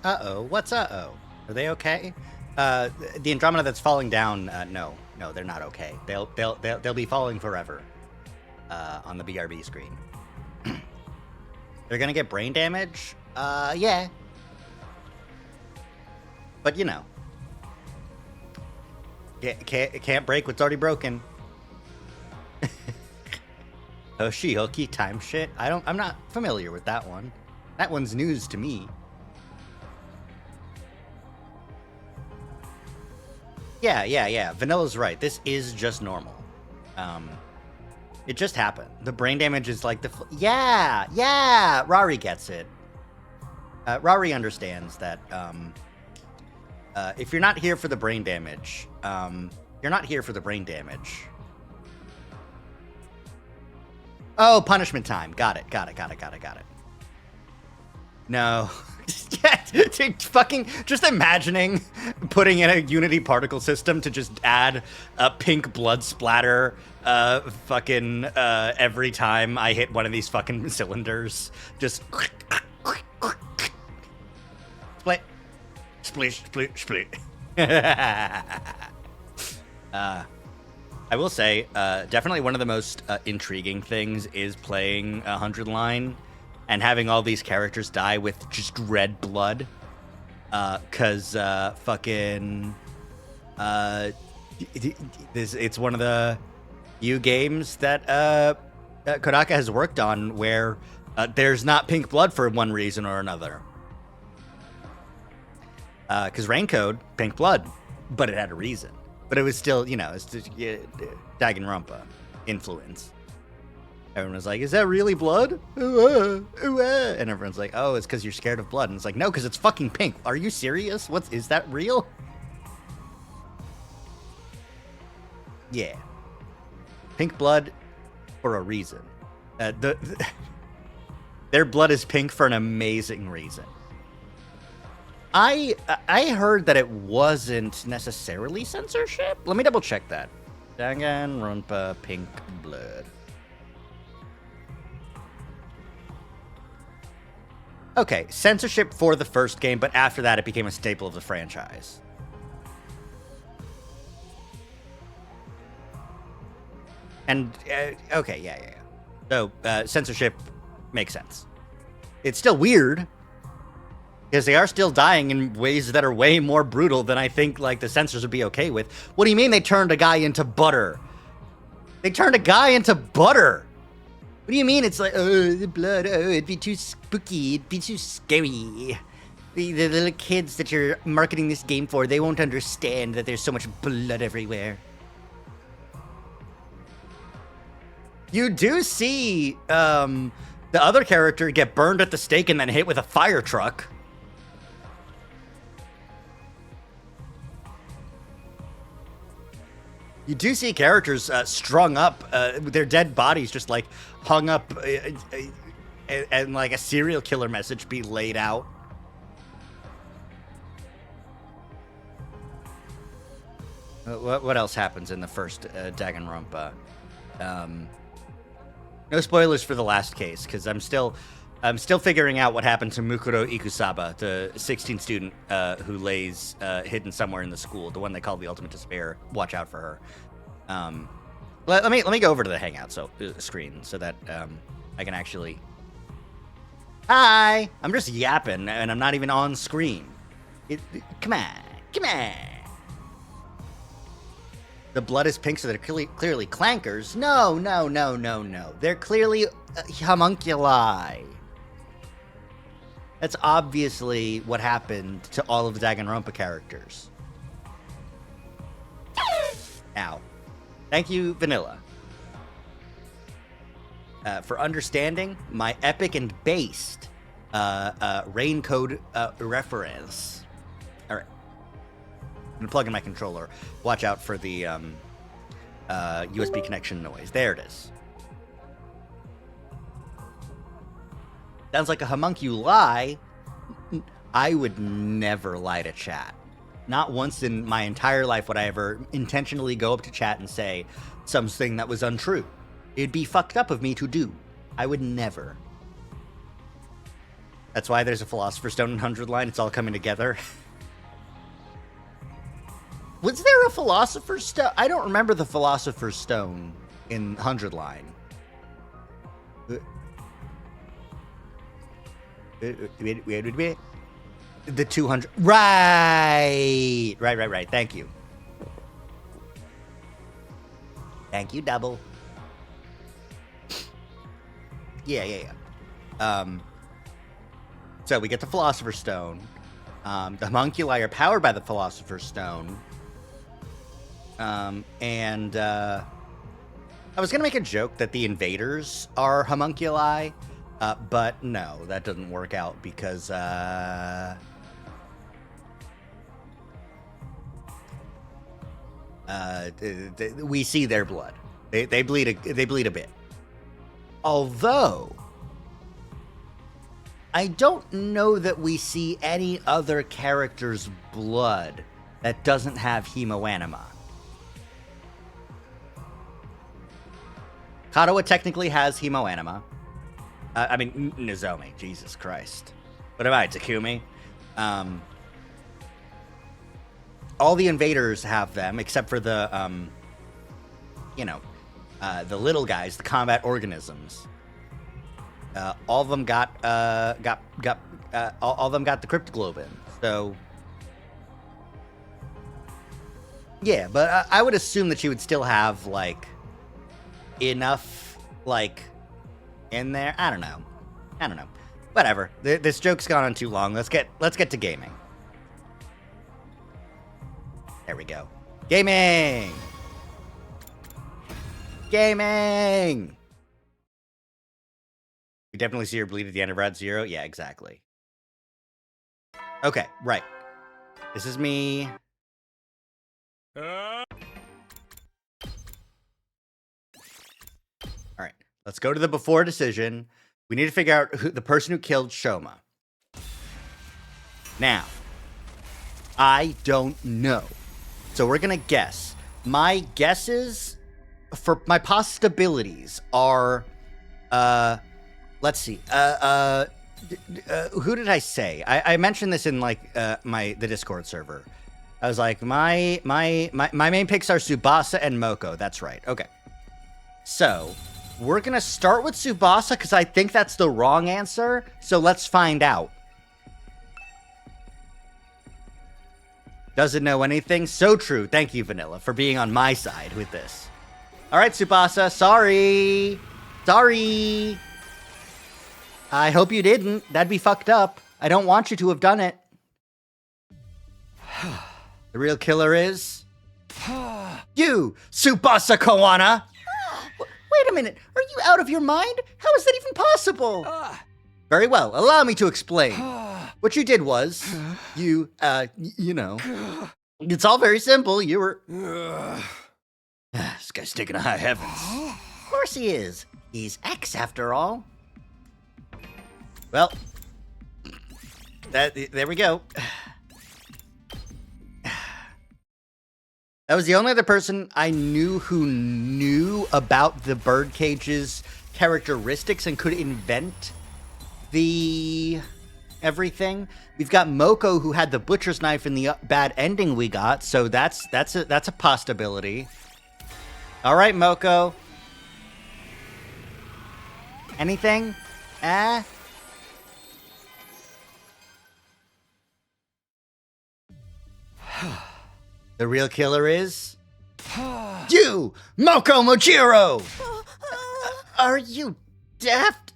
Uh-oh. What's uh-oh? Are they okay? The Andromeda that's falling down, no, they're not okay. They'll be falling forever on the BRB screen. They're gonna get brain damage? Yeah. But, you know. Can't break what's already broken. Hoshi-hoki time shit? I'm not familiar with that one. That one's news to me. Yeah. Vanilla's right. This is just normal. It just happened. The brain damage is like the... Yeah! Rari gets it. Rari understands that, if you're not here for the brain damage, you're not here for the brain damage. Oh, punishment time. Got it. No. Fucking just imagining putting in a Unity particle system to just add a pink blood splatter every time I hit one of these fucking cylinders. Just split. Split. I will say, definitely one of the most intriguing things is playing 100 line and having all these characters die with just red blood. It's one of the few games that Kodaka has worked on where there's not pink blood for one reason or another. Because Rain Code, pink blood, but it had a reason. But it was still, it's just Danganronpa influence. Everyone was like, is that really blood? And everyone's like, oh, it's because you're scared of blood. And it's like, no, because it's fucking pink. Are you serious? Is that real? Yeah. Pink blood for a reason. Their blood is pink for an amazing reason. I heard that it wasn't necessarily censorship. Let me double check that. Danganronpa pink blood. Okay, censorship for the first game, but after that it became a staple of the franchise. And, okay, yeah. So, censorship makes sense. It's still weird, because they are still dying in ways that are way more brutal than I think, the censors would be okay with. What do you mean they turned a guy into butter? They turned a guy into butter! What do you mean it's like, oh, the blood, oh, it'd be too spooky, it'd be too scary. The little kids that you're marketing this game for, they won't understand that there's so much blood everywhere. You do see the other character get burned at the stake and then hit with a fire truck. You do see characters strung up, their dead bodies just hung up, and a serial killer message be laid out. What else happens in the first Danganronpa? No spoilers for the last case, because I'm still figuring out what happened to Mukuro Ikusaba, the 16 student who lays hidden somewhere in the school, the one they call the Ultimate Despair. Watch out for her. Let me go over to the Hangout screen so that I can actually. Hi, I'm just yapping and I'm not even on screen. Come on. The blood is pink, so they're clearly clankers. No. They're clearly homunculi. That's obviously what happened to all of the Danganronpa characters. Ow. Thank you, Vanilla, for understanding my epic and based Rain Code reference. All right. I'm going to plug in my controller. Watch out for the USB connection noise. There it is. Sounds like a homunculi. I would never lie to chat. Not once in my entire life would I ever intentionally go up to chat and say something that was untrue. It'd be fucked up of me to do. I would never. That's why there's a Philosopher's Stone in 100 line. It's all coming together. Was there a Philosopher's Stone? I don't remember the Philosopher's Stone in 100 line. The 200. Right. Thank you. Thank you, double. Yeah. So we get the Philosopher's Stone. The homunculi are powered by the Philosopher's Stone. And I was going to make a joke that the invaders are homunculi, but no, that doesn't work out because we see their blood. They bleed a bit. Although I don't know that we see any other character's blood that doesn't have hemoanima. Katawa technically has hemoanima. I mean, Nozomi, Jesus Christ. What am I, Takumi? All the invaders have them, except for the, the little guys, the combat organisms. All of them got all of them got the cryptoglobin. So, yeah, but I would assume that she would still have like enough like in there. I don't know. Whatever. This joke's gone on too long. Let's get to gaming. There we go. Gaming. We definitely see her bleed at the end of Route 0. Yeah, exactly. Okay, right. This is me. All right, let's go to the before decision. We need to figure out the person who killed Shoma. Now, I don't know. So we're going to guess. My guesses for my possibilities are... let's see. Who did I say? I mentioned this in like the Discord server. I was like, my main picks are Tsubasa and Moko. That's right. Okay. So we're gonna start with Tsubasa because I think that's the wrong answer. So let's find out. Doesn't know anything. So true. Thank you, Vanilla, for being on my side with this. All right, Tsubasa. Sorry. I hope you didn't. That'd be fucked up. I don't want you to have done it. The real killer is... you, Tsubasa Koana! Wait a minute. Are you out of your mind? How is that even possible? Very well. Allow me to explain. What you did was, you know... It's all very simple. You were... This guy's taking a high heavens. Of course he is. He's X after all. Well, there we go. That was the only other person I knew who knew about the birdcage's characteristics and could invent the everything. We've got Moko, who had the butcher's knife in the bad ending we got, so that's a possibility. All right, Moko. Anything? The real killer is... you, Moko Mojiro! Are you daft?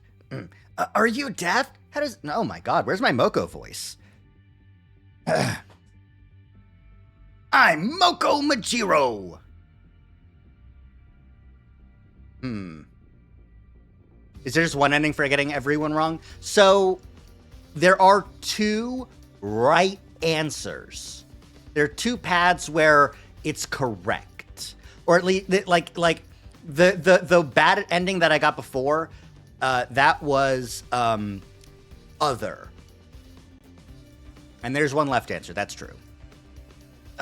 Are you daft? How does... Oh my god, where's my Moko voice? I'm Moko Mojiro! Is there just one ending for getting everyone wrong? So, there are two right answers. There are two paths where it's correct, or at least like the bad ending that I got before. That was other, and there's one left answer. That's true.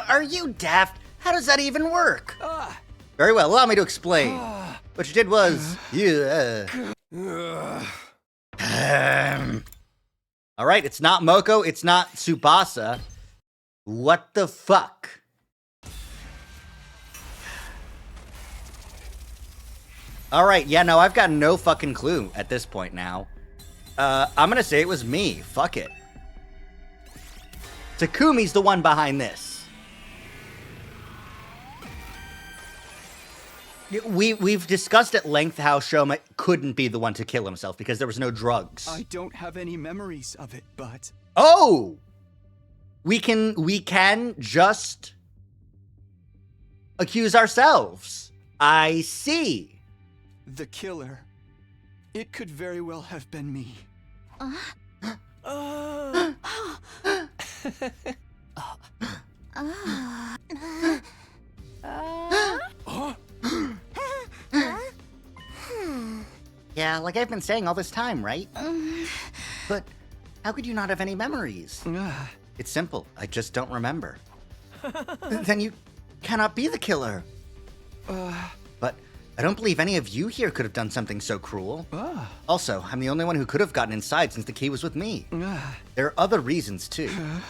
Are you daft? How does that even work? Very well. Allow me to explain. What you did was you. All right, it's not Moko, it's not Tsubasa. What the fuck? All right, yeah, no, I've got no fucking clue at this point now. I'm gonna say it was me. Fuck it. Takumi's the one behind this. We've discussed at length how Shoma couldn't be the one to kill himself because there was no drugs. I don't have any memories of it, but... Oh! We can just accuse ourselves. I see. The killer. It could very well have been me. Yeah, like I've been saying all this time, right? But how could you not have any memories? It's simple. I just don't remember. Then you cannot be the killer. But I don't believe any of you here could have done something so cruel. Also, I'm the only one who could have gotten inside since the key was with me. There are other reasons, too.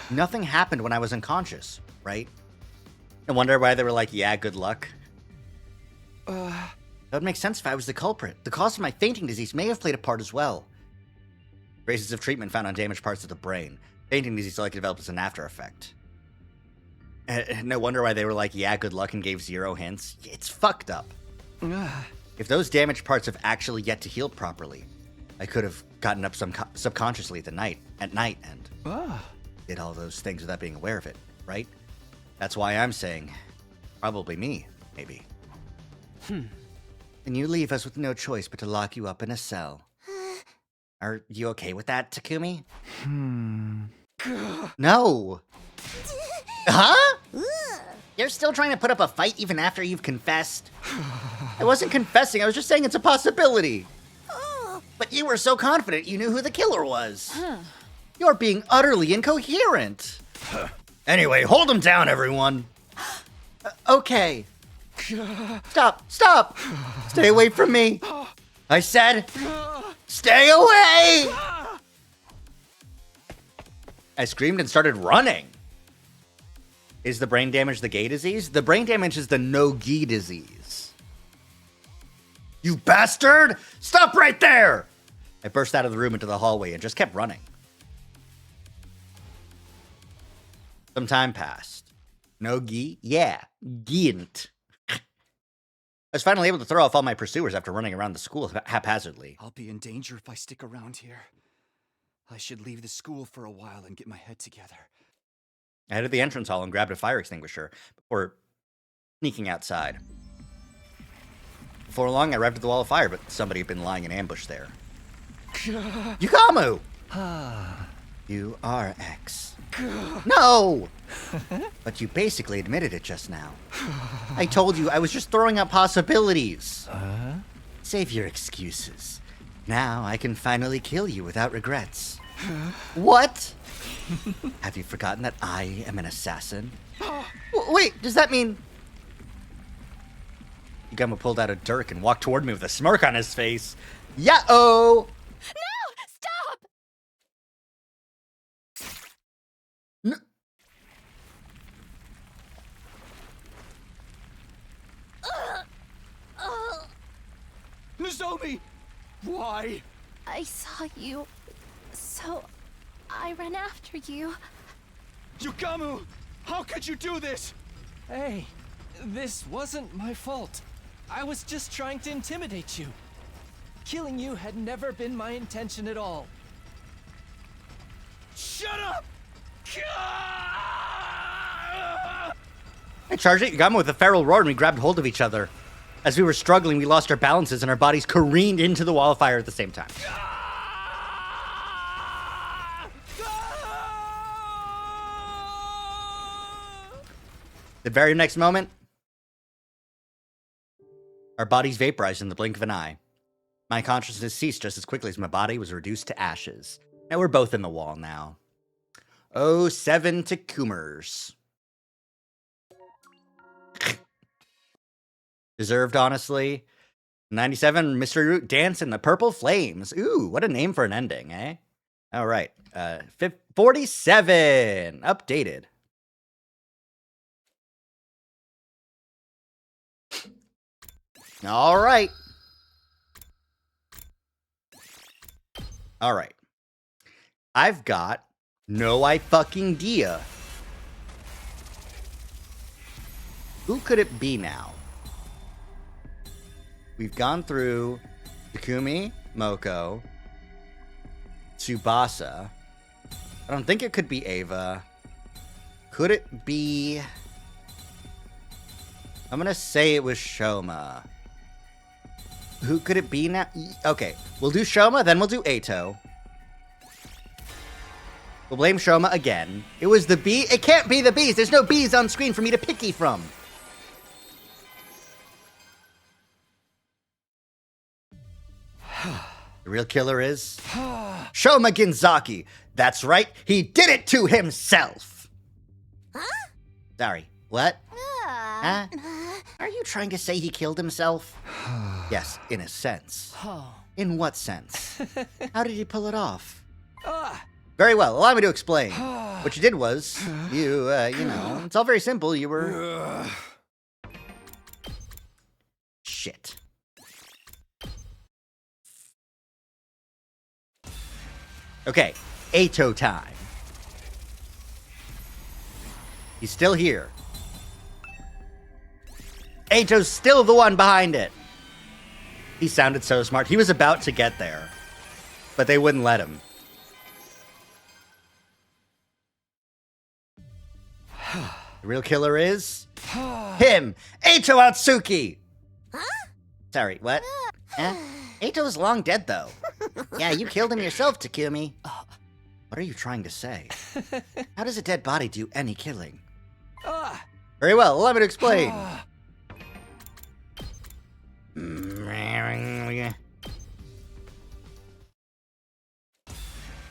Nothing happened when I was unconscious, right? I wonder why they were like, yeah, good luck. That would make sense if I was the culprit. The cause of my fainting disease may have played a part as well. Traces of treatment found on damaged parts of the brain. Fainting disease likely developed as an after effect. No wonder why they were like, yeah, good luck, and gave 0 hints. It's fucked up. If those damaged parts have actually yet to heal properly, I could have gotten up subconsciously at night and did all those things without being aware of it, right? That's why I'm saying, probably me, maybe. And you leave us with no choice but to lock you up in a cell. Are you okay with that, Takumi? No! Huh? You're still trying to put up a fight even after you've confessed? I wasn't confessing, I was just saying it's a possibility. But you were so confident you knew who the killer was. You're being utterly incoherent. Anyway, hold him down, everyone. Okay. Stop! Stay away from me. I said, stay away! I screamed and started running. Is the brain damage the gay disease? The brain damage is the no-gi disease. You bastard! Stop right there! I burst out of the room into the hallway and just kept running. Some time passed. No gi? Yeah, giant. I was finally able to throw off all my pursuers after running around the school haphazardly. I'll be in danger if I stick around here. I should leave the school for a while and get my head together. I headed to the entrance hall and grabbed a fire extinguisher before sneaking outside. Before long, I arrived at the wall of fire, but somebody had been lying in ambush there. Yukamu! You are X. No! But you basically admitted it just now. I told you I was just throwing out possibilities. Save your excuses. Now I can finally kill you without regrets. What? Have you forgotten that I am an assassin? Wait, does that mean... Yugama pulled out a dirk and walked toward me with a smirk on his face. Ya-oh! No! Stop! Nozomi! Why? I saw you, so I ran after you. Yukamu! How could you do this? Hey, this wasn't my fault. I was just trying to intimidate you. Killing you had never been my intention at all. Shut up! I charged at Yugama with a feral roar and we grabbed hold of each other. As we were struggling, we lost our balances and our bodies careened into the wall of fire at the same time. The very next moment, our bodies vaporized in the blink of an eye. My consciousness ceased just as quickly as my body was reduced to ashes. Now we're both in the wall now. Oh, 7 Takumers. Deserved, honestly. 97, Mystery Root Dance in the Purple Flames. Ooh, what a name for an ending, eh? All right. 47. Updated. All right. All right. I've got no I fucking dia. Who could it be now? We've gone through Takumi, Moko, Tsubasa. I don't think it could be Ava. Could it be... I'm gonna say it was Shoma. Who could it be now? Okay, we'll do Shoma, then we'll do Eito. We'll blame Shoma again. It was the bee. It can't be the bees. There's no bees on screen for me to picky from. The real killer is Shoma Ginzaki. That's right. He did it to himself. Huh? Sorry. What? Huh? Are you trying to say he killed himself? Yes, in a sense. In what sense? How did he pull it off? Very well. Allow me to explain. What you did was, you know, it's all very simple. You were... Shit. Okay, Eito time. He's still here. Eito's still the one behind it. He sounded so smart. He was about to get there, but they wouldn't let him. The real killer is him, Eito Atsuki. Huh? Sorry, what? Huh? Eito's long dead, though. Yeah, you killed him yourself, Takumi. What are you trying to say? How does a dead body do any killing? Very well, allow me to explain.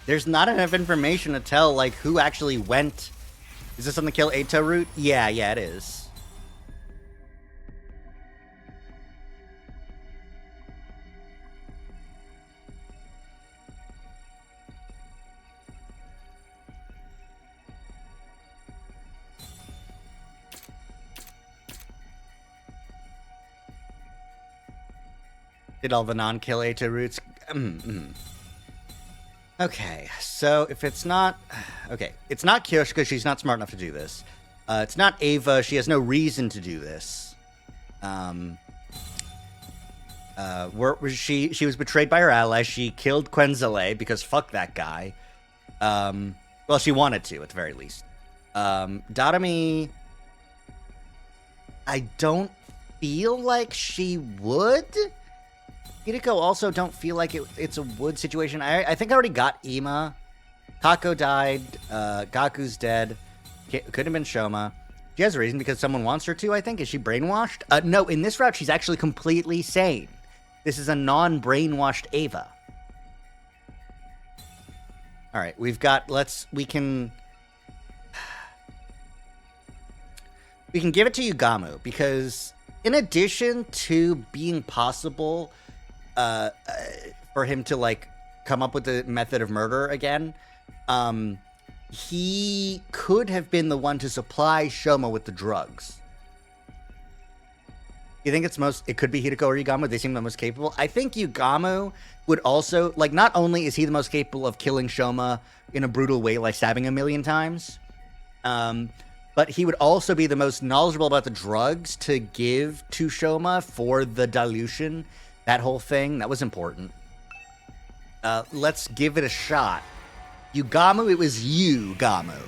There's not enough information to tell, like, who actually went. Is this on the kill Eito route? Yeah, it is. Did all the non-kill Eito routes? Okay, so if it's not... Okay, it's not Kyoshi because she's not smart enough to do this. It's not Ava. She has no reason to do this. She was betrayed by her ally. She killed Quenzele because fuck that guy. Well, she wanted to, at the very least. Dadami... I don't feel like she would... Hideko also don't feel like it's a wood situation. I think I already got Ima. Kako died. Gaku's dead. Could have been Shoma. She has a reason because someone wants her to, I think. Is she brainwashed? No, in this route, she's actually completely sane. This is a non-brainwashed Ava. All right, we've got... We can give it to Yugamu because in addition to being possible... for him to, like, come up with the method of murder again, he could have been the one to supply Shoma with the drugs. You think it could be Hideko or Yugamu? They seem the most capable. I think Yugamu would also, like, not only is he the most capable of killing Shoma in a brutal way, like stabbing a million times, but he would also be the most knowledgeable about the drugs to give to Shoma for the dilution. That whole thing, that was important. Let's give it a shot. Yugamu, it was you, Gamu.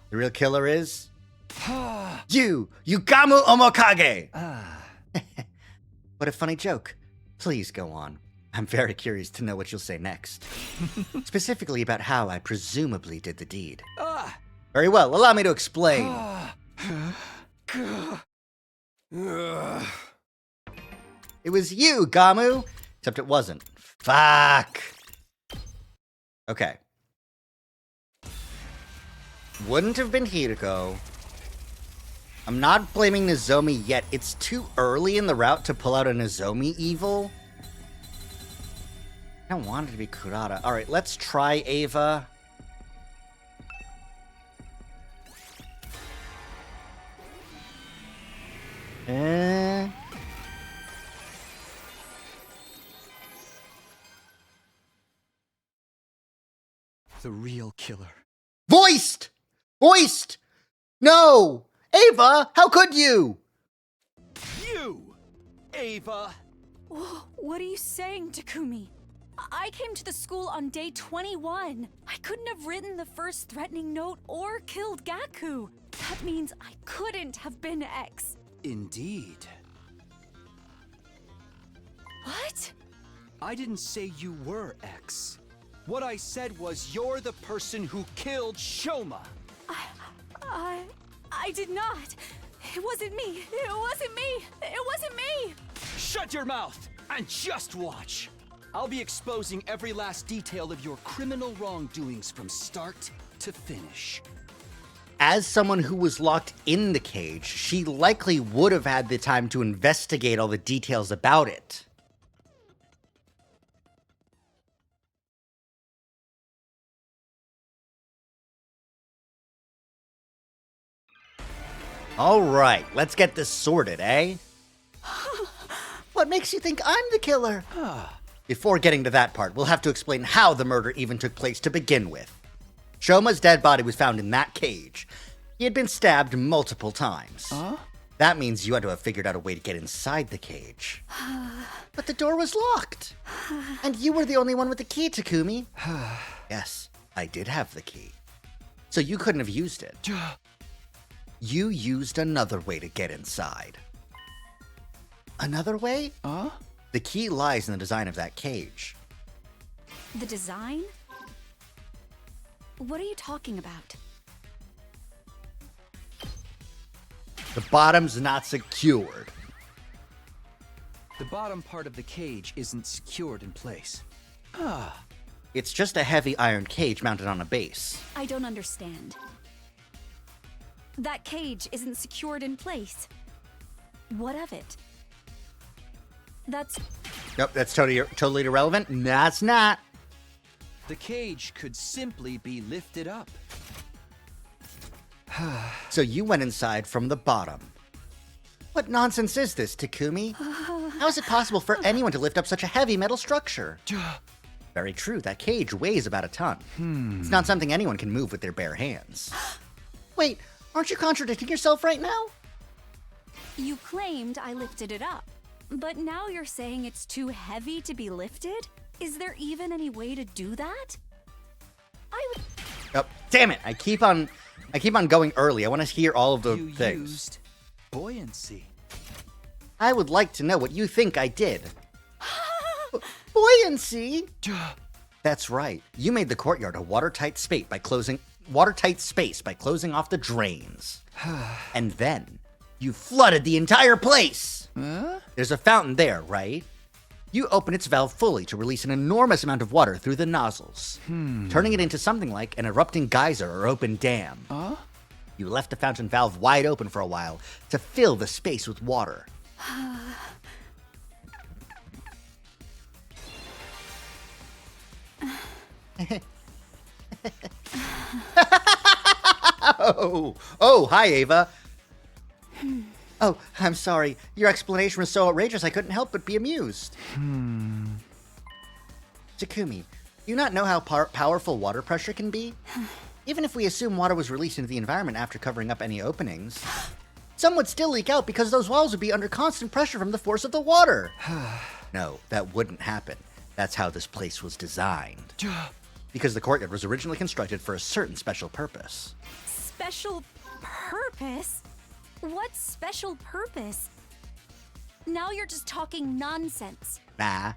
The real killer is... you, Yugamu Omokage! What a funny joke. Please go on. I'm very curious to know what you'll say next. Specifically about how I presumably did the deed. Very well, allow me to explain. It was you, Gamu! Except it wasn't. Fuck! Okay. Wouldn't have been Hideko. I'm not blaming Nozomi yet. It's too early in the route to pull out a Nozomi evil. I don't want it to be Kurata. Alright, let's try Ava. The real killer. Voiced! Voiced! No! Ava, how could you? You! Ava! What are you saying, Takumi? I came to the school on day 21. I couldn't have written the first threatening note or killed Gaku. That means I couldn't have been X. Indeed. What? I didn't say you were X. What I said was you're the person who killed Shoma. I did not. It wasn't me. It wasn't me. It wasn't me. Shut your mouth and just watch. I'll be exposing every last detail of your criminal wrongdoings from start to finish. As someone who was locked in the cage, she likely would have had the time to investigate all the details about it. All right, let's get this sorted, eh? What makes you think I'm the killer? Before getting to that part, we'll have to explain how the murder even took place to begin with. Shoma's dead body was found in that cage. He had been stabbed multiple times. That means you had to have figured out a way to get inside the cage. But the door was locked. And you were the only one with the key, Takumi. Yes, I did have the key. So you couldn't have used it. You used another way to get inside. Another way? The key lies in the design of that cage. The design? What are you talking about? The bottom's not secured. The bottom part of the cage isn't secured in place. It's just a heavy iron cage mounted on a base. I don't understand. That cage isn't secured in place. What of it? That's... Nope, that's totally irrelevant. Nah, it's not. The cage could simply be lifted up. So you went inside from the bottom. What nonsense is this, Takumi? How is it possible for anyone to lift up such a heavy metal structure? Very true, that cage weighs about a ton. It's not something anyone can move with their bare hands. Wait, aren't you contradicting yourself right now? You claimed I lifted it up, but now you're saying it's too heavy to be lifted? Is there even any way to do that? Oh, damn it! I keep on going early. I want to hear all of the You things. used buoyancy. I would like to know what you think I did. Buoyancy? That's right. You made the courtyard a watertight space by closing off the drains. And then you flooded the entire place. There's a fountain there, right? You open its valve fully to release an enormous amount of water through the nozzles, turning it into something like an erupting geyser or open dam. You left the fountain valve wide open for a while to fill the space with water. Oh, hi, Ava. Oh, I'm sorry. Your explanation was so outrageous I couldn't help but be amused. Takumi, do you not know how powerful water pressure can be? Even if we assume water was released into the environment after covering up any openings, some would still leak out because those walls would be under constant pressure from the force of the water. No, that wouldn't happen. That's how this place was designed. Because the courtyard was originally constructed for a certain special purpose. Special purpose? What special purpose? Now you're just talking nonsense. Nah.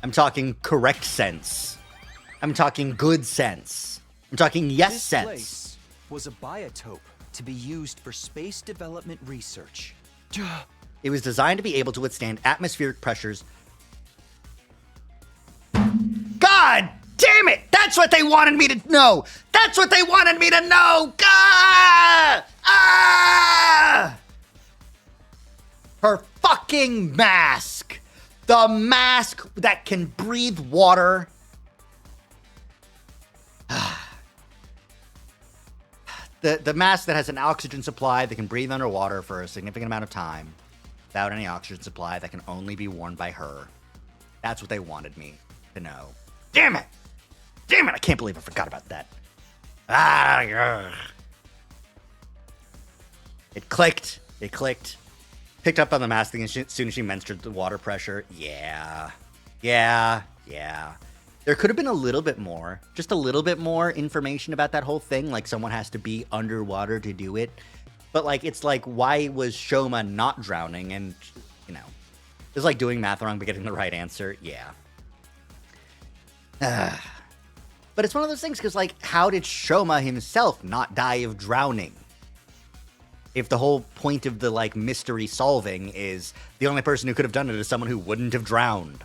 I'm talking correct sense. I'm talking good sense. I'm talking yes This sense. place was a biotope to be used for space development research. It was designed to be able to withstand atmospheric pressures. God damn it! That's what they wanted me to know! That's what they wanted me to know! God! Ah! Her fucking mask. The mask that can breathe water. The mask that has an oxygen supply that can breathe underwater for a significant amount of time without any oxygen supply that can only be worn by her. That's what they wanted me to know. Damn it! Damn it! I can't believe I forgot about that. Ugh. It clicked. It clicked. Picked up on the mask thing as soon as she mentioned the water pressure. Yeah. There could have been a little bit more, just a little bit more information about that whole thing. Like someone has to be underwater to do it. But like, it's like, why was Shoma not drowning? And, you know, it's like doing math wrong but getting the right answer. Yeah. But it's one of those things because, like, how did Shoma himself not die of drowning? If the whole point of the, like, mystery solving is the only person who could have done it is someone who wouldn't have drowned.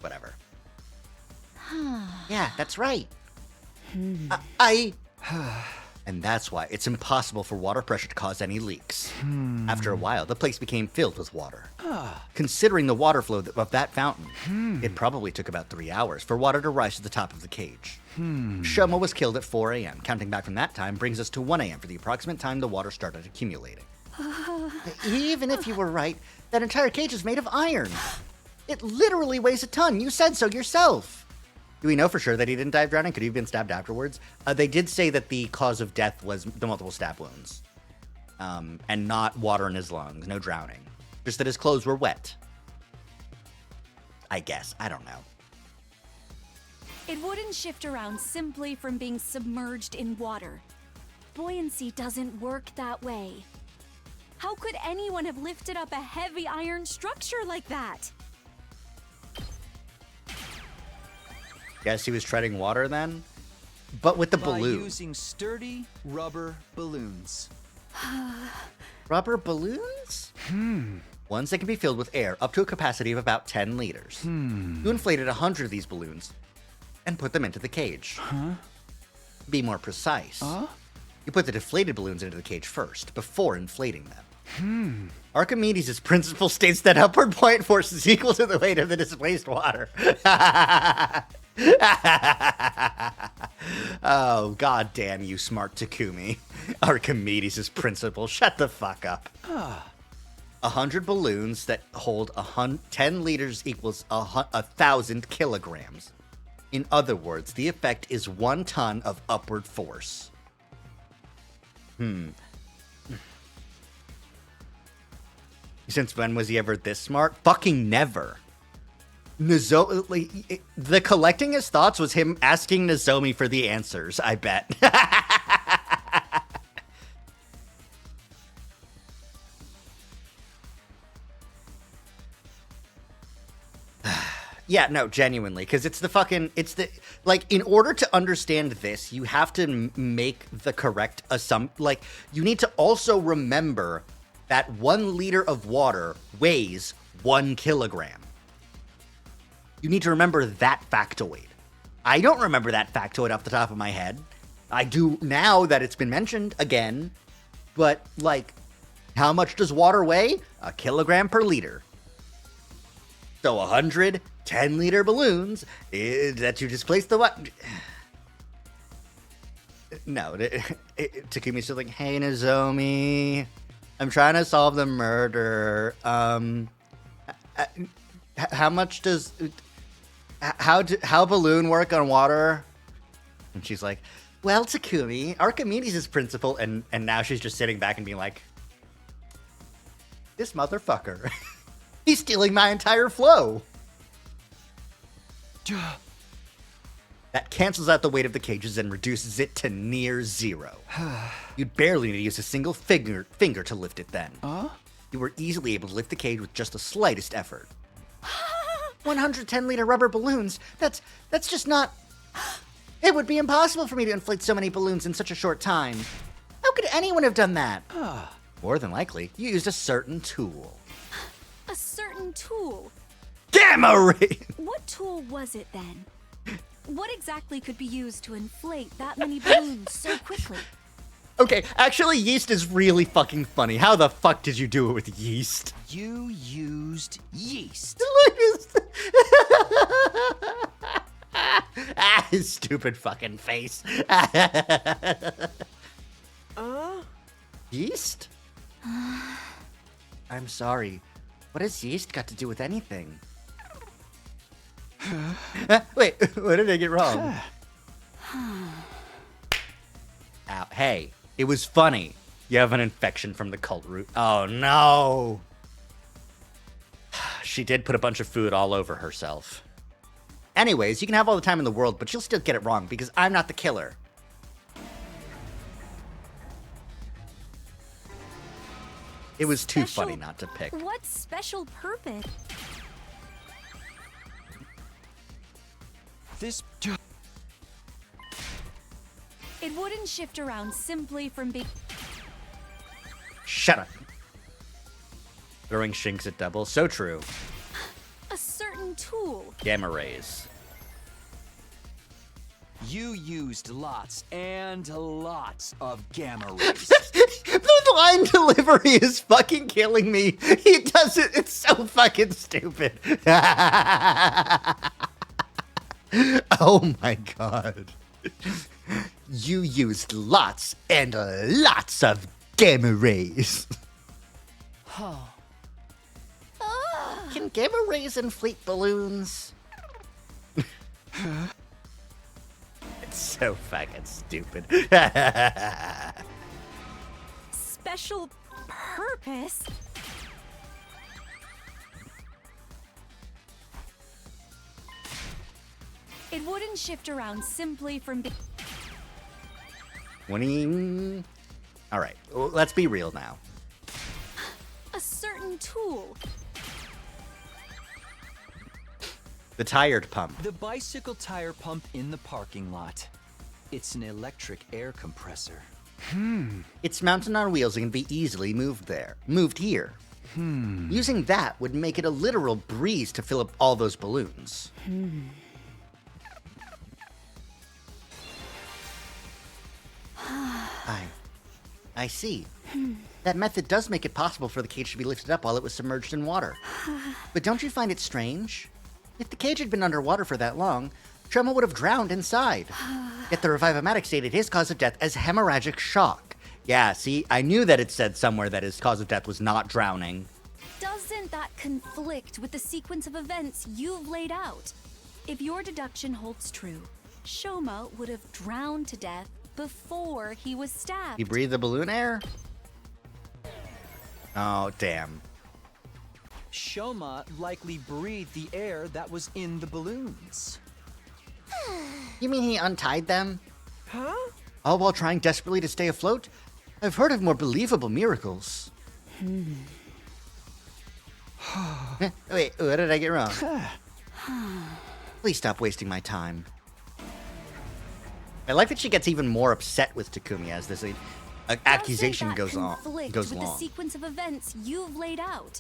Whatever. Yeah, that's right. And that's why it's impossible for water pressure to cause any leaks. After a while, the place became filled with water. Considering the water flow of that fountain, it probably took about 3 hours for water to rise to the top of the cage. Shoma was killed at 4 a.m. Counting back from that time brings us to 1 a.m. for the approximate time the water started accumulating. Even if you were right, that entire cage is made of iron. It literally weighs a ton. You said so yourself. Do we know for sure that he didn't die of drowning? Could he have been stabbed afterwards? They did say that the cause of death was the multiple stab wounds. And not water in his lungs. No drowning. Just that his clothes were wet. I guess. I don't know. It wouldn't shift around simply from being submerged in water. Buoyancy doesn't work that way. How could anyone have lifted up a heavy iron structure like that? Guess he was treading water then? But with the By balloon. using sturdy rubber balloons. Rubber balloons? Ones that can be filled with air up to a capacity of about 10 liters. You inflated 100 of these balloons and put them into the cage. Be more precise. You put the deflated balloons into the cage first, before inflating them. Archimedes' principle states that upward point force is equal to the weight of the displaced water. Oh, god damn you, smart Takumi. Archimedes' principle. Shut the fuck up. 100 balloons that hold 10 liters equals 1,000 kilograms. In other words, the effect is 1 ton of upward force. Since when was he ever this smart? Fucking never. The collecting his thoughts was him asking Nozomi for the answers, I bet. Yeah, no, genuinely, because it's in order to understand this, you have to make the correct assumption. Like, you need to also remember that 1 liter of water weighs 1 kilogram. You need to remember that factoid. I don't remember that factoid off the top of my head. I do now that it's been mentioned again. But, like, how much does water weigh? 1 kilogram per liter. So 100 10-liter balloons that you displace the what? No, Takumi's still like, hey, Nozomi, I'm trying to solve the murder. How much does... How balloon work on water? And she's like, well, Takumi, Archimedes' principle, and now she's just sitting back and being like, this motherfucker, he's stealing my entire flow. That cancels out the weight of the cages and reduces it to near zero. You'd barely need to use a single finger to lift it then. You were easily able to lift the cage with just the slightest effort. 110-liter rubber balloons, that's just not... It would be impossible for me to inflate so many balloons in such a short time. How could anyone have done that? More than likely, you used a certain tool. A certain tool? Gamma ray! What tool was it then? What exactly could be used to inflate that many balloons so quickly? Okay, actually, yeast is really fucking funny. How the fuck did you do it with yeast? You used yeast. His stupid fucking face. Yeast? I'm sorry. What has yeast got to do with anything? Wait, what did I get wrong? Ow, hey, it was funny. You have an infection from the cult root. Oh no! She did put a bunch of food all over herself. Anyways, you can have all the time in the world, but you'll still get it wrong because I'm not the killer. It was too funny not to pick. What special purpose? This. It wouldn't shift around simply from being. Shut up. Throwing shinks at double. So true. A certain tool. Gamma rays. You used lots and lots of gamma rays. The line delivery is fucking killing me. He does it. It's so fucking stupid. Oh my god. You used lots and lots of gamma rays. Can gamma rays inflate balloons? It's so fucking stupid. Special purpose? It wouldn't shift around simply from being. All right, well, let's be real now. A certain tool. The tired pump. The bicycle tire pump in the parking lot. It's an electric air compressor. It's mounted on wheels and can be easily moved here. Using that would make it a literal breeze to fill up all those balloons. I see. That method does make it possible for the cage to be lifted up while it was submerged in water. But don't you find it strange? If the cage had been underwater for that long, Trema would have drowned inside. Yet the Revivomatic stated his cause of death as hemorrhagic shock. Yeah, see, I knew that it said somewhere that his cause of death was not drowning. Doesn't that conflict with the sequence of events you've laid out? If your deduction holds true, Shoma would have drowned to death before he was stabbed. He breathed the balloon air? Oh, damn. Shoma likely breathed the air that was in the balloons. You mean he untied them? Huh? All while trying desperately to stay afloat? I've heard of more believable miracles. Wait, what did I get wrong? Please stop wasting my time. I like that she gets even more upset with Takumi as this accusation goes conflict with long. the sequence of events you've laid out?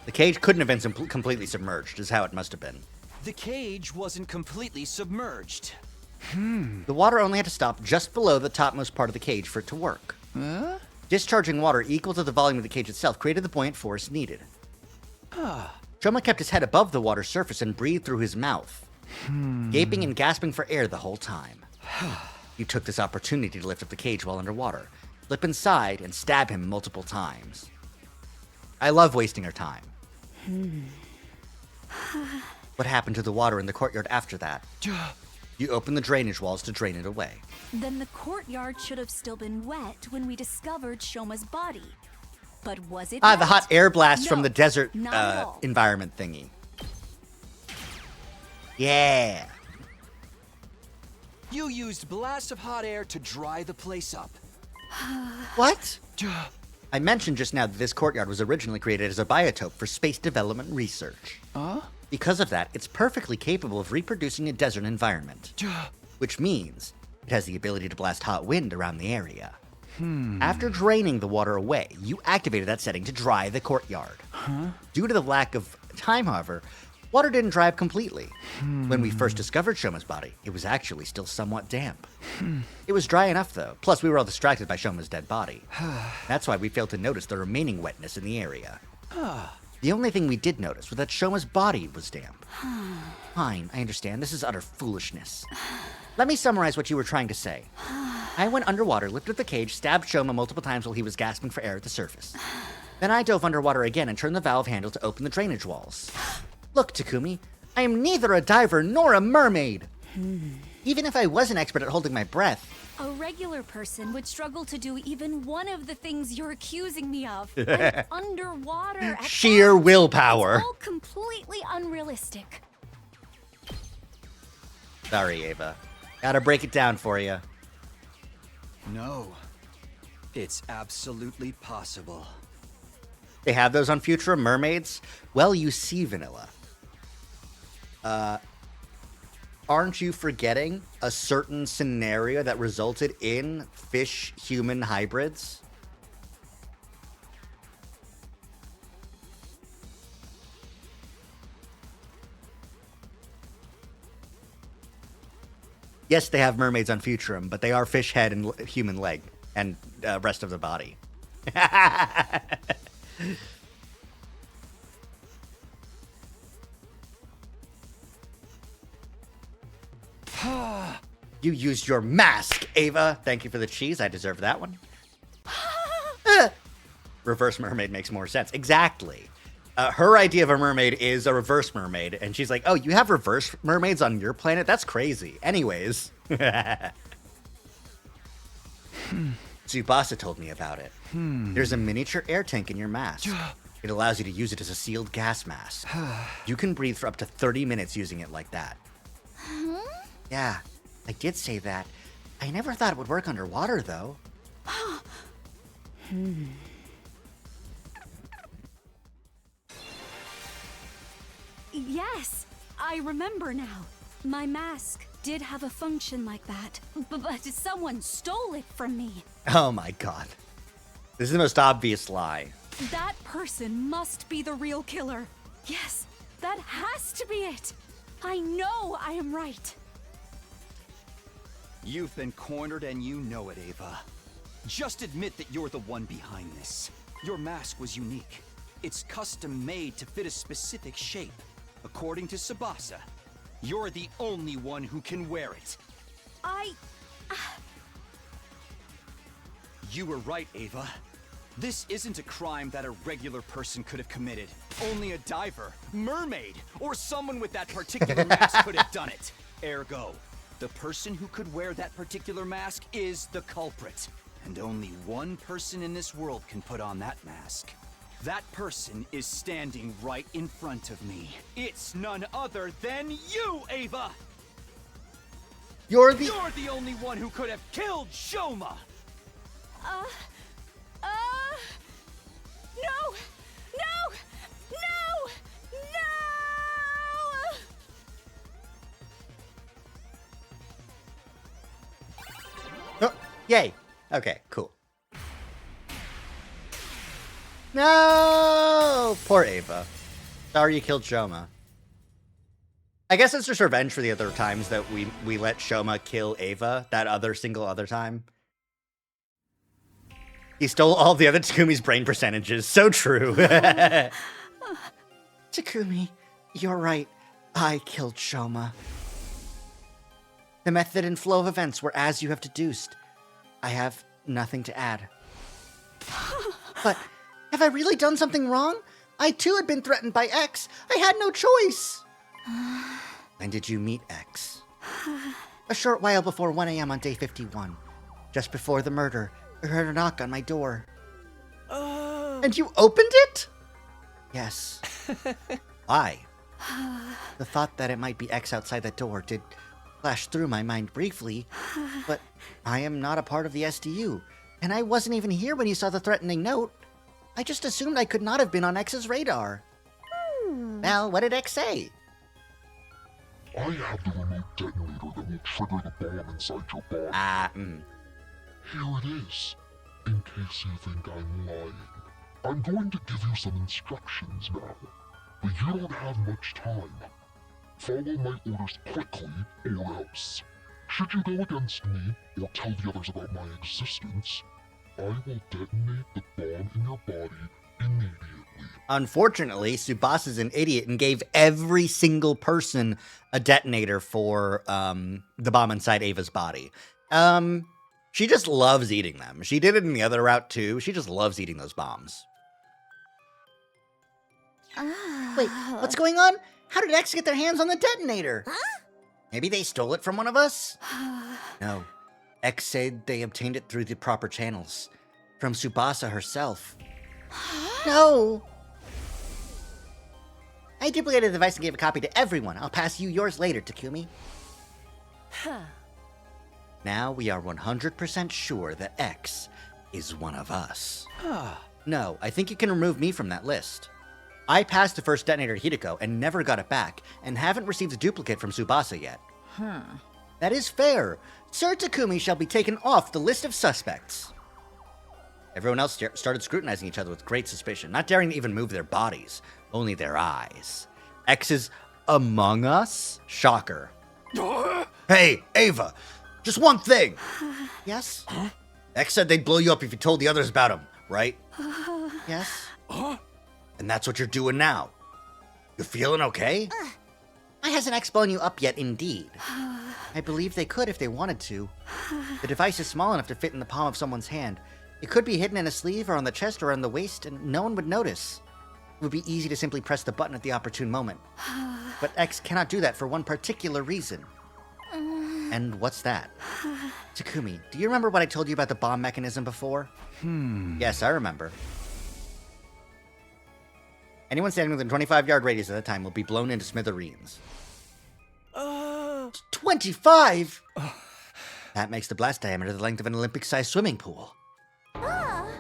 The cage couldn't have been completely submerged, is how it must have been. The cage wasn't completely submerged. The water only had to stop just below the topmost part of the cage for it to work. Discharging water equal to the volume of the cage itself created the buoyant force needed. Troma kept his head above the water's surface and breathed through his mouth, gaping and gasping for air the whole time. You took this opportunity to lift up the cage while underwater, slip inside, and stab him multiple times. I love wasting our time. What happened to the water in the courtyard after that? You opened the drainage walls to drain it away. Then the courtyard should have still been wet when we discovered Shoma's body. But was it The wet? hot air blast from No, the desert not at all. environment thingy. Yeah. You used blasts of hot air to dry the place up. What? I mentioned just now that this courtyard was originally created as a biotope for space development research. Because of that, it's perfectly capable of reproducing a desert environment. Which means it has the ability to blast hot wind around the area. After draining the water away, you activated that setting to dry the courtyard. Due to the lack of time, however, Water didn't dry up completely. When we first discovered Shoma's body, it was actually still somewhat damp. It was dry enough, though. Plus, we were all distracted by Shoma's dead body. That's why we failed to notice the remaining wetness in the area. The only thing we did notice was that Shoma's body was damp. Fine, I understand. This is utter foolishness. Let me summarize what you were trying to say. I went underwater, lifted the cage, stabbed Shoma multiple times while he was gasping for air at the surface. Then I dove underwater again and turned the valve handle to open the drainage walls. Look, Takumi, I am neither a diver nor a mermaid. Even if I was an expert at holding my breath. A regular person would struggle to do even one of the things you're accusing me of. I'm underwater. At Sheer that. willpower. It's all completely unrealistic. Sorry, Ava. Gotta break it down for you. No. It's absolutely possible. They have those on Futura Mermaids? Well, you see, Vanilla. Aren't you forgetting a certain scenario that resulted in fish-human hybrids? Yes, they have mermaids on Futurum, but they are fish head and human leg and rest of the body. You used your mask, Ava. Thank you for the cheese. I deserve that one. Reverse mermaid makes more sense. Exactly. Her idea of a mermaid is a reverse mermaid. And she's like, oh, you have reverse mermaids on your planet? That's crazy. Anyways. Tsubasa told me about it. There's a miniature air tank in your mask. It allows you to use it as a sealed gas mask. You can breathe for up to 30 minutes using it like that. Yeah, I did say that. I never thought it would work underwater, though. Yes, I remember now. My mask did have a function like that, but someone stole it from me. Oh my god. This is the most obvious lie. That person must be the real killer. Yes, that has to be it. I know I am right. You've been cornered and you know it, Ava. Just admit that you're the one behind this. Your mask was unique. It's custom made to fit a specific shape. According to Tsubasa, you're the only one who can wear it. You were right, Ava. This isn't a crime that a regular person could have committed. Only a diver, mermaid, or someone with that particular mask could have done it. Ergo, the person who could wear that particular mask is the culprit. And only one person in this world can put on that mask. That person is standing right in front of me. It's none other than you, Ava! You're the only one who could have killed Shoma! No! No! No! No! Oh, yay. Okay, cool. No! Poor Ava. Sorry you killed Shoma. I guess it's just revenge for the other times that we let Shoma kill Ava, that other single other time. He stole all the other Takumi's brain percentages. So true. Takumi, you're right. I killed Shoma. The method and flow of events were as you have deduced. I have nothing to add. But have I really done something wrong? I too had been threatened by X. I had no choice. When did you meet X? A short while before 1 a.m. on day 51. Just before the murder, I heard a knock on my door. And you opened it? Yes. Why? The thought that it might be X outside that door did flash through my mind briefly, but I am not a part of the SDU, and I wasn't even here when you saw the threatening note. I just assumed I could not have been on X's radar. Well, what did X say? I have the remote detonator that will trigger the bomb inside your body. Here it is, in case you think I'm lying. I'm going to give you some instructions now. but you don't have much time. Follow my orders quickly, or else. Should you go against me, or tell the others about my existence, I will detonate the bomb in your body immediately. Unfortunately, Tsubasa's an idiot and gave every single person a detonator for the bomb inside Ava's body. She just loves eating them. She did it in the other route too. She just loves eating those bombs. Wait, what's going on? How did X get their hands on the detonator? Huh? Maybe they stole it from one of us? No. X said they obtained it through the proper channels. From Tsubasa herself. No! I duplicated the device and gave a copy to everyone. I'll pass you yours later, Takumi. Now we are 100% sure that X is one of us. No, I think you can remove me from that list. I passed the first detonator to Hideko and never got it back, and haven't received a duplicate from Tsubasa yet. That is fair. Sir Takumi shall be taken off the list of suspects. Everyone else started scrutinizing each other with great suspicion, not daring to even move their bodies, only their eyes. X is among us? Shocker. Hey, Ava, just one thing. Yes? X said they'd blow you up if you told the others about him, right? Yes? And that's what you're doing now. You feeling okay? Why hasn't X blown you up yet, indeed? I believe they could if they wanted to. The device is small enough to fit in the palm of someone's hand. It could be hidden in a sleeve or on the chest or on the waist, and no one would notice. It would be easy to simply press the button at the opportune moment. But X cannot do that for one particular reason. And what's that? Takumi, do you remember what I told you about the bomb mechanism before? Yes, I remember. Anyone standing within 25-yard radius at that time will be blown into smithereens. 25? That makes the blast diameter the length of an Olympic-sized swimming pool.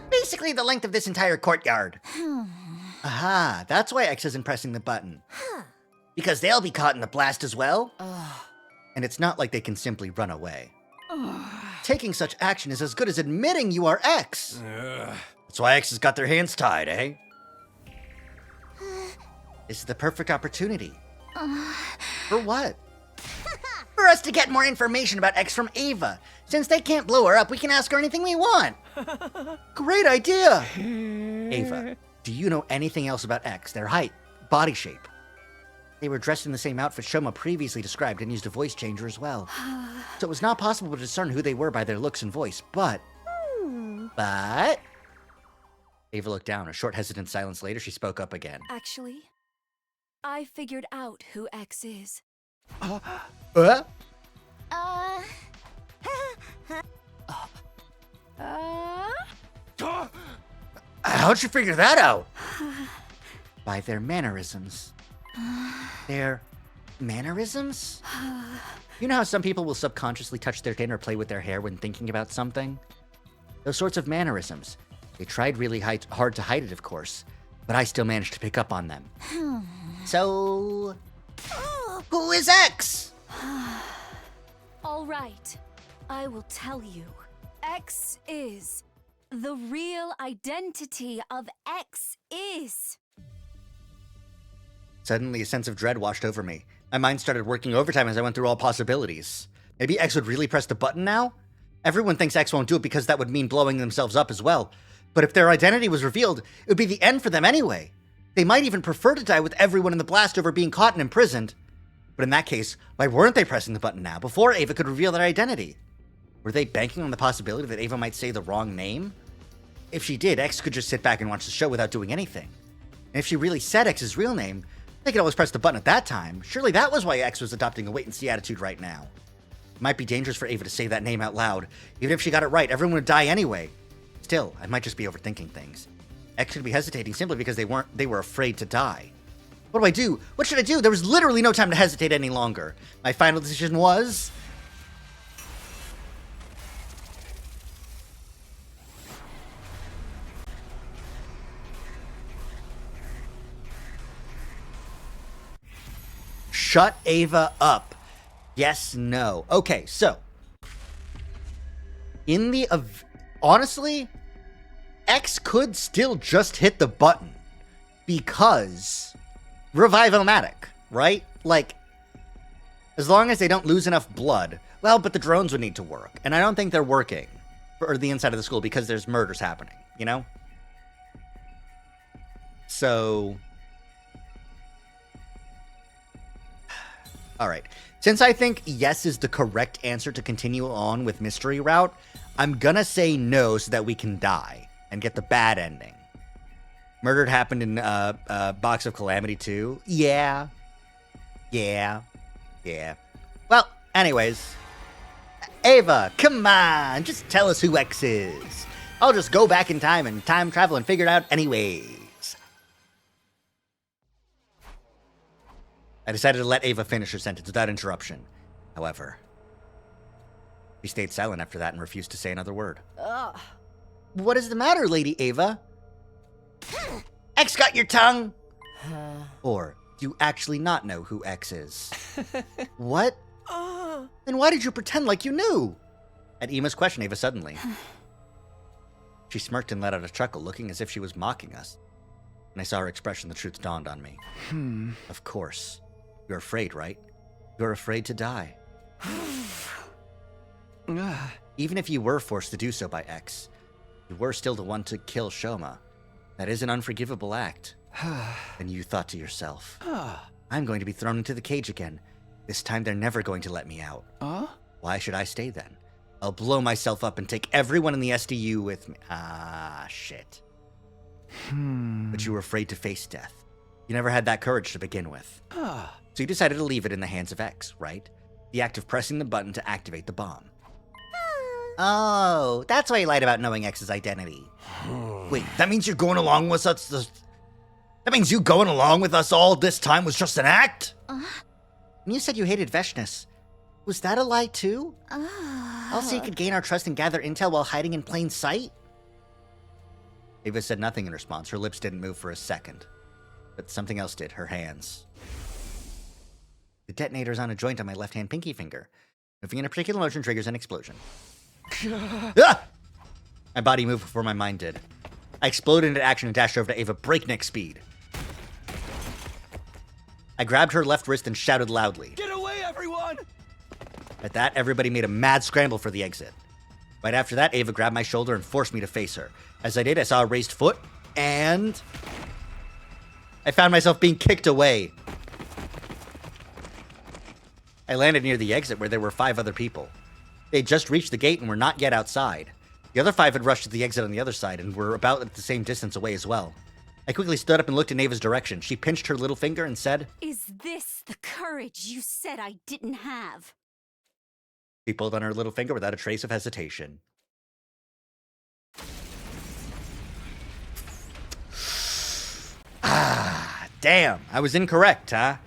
Basically the length of this entire courtyard. Aha, that's why X isn't pressing the button. Because they'll be caught in the blast as well. And it's not like they can simply run away. Taking such action is as good as admitting you are X. That's why X has got their hands tied, eh? This is the perfect opportunity. For what? For us to get more information about X from Ava. Since they can't blow her up, we can ask her anything we want. Great idea! Ava, do you know anything else about X, their height, body shape? They were dressed in the same outfit Shoma previously described and used a voice changer as well. So it was not possible to discern who they were by their looks and voice, but... Ava looked down. A short, hesitant silence later, she spoke up again. Actually, I figured out who X is. How'd you figure that out? By their mannerisms. Their mannerisms? You know how some people will subconsciously touch their chin or play with their hair when thinking about something? Those sorts of mannerisms. They tried really hard to hide it, of course, but I still managed to pick up on them. So, who is X? All right, I will tell you. X is. The real identity of X is. Suddenly, a sense of dread washed over me. My mind started working overtime as I went through all possibilities. Maybe X would really press the button now? Everyone thinks X won't do it because that would mean blowing themselves up as well. But if their identity was revealed, it would be the end for them anyway. They might even prefer to die with everyone in the blast over being caught and imprisoned. But in that case, why weren't they pressing the button now, before Ava could reveal their identity? Were they banking on the possibility that Ava might say the wrong name? If she did, X could just sit back and watch the show without doing anything. And if she really said X's real name, they could always press the button at that time. Surely that was why X was adopting a wait-and-see attitude right now. It might be dangerous for Ava to say that name out loud. Even if she got it right, everyone would die anyway. Still, I might just be overthinking things. X could be hesitating simply because they were afraid to die. What do I do? What should I do? There was literally no time to hesitate any longer. My final decision was... shut Ava up. Yes, no. Okay, so... honestly, X could still just hit the button. Because revive-o-matic, right? Like, as long as they don't lose enough blood. Well, but the drones would need to work. And I don't think they're working for the inside of the school because there's murders happening, you know? So... Alright. Since I think yes is the correct answer to continue on with Mystery Route, I'm gonna say no so that we can die and get the bad ending. Murdered happened in Box of Calamity 2. Yeah. Well, anyways. Ava, come on. Just tell us who X is. I'll just go back in time and time travel and figure it out anyways. I decided to let Ava finish her sentence without interruption. However, she stayed silent after that and refused to say another word. Ugh. What is the matter, Lady Ava? X got your tongue? Or do you actually not know who X is? What? Then why did you pretend like you knew? At Emma's question, Ava suddenly. She smirked and let out a chuckle, looking as if she was mocking us. When I saw her expression, the truth dawned on me. Of course. You're afraid, right? You're afraid to die. Even if you were forced to do so by X, you were still the one to kill Shoma. That is an unforgivable act. And you thought to yourself, I'm going to be thrown into the cage again. This time they're never going to let me out. Why should I stay then? I'll blow myself up and take everyone in the SDU with me. Ah, shit. But you were afraid to face death. You never had that courage to begin with. So you decided to leave it in the hands of X, right? The act of pressing the button to activate the bomb. Oh, that's why you lied about knowing X's identity. Wait, that means you're going along with us? That means you going along with us all this time was just an act? When you said you hated Veshness, was that a lie too? Also, you could gain our trust and gather intel while hiding in plain sight? Ava said nothing in response. Her lips didn't move for a second. But something else did, her hands. The detonator's on a joint on my left-hand pinky finger. Moving in a particular motion triggers an explosion. Ah! My body moved before my mind did. I exploded into action and dashed over to Ava breakneck speed. I grabbed her left wrist and shouted loudly. Get away, everyone! At that, everybody made a mad scramble for the exit. Right after that, Ava grabbed my shoulder and forced me to face her. As I did, I saw a raised foot, and I found myself being kicked away. I landed near the exit where there were 5 other people. They had just reached the gate and were not yet outside. The other 5 had rushed to the exit on the other side and were about at the same distance away as well. I quickly stood up and looked in Ava's direction. She pinched her little finger and said, Is this the courage you said I didn't have? She pulled on her little finger without a trace of hesitation. Ah, damn. I was incorrect, huh?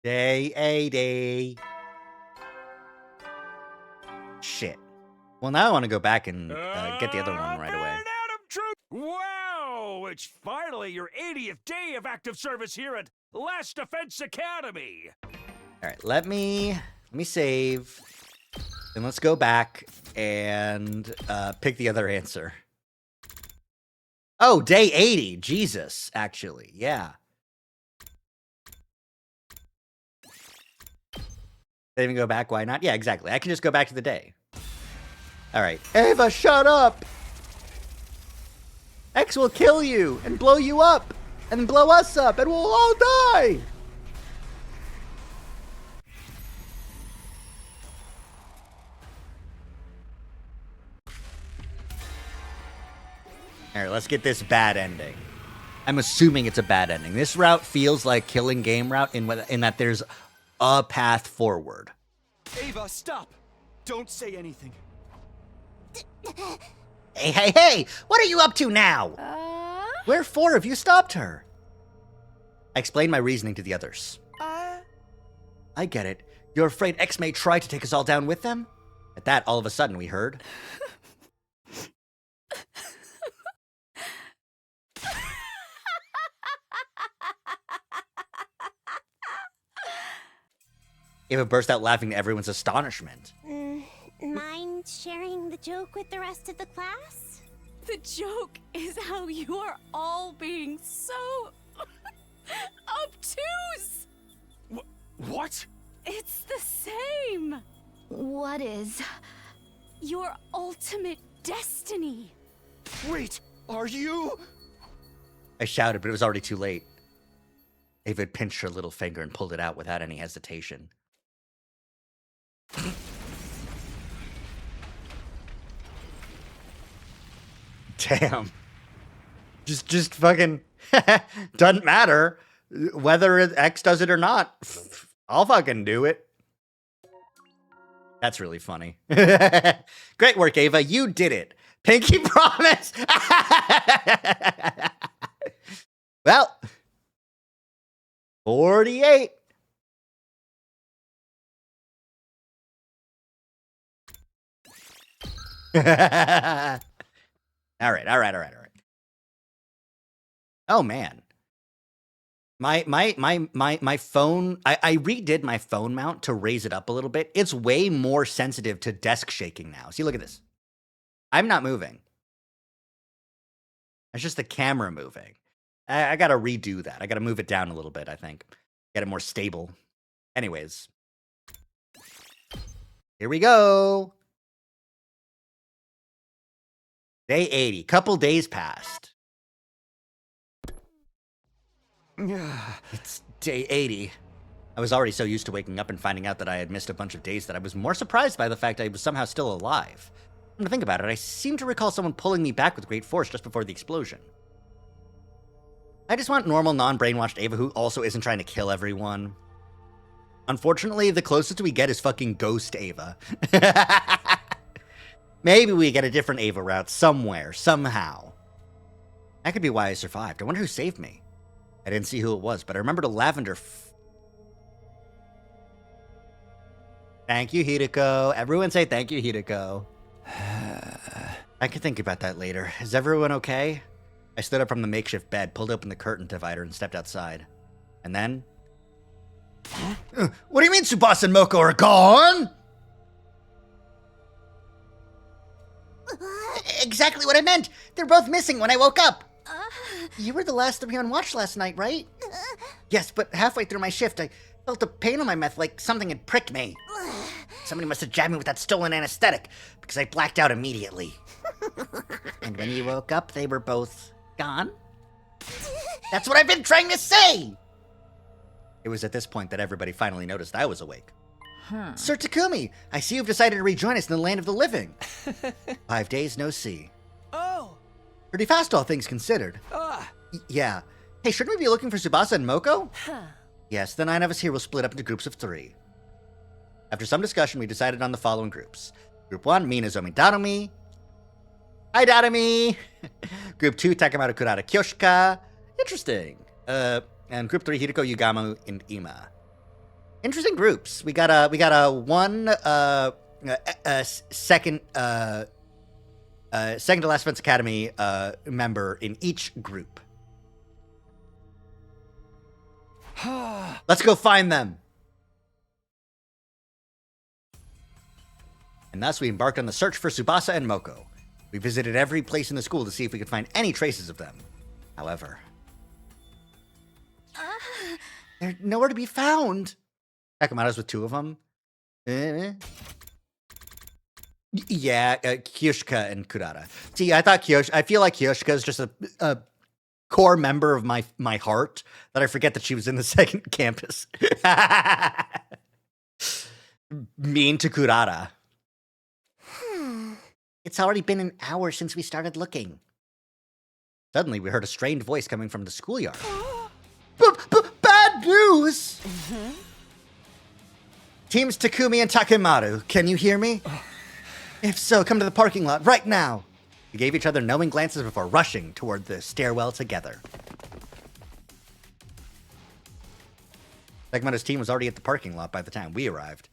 Day 80. Shit. Well, now I want to go back and get the other one right away. Wow, it's finally your 80th day of active service here at Last Defense Academy. All right, let me save. Then let's go back and pick the other answer. Oh, day 80. Jesus, actually. Yeah. Didn't even go back. Why not? Yeah, exactly. I can just go back to the day. All right. Ava, shut up. X will kill you and blow you up and blow us up and we'll all die. All right, let's get this bad ending. I'm assuming it's a bad ending. This route feels like killing game route in that there's a path forward. Ava, stop! Don't say anything. Hey, what are you up to now? Wherefore have you stopped her? I explained my reasoning to the others. I get it. You're afraid X may try to take us all down with them? At that, all of a sudden, we heard. Ava burst out laughing to everyone's astonishment. mind sharing the joke with the rest of the class? The joke is how you are all being so obtuse. What? It's the same. What is? Your ultimate destiny. Wait, are you? I shouted, but it was already too late. Ava had pinched her little finger and pulled it out without any hesitation. Damn. Just fucking doesn't matter whether X does it or not. I'll fucking do it. That's really funny. Great work, Ava. You did it. Pinky promise. Well, 48. All right. Oh man. My phone, I redid my phone mount to raise it up a little bit. It's way more sensitive to desk shaking now. See, look at this. I'm not moving. It's just the camera moving. I gotta redo that. I gotta move it down a little bit, I think. Get it more stable. Anyways. Here we go. Day 80. Couple days passed. It's day 80. I was already so used to waking up and finding out that I had missed a bunch of days that I was more surprised by the fact I was somehow still alive. When I think about it, I seem to recall someone pulling me back with great force just before the explosion. I just want normal, non-brainwashed Ava who also isn't trying to kill everyone. Unfortunately, the closest we get is fucking Ghost Ava. Maybe we get a different Ava route somewhere, somehow. That could be why I survived. I wonder who saved me. I didn't see who it was, but I remembered a lavender Thank you, Hideko. Everyone say thank you, Hideko. I can think about that later. Is everyone okay? I stood up from the makeshift bed, pulled open the curtain divider, and stepped outside. And then... What do you mean Tsubasa and Moko are gone? Exactly what I meant. They're both missing when I woke up. You were the last to be on watch last night, right? Yes, but halfway through my shift, I felt a pain on my mouth like something had pricked me. Somebody must have jabbed me with that stolen anesthetic, because I blacked out immediately. And when you woke up, they were both gone? That's what I've been trying to say! It was at this point that everybody finally noticed I was awake. Sir Takumi, I see you've decided to rejoin us in the land of the living. 5 days no see. Oh! Pretty fast, all things considered. Yeah. Hey, shouldn't we be looking for Tsubasa and Moko? Yes, the 9 of us here will split up into groups of 3. After some discussion, we decided on the following groups. Group 1, me, Nozomi, Dadomi. Hi, Dadomi! Group 2, Takamaru, Kurata, Kyoshika. Interesting. And Group 3, Hideko, Yugamo, and Ima. Interesting groups. We got a second to last Defense Academy member in each group. Let's go find them. And thus we embarked on the search for Tsubasa and Moko. We visited every place in the school to see if we could find any traces of them. However, they're nowhere to be found. Takamada's with 2 of them. Yeah, Kyoshika and Kurata. See, I feel like Kyoshika is just a core member of my heart that I forget that she was in the second campus. Mean to Kurata. It's already been an hour since we started looking. Suddenly, we heard a strained voice coming from the schoolyard. Bad news! Teams Takumi and Takemaru, can you hear me? If so, come to the parking lot right now. We gave each other knowing glances before rushing toward the stairwell together. Takemaru's team was already at the parking lot by the time we arrived.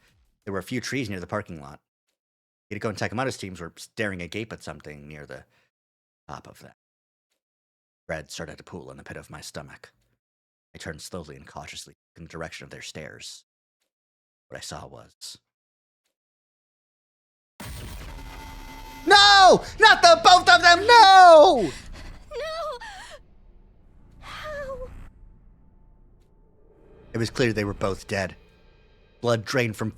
There were a few trees near the parking lot. Hideko and Takemaru's teams were staring agape at something near the top of them. Red started to pool in the pit of my stomach. I turned slowly and cautiously in the direction of their stares. What I saw was No! Not the both of them! No! No! How? It was clear they were both dead. Blood drained from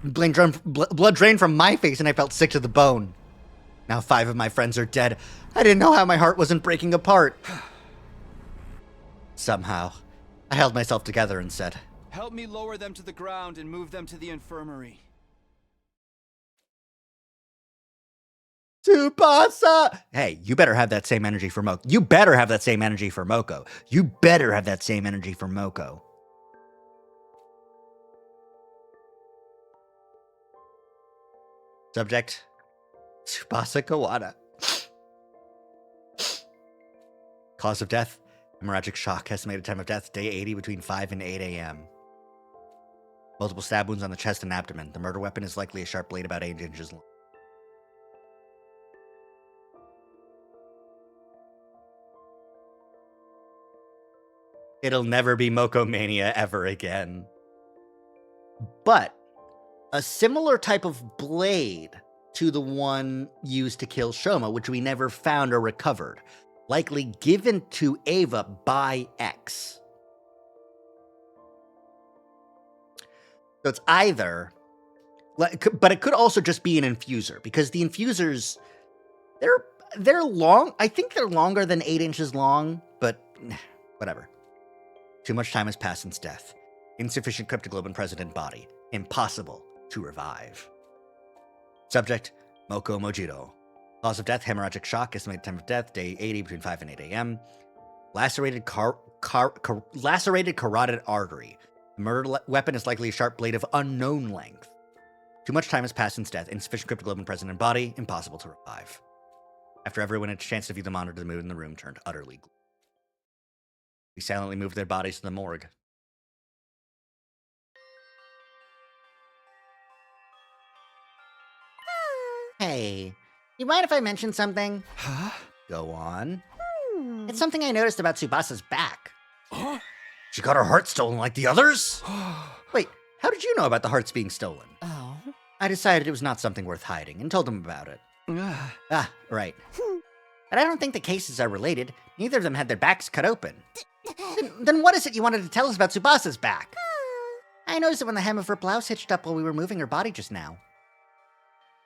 blood drained from my face, and I felt sick to the bone. Now 5 of my friends are dead. I didn't know how my heart wasn't breaking apart. Somehow, I held myself together and said, Help me lower them to the ground and move them to the infirmary. Tsubasa! Hey, you better have that same energy for Moko. You better have that same energy for Moko. You better have that same energy for Moko. Subject, Tsubasa Kawada. Cause of death, hemorrhagic shock. Estimated time of death, day 80, between 5 and 8 a.m. Multiple stab wounds on the chest and abdomen. The murder weapon is likely a sharp blade about 8 inches long. It'll never be Moko Mania ever again. But a similar type of blade to the one used to kill Shoma, which we never found or recovered, likely given to Ava by X. So it's either, but it could also just be an infuser, because the infusers, they're long. I think they're longer than 8 inches long, but whatever. Too much time has passed since death. Insufficient cryptoglobin present in body. Impossible to revive. Subject, Moko Mojito. Cause of death, hemorrhagic shock. Estimated time of death, day 80, between 5 and 8 a.m. Lacerated carotid artery. The murder weapon is likely a sharp blade of unknown length. Too much time has passed since death. Insufficient cryptoglobin present in body. Impossible to revive. After everyone had a chance to view the monitor, the mood in the room turned utterly gloomy. We silently moved their bodies to the morgue. Hey, you mind if I mention something? Huh? Go on. Hmm. It's something I noticed about Tsubasa's back. She got her heart stolen like the others? Wait, how did you know about the hearts being stolen? Oh. I decided it was not something worth hiding and told them about it. Ah, right. But I don't think the cases are related. Neither of them had their backs cut open. Then what is it you wanted to tell us about Tsubasa's back? I noticed it when the hem of her blouse hitched up while we were moving her body just now.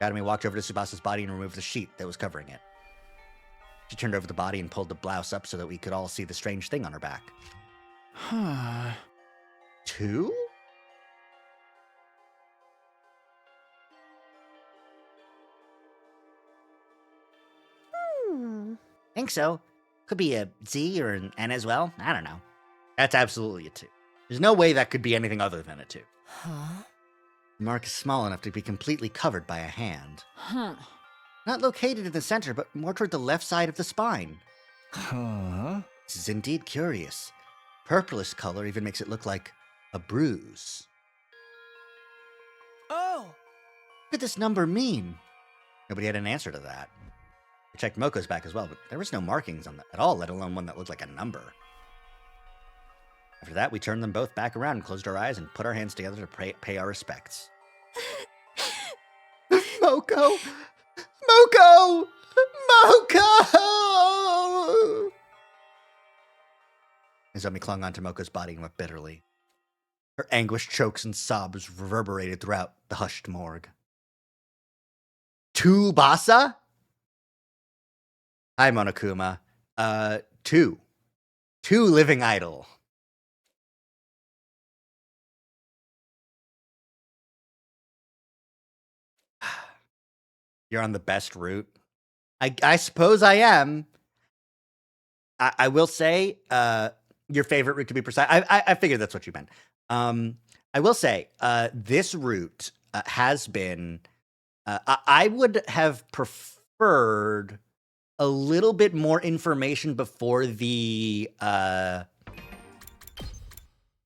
Academy walked over to Tsubasa's body and removed the sheet that was covering it. She turned over the body and pulled the blouse up so that we could all see the strange thing on her back. Huh. 2? Hmm. Think so. Could be a Z or an N as well. I don't know. That's absolutely a 2. There's no way that could be anything other than a 2. Huh? The mark is small enough to be completely covered by a hand. Huh. Not located in the center, but more toward the left side of the spine. Huh? This is indeed curious. Purplish color even makes it look like a bruise. Oh! What could this number mean? Nobody had an answer to that. I checked Moko's back as well, but there was no markings on that at all, let alone one that looked like a number. After that, we turned them both back around and closed our eyes and put our hands together to pay our respects. Moko! Moko! Moko! Izumi clung onto Moko's body and wept bitterly. Her anguished chokes and sobs reverberated throughout the hushed morgue. Tsubasa? Hi, Monokuma. 2. 2 living idol. You're on the best route. I suppose I am. I will say, your favorite route to be precise. I figured that's what you meant. I will say, this route has been. I would have preferred a little bit more information before the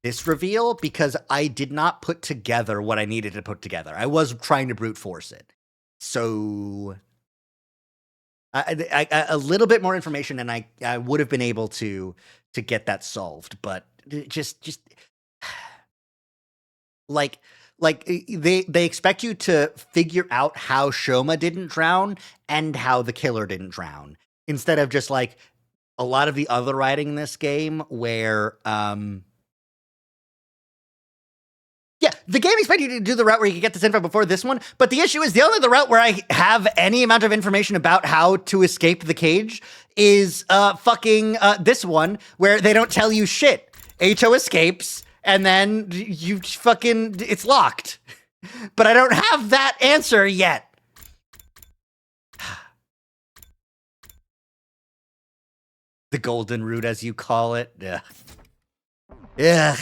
this reveal, because I did not put together what I needed to put together. I was trying to brute force it. So a little bit more information, and I would have been able to get that solved. But just like like they expect you to figure out how Shoma didn't drown and how the killer didn't drown, instead of just like a lot of the other writing in this game where yeah, the game expected you to do the route where you could get this info before this one, but the issue is the route where I have any amount of information about how to escape the cage is this one where they don't tell you shit. HO escapes, and then you fucking, it's locked. But I don't have that answer yet. The golden route, as you call it. Ugh.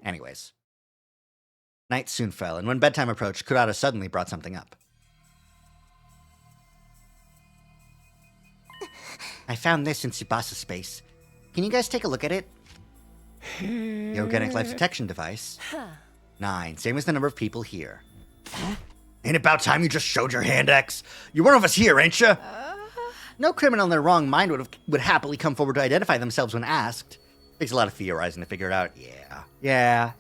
Anyways. Night soon fell, and when bedtime approached, Kurata suddenly brought something up. I found this in Tsubasa space. Can you guys take a look at it? The organic life detection device. 9, same as the number of people here. Ain't about time you just showed your hand, X. You're one of us here, ain't ya? No criminal in their wrong mind would happily come forward to identify themselves when asked. Takes a lot of theorizing to figure it out. Yeah.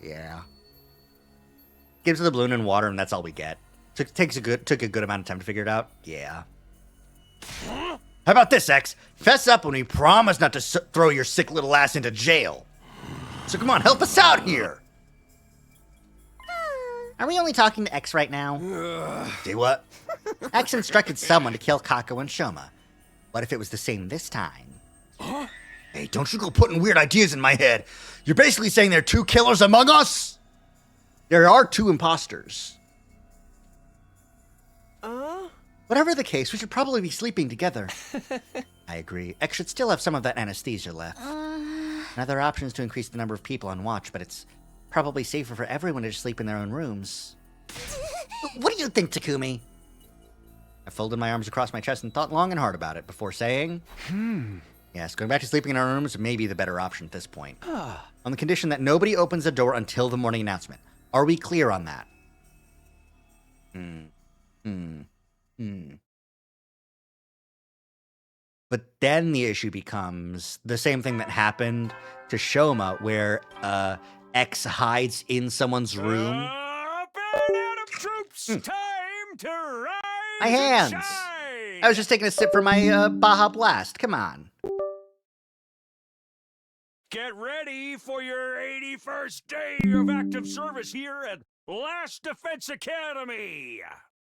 Gives her the balloon and water, and that's all we get. Took a good amount of time to figure it out. Yeah. How about this, X? Fess up when we promise not to throw your sick little ass into jail. So come on, help us out here. Are we only talking to X right now? See what? X instructed someone to kill Kako and Shoma. What if it was the same this time? Hey, don't you go putting weird ideas in my head. You're basically saying there are 2 killers among us? There are 2 imposters. Whatever the case, we should probably be sleeping together. I agree. X should still have some of that anesthesia left. Another option is to increase the number of people on watch, but it's probably safer for everyone to just sleep in their own rooms. What do you think, Takumi? I folded my arms across my chest and thought long and hard about it before saying, Yes, going back to sleeping in our rooms may be the better option at this point. On the condition that nobody opens the door until the morning announcement. Are we clear on that? But then the issue becomes the same thing that happened to Shoma, where X hides in someone's room. Up and out of troops! Time to rise My and hands! shine! I was just taking a sip from my Baja Blast. Come on. Get ready for your 81st day of active service here at Last Defense Academy!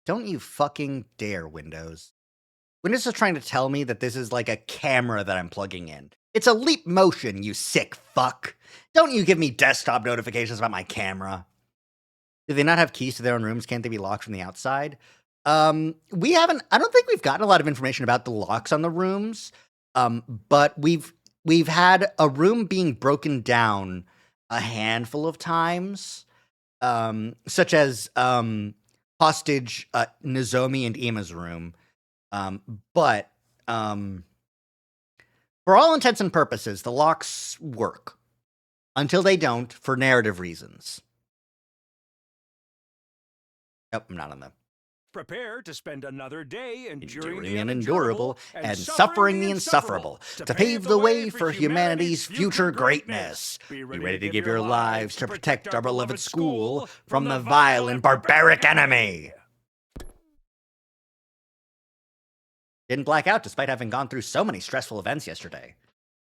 Don't you fucking dare, Windows. Windows is trying to tell me that this is like a camera that I'm plugging in. It's a Leap Motion, you sick fuck. Don't you give me desktop notifications about my camera. Do they not have keys to their own rooms? Can't they be locked from the outside? I don't think we've gotten a lot of information about the locks on the rooms. But we've had a room being broken down a handful of times. Such as hostage Nozomi and Ima's room. But for all intents and purposes, the locks work. Until they don't, for narrative reasons. Nope, I'm not on them. Prepare to spend another day enduring The unendurable and suffering the insufferable to pave the way for humanity's future greatness. Be ready to give your lives to protect our beloved school from the vile and barbaric enemy. Didn't black out despite having gone through so many stressful events yesterday.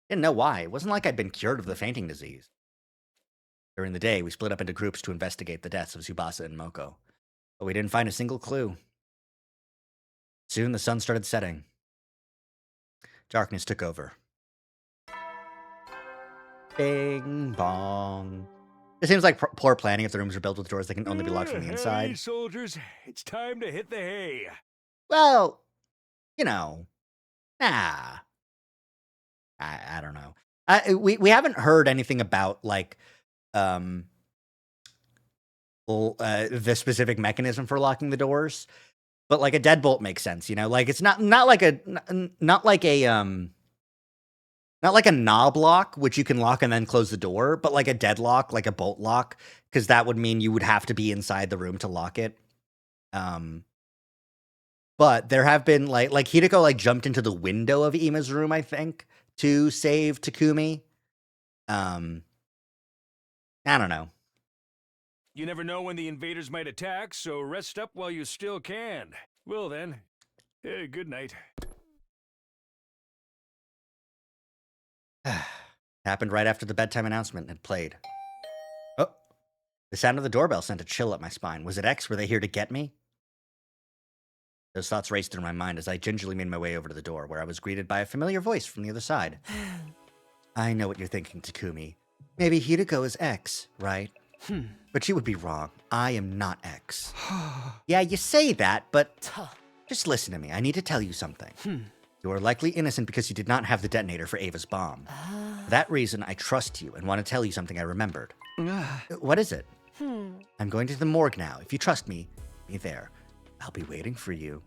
Didn't know why. It wasn't like I'd been cured of the fainting disease. During the day, we split up into groups to investigate the deaths of Tsubasa and Moko. But we didn't find a single clue. Soon the sun started setting. Darkness took over. Bing bong. It seems like poor planning if the rooms are built with doors that can only be locked from the inside. Hey, soldiers, it's time to hit the hay. Well, you know, I don't know. We haven't heard anything about like the specific mechanism for locking the doors, but like a deadbolt makes sense, you know. Like it's not like a knob lock, which you can lock and then close the door, but like a deadlock, like a bolt lock, because that would mean you would have to be inside the room to lock it. But there have been like Hideko like jumped into the window of Ima's room, I think, to save Takumi. I don't know. You never know when the invaders might attack, so rest up while you still can. Well then, good night. Happened right after the bedtime announcement had played. Oh, the sound of the doorbell sent a chill up my spine. Was it X? Were they here to get me? Those thoughts raced through my mind as I gingerly made my way over to the door, where I was greeted by a familiar voice from the other side. I know what you're thinking, Takumi. Maybe Hideko is X, right? But you would be wrong. I am not X. Yeah, you say that, but just listen to me. I need to tell you something. You are likely innocent because you did not have the detonator for Ava's bomb. For that reason, I trust you and want to tell you something I remembered. What is it? I'm going to the morgue now. If you trust me, be there. I'll be waiting for you.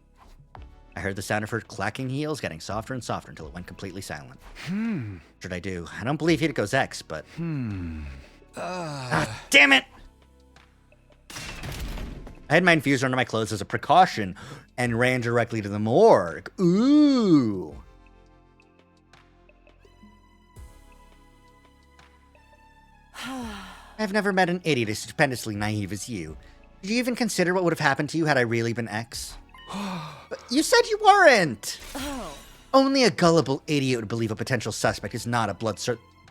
I heard the sound of her clacking heels getting softer and softer until it went completely silent. What should I do? I don't believe Hideko's X, but... Ah, damn it! I had my infuser under my clothes as a precaution and ran directly to the morgue. Ooh! I've never met an idiot as stupendously naive as you. Did you even consider what would have happened to you had I really been X? You said you weren't! Only a gullible idiot would believe a potential suspect is not a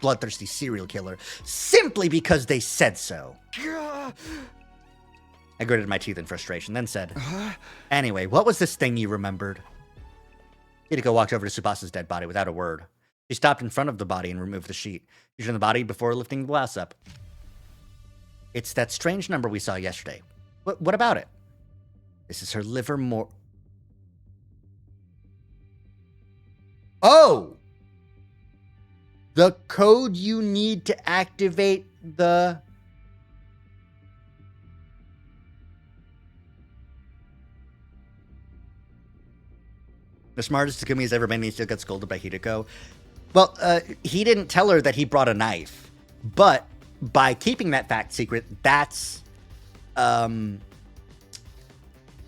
bloodthirsty serial killer simply because they said so. I gritted my teeth in frustration, then said, Anyway, what was this thing you remembered? Hideko walked over to Tsubasa's dead body without a word. She stopped in front of the body and removed the sheet. She turned the body before lifting the glass up. It's that strange number we saw yesterday. What about it? This is her liver Oh! The code you need to activate the... The smartest Takumi has ever been, and he still got scolded by Hideko. Well, he didn't tell her that he brought a knife. But by keeping that fact secret, that's, you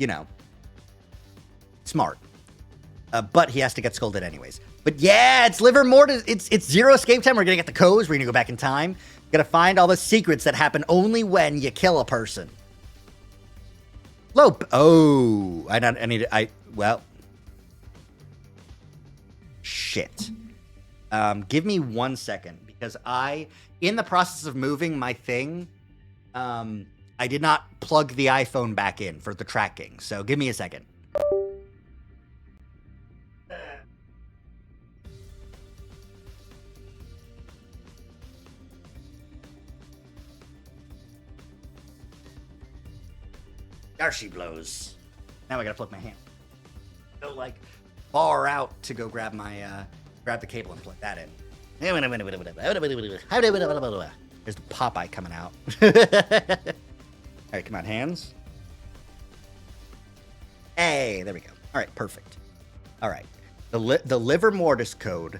know, smart. But he has to get scolded anyways. But yeah, it's liver mortis. It's zero escape time. We're gonna get the codes. We're gonna go back in time. Gotta find all the secrets that happen only when you kill a person. Lope. Oh, well. Shit. Give me 1 second because in the process of moving my thing, I did not plug the iPhone back in for the tracking. So give me a second. There she blows. Now I gotta plug my hand. Go like far out to go grab my grab the cable and plug that in. There's the Popeye coming out. Alright, come on, hands. Hey, there we go. Alright, perfect. Alright. The liver mortis code,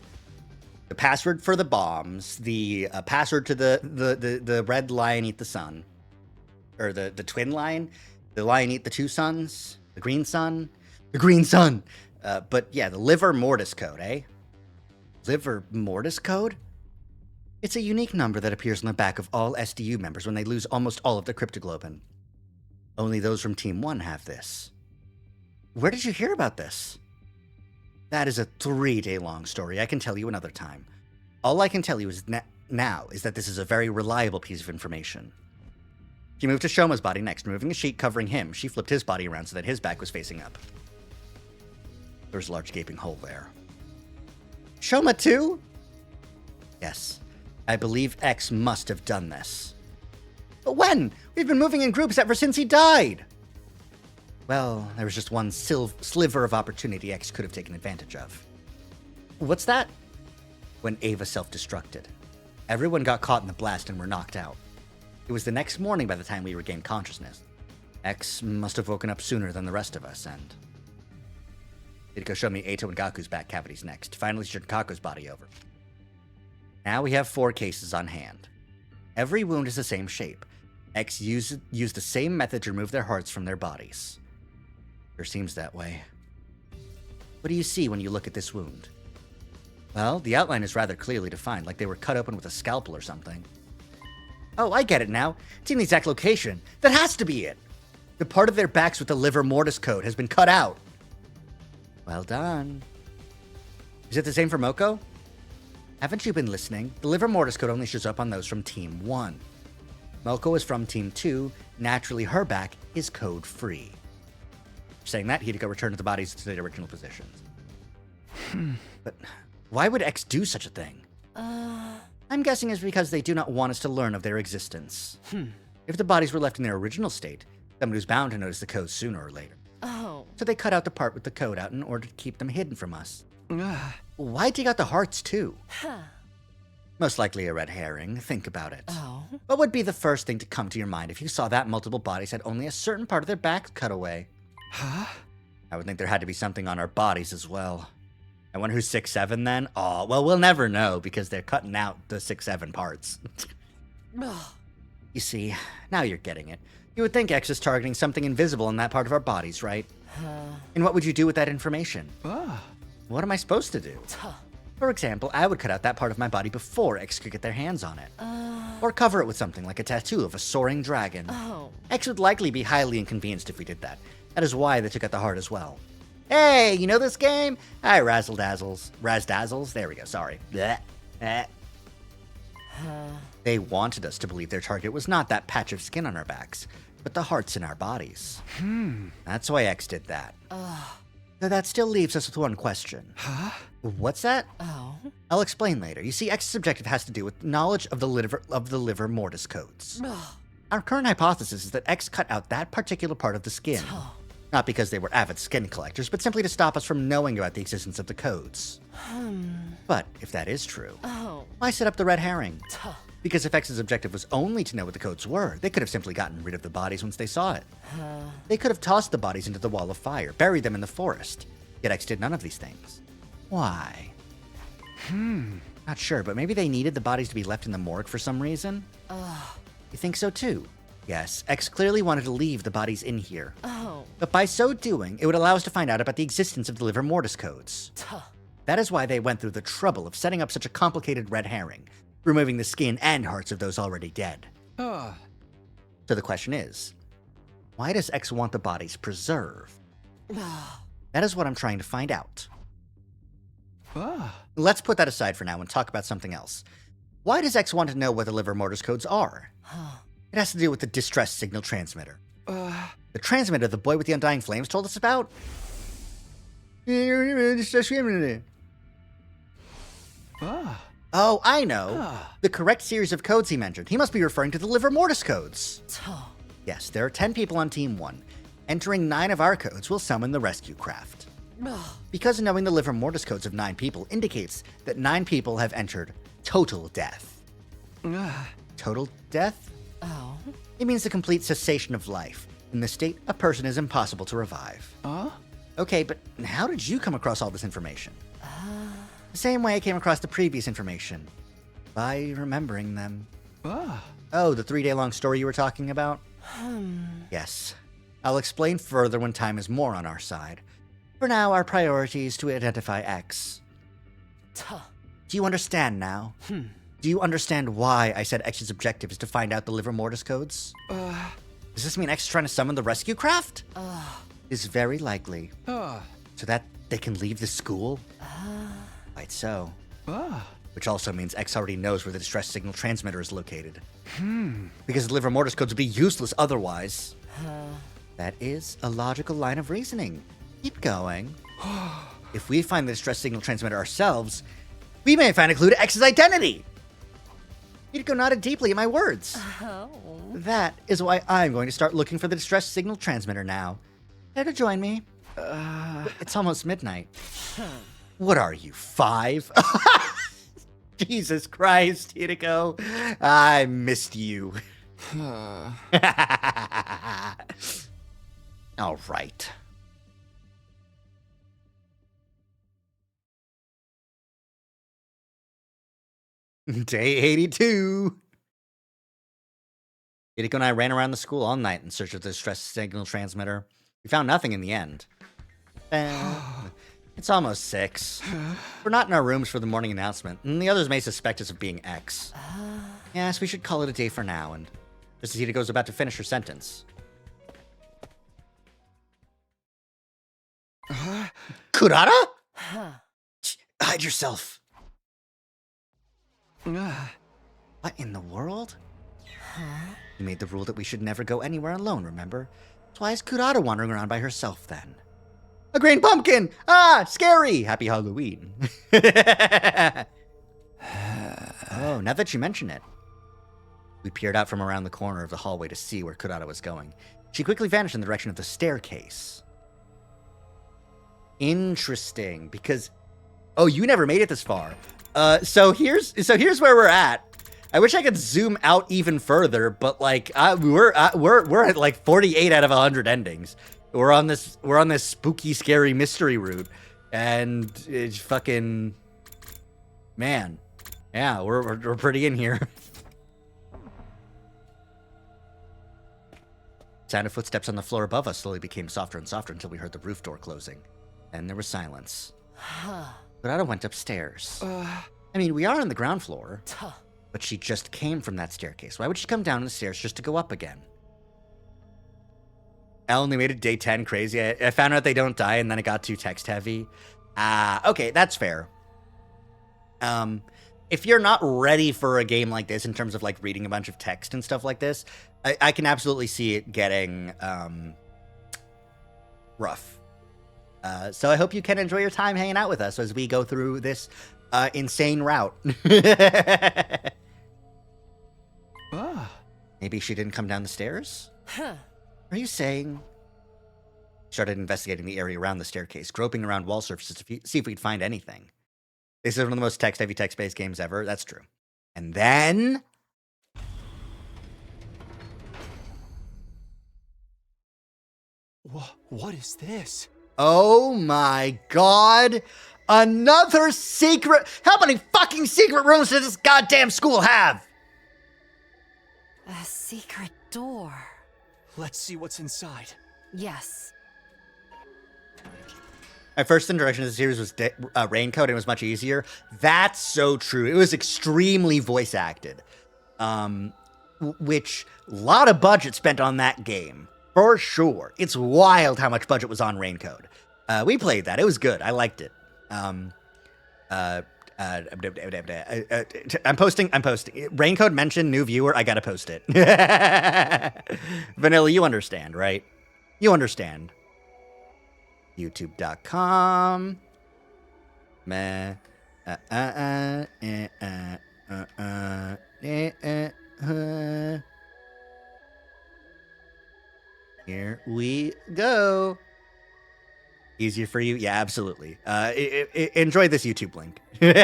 the password for the bombs, the password to the red lion eat the sun. Or the twin lion. The lion eat the two suns. The green sun. The green sun. But yeah, the liver mortis code, eh? Liver mortis code? It's a unique number that appears on the back of all SDU members when they lose almost all of their cryptoglobin. Only those from Team 1 have this. Where did you hear about this? That is a 3-day-long story. I can tell you another time. All I can tell you is now is that this is a very reliable piece of information. She moved to Shoma's body next, removing a sheet covering him. She flipped his body around so that his back was facing up. There was a large gaping hole there. Shoma too? Yes. I believe X must have done this. But when? We've been moving in groups ever since he died. Well, there was just one sliver of opportunity X could have taken advantage of. What's that? When Ava self-destructed. Everyone got caught in the blast and were knocked out. It was the next morning by the time we regained consciousness. X must have woken up sooner than the rest of us, and... Hideko showed me Eito and Gaku's back cavities next. Finally, she turned Kaku's body over. Now we have 4 cases on hand. Every wound is the same shape. X used the same method to remove their hearts from their bodies. Sure seems that way. What do you see when you look at this wound? Well, the outline is rather clearly defined, like they were cut open with a scalpel or something. Oh, I get it now. It's in the exact location. That has to be it. The part of their backs with the liver mortis code has been cut out. Well done. Is it the same for Moko? Haven't you been listening? The liver mortis code only shows up on those from Team 1. Moko is from Team 2. Naturally, her back is code-free. Saying that, Hideko returned the bodies to their original positions. But why would X do such a thing? I'm guessing it's because they do not want us to learn of their existence. If the bodies were left in their original state, someone was bound to notice the code sooner or later. Oh. So they cut out the part with the code out in order to keep them hidden from us. Why'd you got the hearts too? Huh. Most likely a red herring. Think about it. Oh. What would be the first thing to come to your mind if you saw that multiple bodies had only a certain part of their backs cut away? Huh? I would think there had to be something on our bodies as well. I wonder who's 6'7" then? Oh, well, we'll never know because they're cutting out the 6'7" parts. Ugh. You see, now you're getting it. You would think X is targeting something invisible in that part of our bodies, right? And what would you do with that information? What am I supposed to do? Tuh. For example, I would cut out that part of my body before X could get their hands on it. Or cover it with something like a tattoo of a soaring dragon. Oh. X would likely be highly inconvenienced if we did that. That is why they took out the heart as well. Hey, you know this game? Hi, Razzle Dazzles. Razdazzles? There we go, sorry. Blech. Eh. They wanted us to believe their target was not that patch of skin on our backs, but the hearts in our bodies. That's why X did that. Though that still leaves us with one question. What's that? Oh. I'll explain later. You see, X's objective has to do with knowledge of the liver mortis codes. Ugh. Our current hypothesis is that X cut out that particular part of the skin. Not because they were avid skin collectors, but simply to stop us from knowing about the existence of the codes. But if that is true, Oh. why set up the red herring? Tuh. Because if X's objective was only to know what the codes were, they could have simply gotten rid of the bodies once they saw it. They could have tossed the bodies into the wall of fire, buried them in the forest. Yet X did none of these things. Why? Not sure, but maybe they needed the bodies to be left in the morgue for some reason? You think so too? Yes, X clearly wanted to leave the bodies in here. Oh. But by so doing, it would allow us to find out about the existence of the liver mortis codes. Tuh. That is why they went through the trouble of setting up such a complicated red herring, removing the skin and hearts of those already dead. So the question is, why does X want the bodies preserved? That is what I'm trying to find out. Let's put that aside for now and talk about something else. Why does X want to know what the liver mortis codes are? It has to do with the distress signal transmitter. The transmitter the boy with the undying flames told us about? Oh, I know. The correct series of codes he mentioned. He must be referring to the liver mortis codes. Tuh. Yes, there are 10 people on Team 1. Entering 9 of our codes will summon the rescue craft. Ugh. Because knowing the liver mortis codes of 9 people indicates that 9 people have entered total death. Total death? Oh. It means the complete cessation of life. In this state, a person is impossible to revive. Okay, but how did you come across all this information? The same way I came across the previous information. By remembering them. Oh, the 3-day-long story you were talking about? Yes. I'll explain further when time is more on our side. For now, our priority is to identify X. Tuh. Do you understand now? Do you understand why I said X's objective is to find out the liver mortis codes? Does this mean X is trying to summon the rescue craft? Is very likely. So that they can leave the school? Quite so. Which also means X already knows where the distress signal transmitter is located. Because the liver mortis codes would be useless otherwise. That is a logical line of reasoning. Keep going. If we find the distress signal transmitter ourselves, we may find a clue to X's identity. Hideko nodded deeply at my words. Oh. That is why I'm going to start looking for the distress signal transmitter now. Care to join me? It's almost midnight. What are you, 5? Jesus Christ, Hideko. I missed you. All right. Day 82. Hideko and I ran around the school all night in search of the distress signal transmitter. We found nothing in the end. It's almost 6. We're not in our rooms for the morning announcement, and the others may suspect us of being X. Yes, we should call it a day for now, and just as Hida goes about to finish her sentence. Kurata? Huh. Hide yourself. What in the world? Huh? You made the rule that we should never go anywhere alone, remember? So why is Kurata wandering around by herself then? A green pumpkin! Ah, scary! Happy Halloween. Oh, now that you mention it. We peered out from around the corner of the hallway to see where Kurata was going. She quickly vanished in the direction of the staircase. Interesting, because... Oh, you never made it this far. So here's where we're at. I wish I could zoom out even further, but like we're at like 48 out of 100 endings. We're on this spooky, scary mystery route, and it's fucking man. Yeah, we're pretty in here. Sound of footsteps on the floor above us slowly became softer and softer until we heard the roof door closing. Then there was silence. Huh. Kurata went upstairs. I mean, we are on the ground floor, Tuh. but she just came from that staircase. Why would she come down the stairs just to go up again? I only made it day 10 crazy. I found out they don't die, and then it got too text-heavy. Okay, that's fair. If you're not ready for a game like this in terms of, like, reading a bunch of text and stuff like this, I can absolutely see it getting rough. So I hope you can enjoy your time hanging out with us as we go through this insane route. Maybe she didn't come down the stairs? Huh. Are you saying... Started investigating the area around the staircase, groping around wall surfaces to see if we could find anything. This is one of the most text-heavy, text-based games ever. That's true. And then... What is this? Oh my god! Another secret... How many fucking secret rooms does this goddamn school have? A secret door. Let's see what's inside. Yes. My first introduction to the series was Raincoat, and it was much easier. That's so true. It was extremely voice acted. Which, a lot of budget spent on that game. For sure. It's wild how much budget was on Raincoat. We played that. It was good. I liked it. I'm posting. Raincoat mentioned new viewer. I gotta post it. Vanilla, you understand, right? You understand. YouTube.com. Meh. Here we go. Easier for you? Yeah, absolutely. Enjoy this YouTube link. The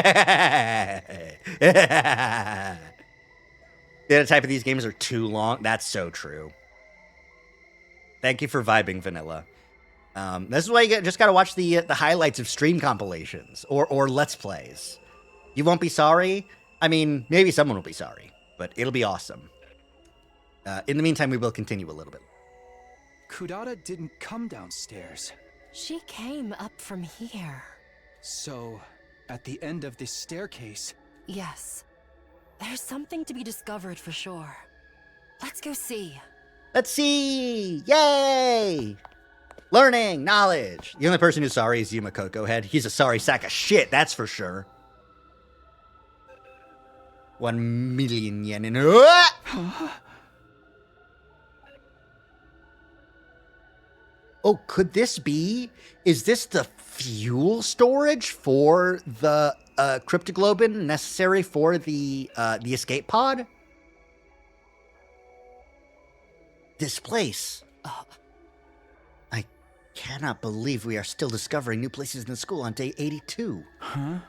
other type of these games are too long. That's so true. Thank you for vibing, Vanilla. This is why you just gotta watch the highlights of stream compilations or Let's Plays. You won't be sorry. I mean, maybe someone will be sorry, but it'll be awesome. In the meantime, we will continue a little bit. Kurata didn't come downstairs. She came up from here. So, at the end of this staircase... Yes. There's something to be discovered for sure. Let's go see. Let's see! Yay! Learning! Knowledge! The only person who's sorry is Yuma Coco Head. He's a sorry sack of shit, that's for sure. 1 million yen in... Oh, could this be? Is this the fuel storage for the cryptoglobin necessary for the escape pod? This place. I cannot believe we are still discovering new places in the school on day 82. Huh?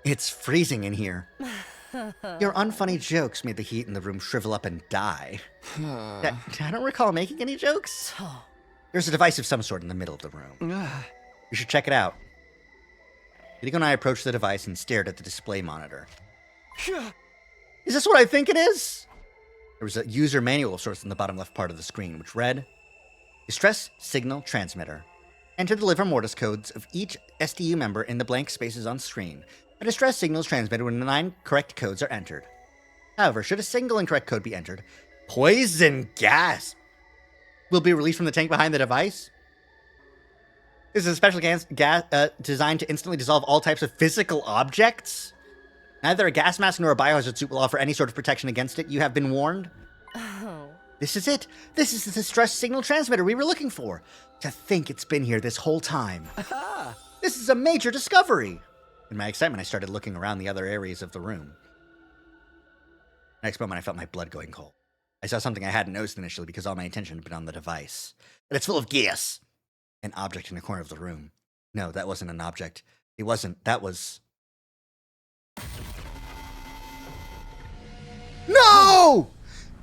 It's freezing in here. Your unfunny jokes made the heat in the room shrivel up and die. I don't recall making any jokes. There's a device of some sort in the middle of the room. You should check it out. Hideko and I approached the device and stared at the display monitor. Is this what I think it is? There was a user manual of sorts in the bottom left part of the screen, which read, Distress Signal Transmitter. Enter the liver mortis codes of each SDU member in the blank spaces on screen. A distress signal is transmitted when the 9 correct codes are entered. However, should a single incorrect code be entered, poison gas will be released from the tank behind the device. This is a special gas designed to instantly dissolve all types of physical objects. Neither a gas mask nor a biohazard suit will offer any sort of protection against it. You have been warned. Oh. This is it. This is the distress signal transmitter we were looking for. To think it's been here this whole time. This is a major discovery. In my excitement, I started looking around the other areas of the room. Next moment, I felt my blood going cold. I saw something I hadn't noticed initially because all my attention had been on the device. But it's full of gas. An object in the corner of the room. No, that wasn't an object. It wasn't. That was... No!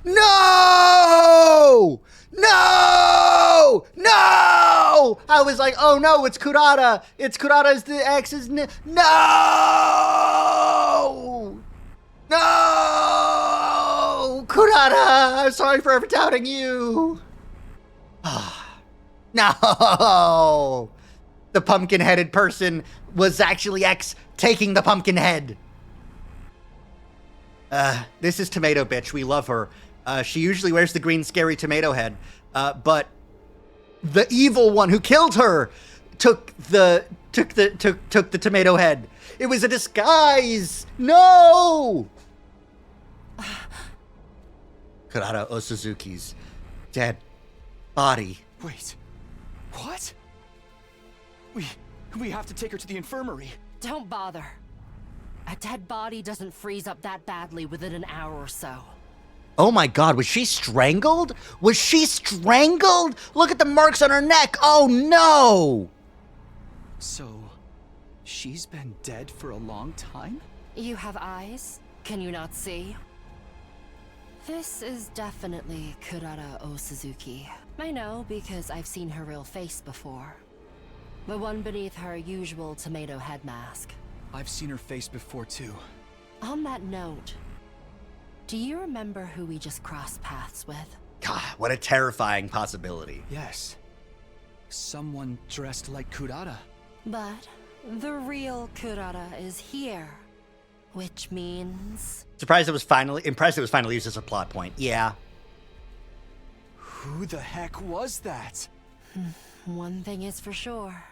No! No! No! I was like, oh no, it's Kurata. It's Kurata's the ex's. No! No! Kurata, I'm sorry for ever doubting you. No! The pumpkin-headed person was actually X taking the pumpkin head. This is Tomato Bitch. We love her. She usually wears the green scary tomato head. But the evil one who killed her took the tomato head. It was a disguise. No! Kurata Osuzuki's dead body. Wait. What? We have to take her to the infirmary. Don't bother. A dead body doesn't freeze up that badly within an hour or so. Oh my god, was she strangled? Was she strangled? Look at the marks on her neck. Oh no! So, she's been dead for a long time? You have eyes? Can you not see? This is definitely Kurata Osuzuki. I know because I've seen her real face before. The one beneath her usual tomato head mask. I've seen her face before too. On that note, do you remember who we just crossed paths with? God, what a terrifying possibility. Yes. Someone dressed like Kurata. But the real Kurata is here. Which means... Impressed it was finally used as a plot point. Yeah. Who the heck was that? One thing is for sure.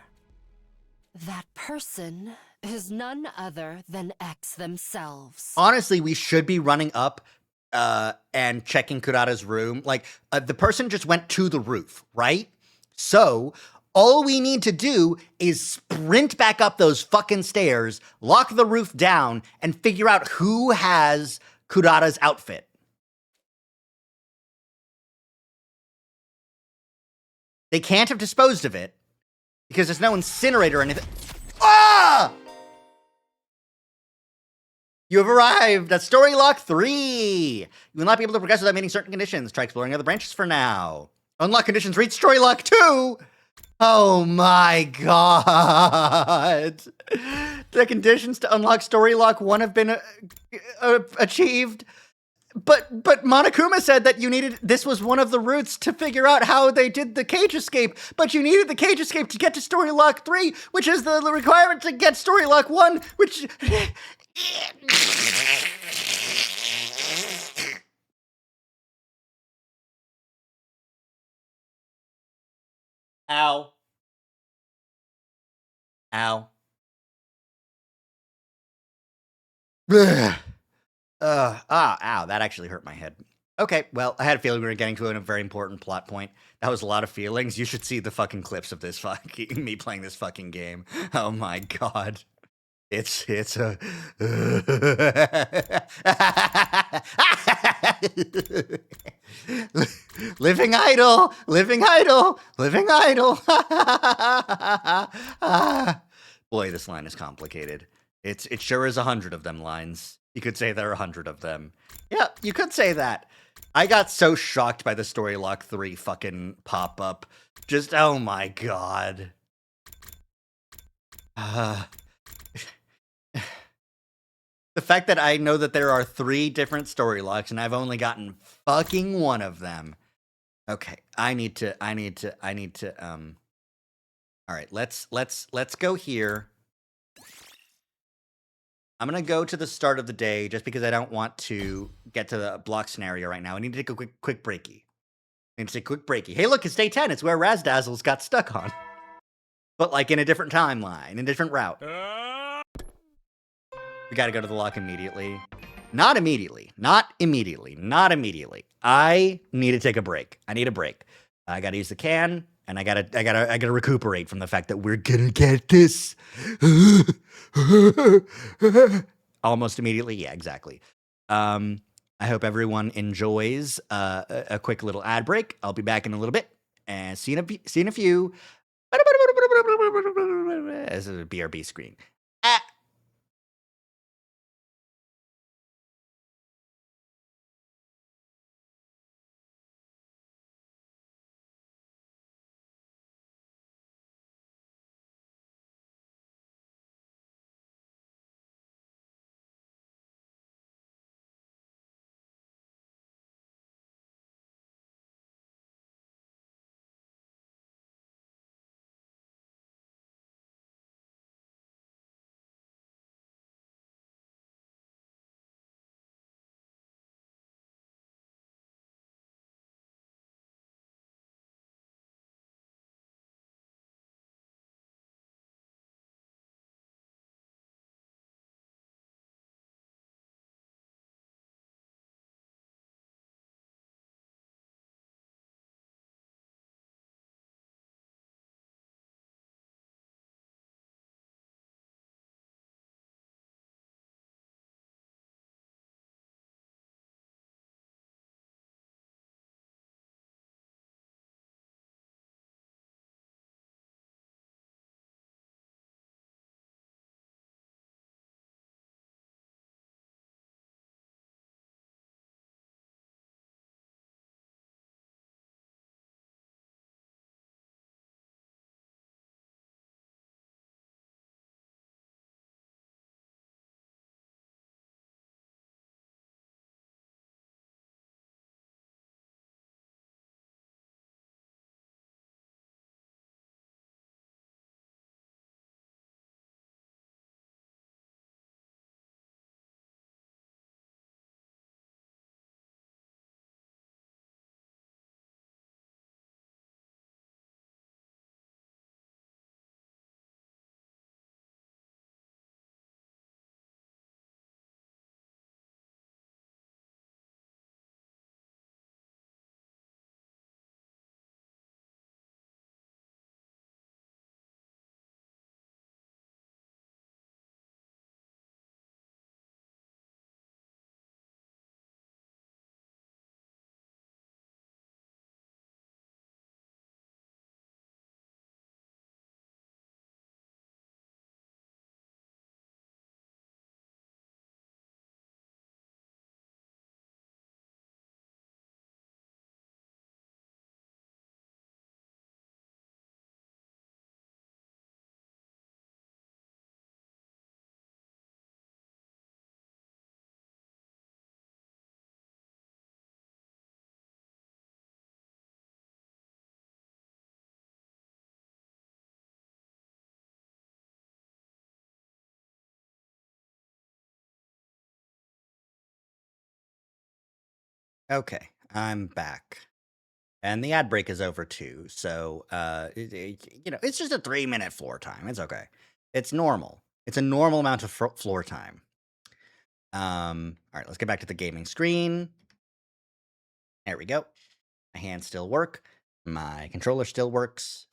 That person is none other than X themselves. Honestly, we should be running up and checking Kurata's room. Like, the person just went to the roof, right? So, all we need to do is sprint back up those fucking stairs, lock the roof down, and figure out who has Kurata's outfit. They can't have disposed of it because there's no incinerator or anything. Ah! You have arrived at Story Lock 3. You will not be able to progress without meeting certain conditions. Try exploring other branches for now. Unlock conditions, reach Story Lock 2. Oh my god. The conditions to unlock Story Lock 1 have been achieved. But Monokuma said that this was one of the routes to figure out how they did the cage escape, but you needed the cage escape to get to Story Lock 3, which is the requirement to get Story Lock 1, which... Ow. Ow. Ow, that actually hurt my head. Okay, well, I had a feeling we were getting to a very important plot point. That was a lot of feelings. You should see the fucking clips of this fucking, me playing this fucking game. Oh my god. It's a... living idle, living idle, living idle. Boy, this line is complicated. It sure is 100 of them lines. You could say there are 100 of them. Yeah, you could say that. I got so shocked by the Story Lock 3 fucking pop-up. Just, oh my god. The fact that I know that there are 3 different story locks and I've only gotten fucking one of them. Okay, I need to, all right, let's go here. I'm going to go to the start of the day just because I don't want to get to the block scenario right now. I need to take a quick breaky. I need to take a quick breaky. Hey, look, it's day 10. It's where Razdazzles got stuck on. But like in a different timeline, in a different route. We got to go to the lock immediately. Not immediately. Not immediately. Not immediately. I need to take a break. I need a break. I got to use the can, and I gotta recuperate from the fact that we're gonna get this almost immediately. Yeah, exactly. I hope everyone enjoys a quick little ad break. I'll be back in a little bit, and see you in a few. As a BRB screen. Okay, I'm back. And the ad break is over too. So, it's just a 3-minute floor time. It's okay. It's normal. It's a normal amount of floor time. All right, let's get back to the gaming screen. There we go. My hands still work. My controller still works.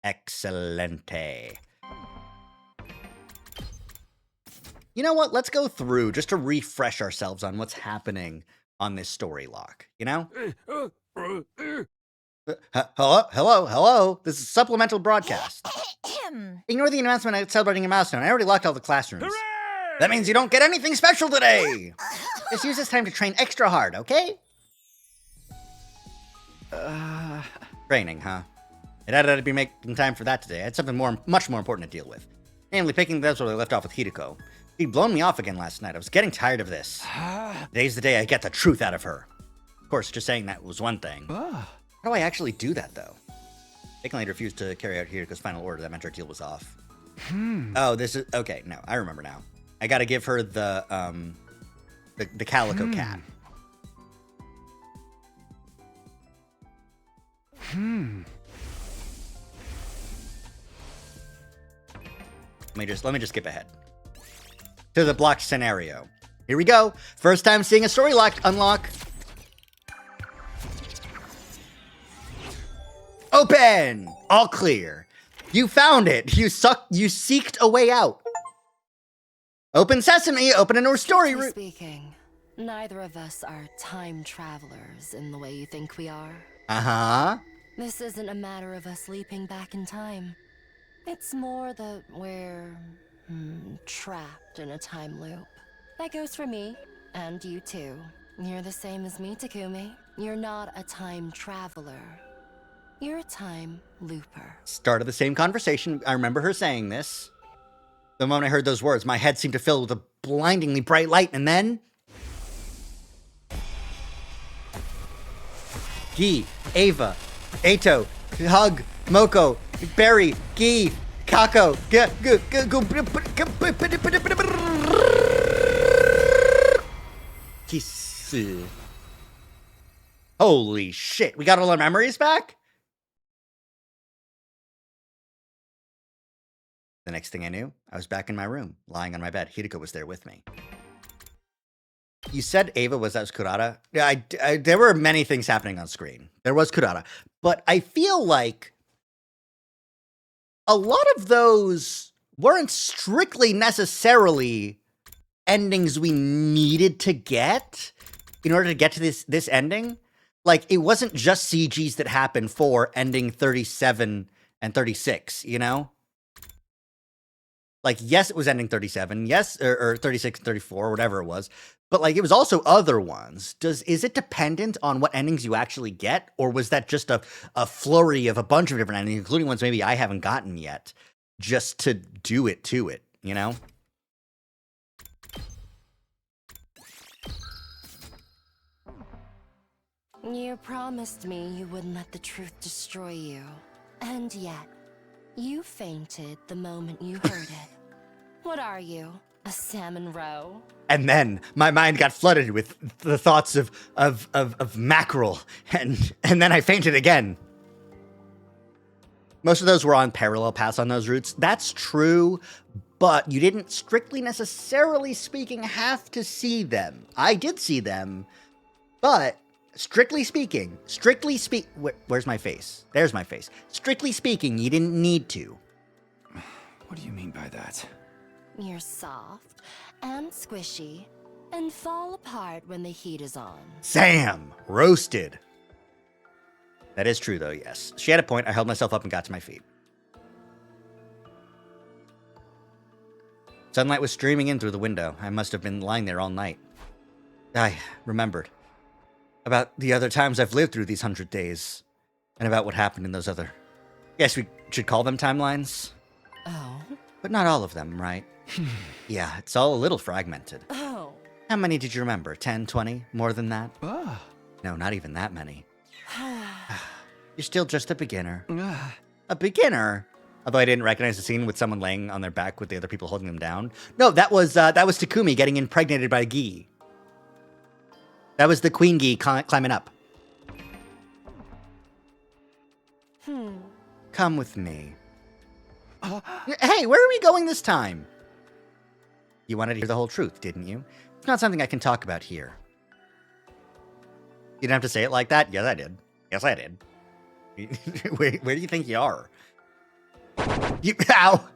Excelente. You know what? Let's go through just to refresh ourselves on what's happening on this story lock, you know? Hello. This is a supplemental broadcast. Ignore the announcement celebrating a milestone. I already locked all the classrooms. Hooray! That means you don't get anything special today. Just use this time to train extra hard, okay? Training, huh? It had to be making time for that today. I had something much more important to deal with. Namely, picking things where I left off with Hideko. She'd blown me off again last night. I was getting tired of this. Today's the day I get the truth out of her. Of course, just saying that was one thing. How do I actually do that, though? Bacon refused to carry out Hideko's final order. That meant our deal was off. Oh, this is... Okay, no, I remember now. I gotta give her the calico cat. Let me just skip ahead to the blocked scenario. Here we go. First time seeing a story unlock. Open. All clear. You found it. You seeked a way out. Open sesame. Open a new story route. Speaking, neither of us are time travelers in the way you think we are. Uh-huh. This isn't a matter of us leaping back in time. It's more that we're trapped in a time loop. That goes for me, and you too. You're the same as me, Takumi. You're not a time traveler. You're a time looper. Start of the same conversation. I remember her saying this. The moment I heard those words, my head seemed to fill with a blindingly bright light, and then... Gi, Ava, Eito, Hug, Moko, Barry, Gi, Kako, Kisu. Holy shit, we got all our memories back? The next thing I knew, I was back in my room, lying on my bed. Hideko was there with me. You said Ava was Kurata. Yeah, there were many things happening on screen. There was Kurata. But I feel like a lot of those weren't strictly necessarily endings we needed to get in order to get to this ending. Like, it wasn't just CGs that happened for ending 37 and 36, you know? Like, yes, it was ending 37, yes, or 36 and 34, whatever it was. But, like, it was also other ones. Is it dependent on what endings you actually get? Or was that just a flurry of a bunch of different endings, including ones maybe I haven't gotten yet, just to do it to it, you know? You promised me you wouldn't let the truth destroy you. And yet, you fainted the moment you heard it. What are you? A salmon roe? And then my mind got flooded with the thoughts of mackerel, and then I fainted again. Most of those were on parallel paths on those routes. That's true, but you didn't, strictly necessarily speaking, have to see them. I did see them, but strictly speaking, where's my face? There's my face. Strictly speaking, you didn't need to. What do you mean by that? You're soft and squishy and fall apart when the heat is on. Sam, roasted. That is true, though, yes. She had a point. I held myself up and got to my feet. Sunlight was streaming in through the window. I must have been lying there all night. I remembered about the other times I've lived through these 100 days, and about what happened in those other... Yes, we should call them timelines. Oh? But not all of them, right? Yeah, it's all a little fragmented. Oh. How many did you remember? 10, 20? More than that? Ah. No, not even that many. You're still just a beginner. A beginner? Although I didn't recognize the scene with someone laying on their back with the other people holding them down. No, that was Takumi getting impregnated by Gi. That was the Queen Gi climbing up. Come with me. Hey, where are we going this time? You wanted to hear the whole truth, didn't you? It's not something I can talk about here. You didn't have to say it like that? Yes, I did. Yes, I did. where do you think you are? Ow!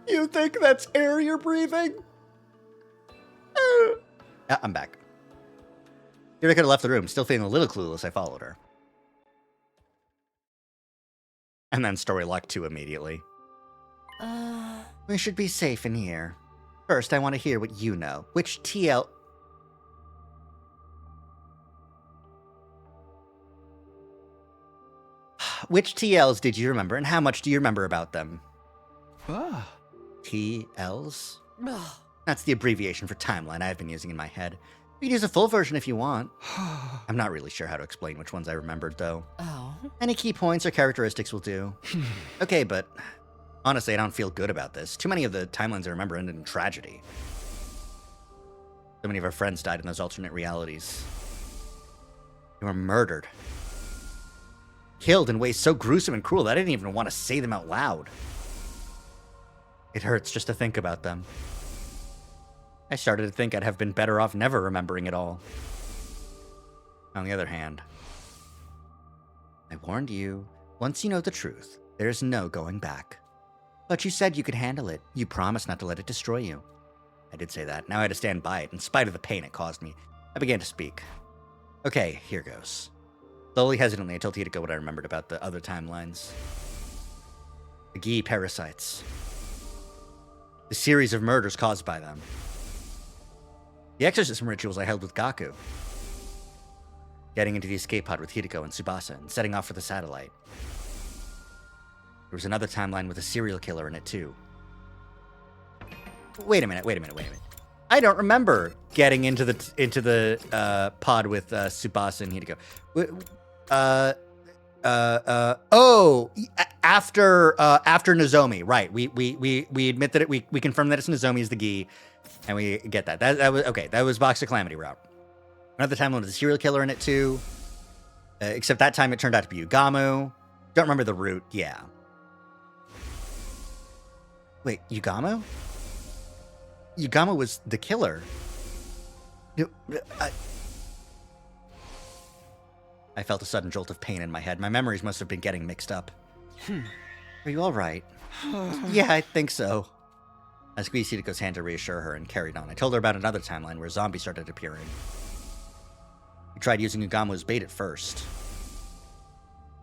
You think that's air you're breathing? I'm back. Here I could have left the room, still feeling a little clueless. I followed her. And then story lock 2 immediately. We should be safe in here. First, I want to hear what you know. Which TL... Which TLs did you remember, and how much do you remember about them? TLs? Ugh. That's the abbreviation for timeline I've been using in my head. You can use a full version if you want. I'm not really sure how to explain which ones I remembered, though. Oh? Any key points or characteristics will do. Okay, but Honestly, I don't feel good about this. Too many of the timelines I remember ended in tragedy. So many of our friends died in those alternate realities. They were murdered. Killed in ways so gruesome and cruel that I didn't even want to say them out loud. It hurts just to think about them. I started to think I'd have been better off never remembering it all. On the other hand, I warned you, once you know the truth, there's no going back. But you said you could handle it. You promised not to let it destroy you. I did say that. Now I had to stand by it, in spite of the pain it caused me. I began to speak. Okay, here goes. Slowly, hesitantly, I told Hideko what I remembered about the other timelines. The Gi parasites. The series of murders caused by them. The exorcism rituals I held with Gaku. Getting into the escape pod with Hideko and Tsubasa and setting off for the satellite. There was another timeline with a serial killer in it, too. Wait a minute. I don't remember getting into the pod with Tsubasa and Hideko. After Nozomi, right? We admit that we confirm that it's Nozomi is the Gi, and we get that. That was okay. That was Box of Calamity route. Another timeline with a serial killer in it too. Except that time it turned out to be Ugamu. Don't remember the route. Yeah. Wait, Ugamu? Ugamu was the killer. I felt a sudden jolt of pain in my head. My memories must have been getting mixed up. Are you all right? Yeah, I think so. I squeezed Hideko's hand to reassure her and carried on. I told her about another timeline where zombies started appearing. We tried using Ugamu as bait at first.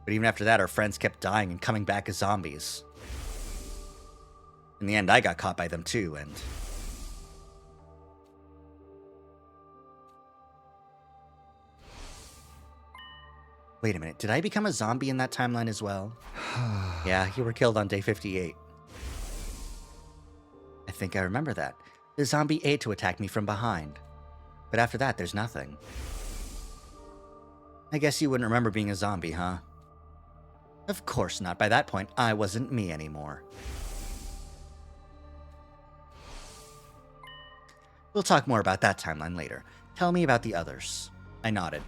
But even after that, our friends kept dying and coming back as zombies. In the end, I got caught by them too, and... Wait a minute, did I become a zombie in that timeline as well? Yeah, you were killed on day 58. I think I remember that. The zombie ate to attack me from behind. But after that, there's nothing. I guess you wouldn't remember being a zombie, huh? Of course not. By that point, I wasn't me anymore. We'll talk more about that timeline later. Tell me about the others. I nodded.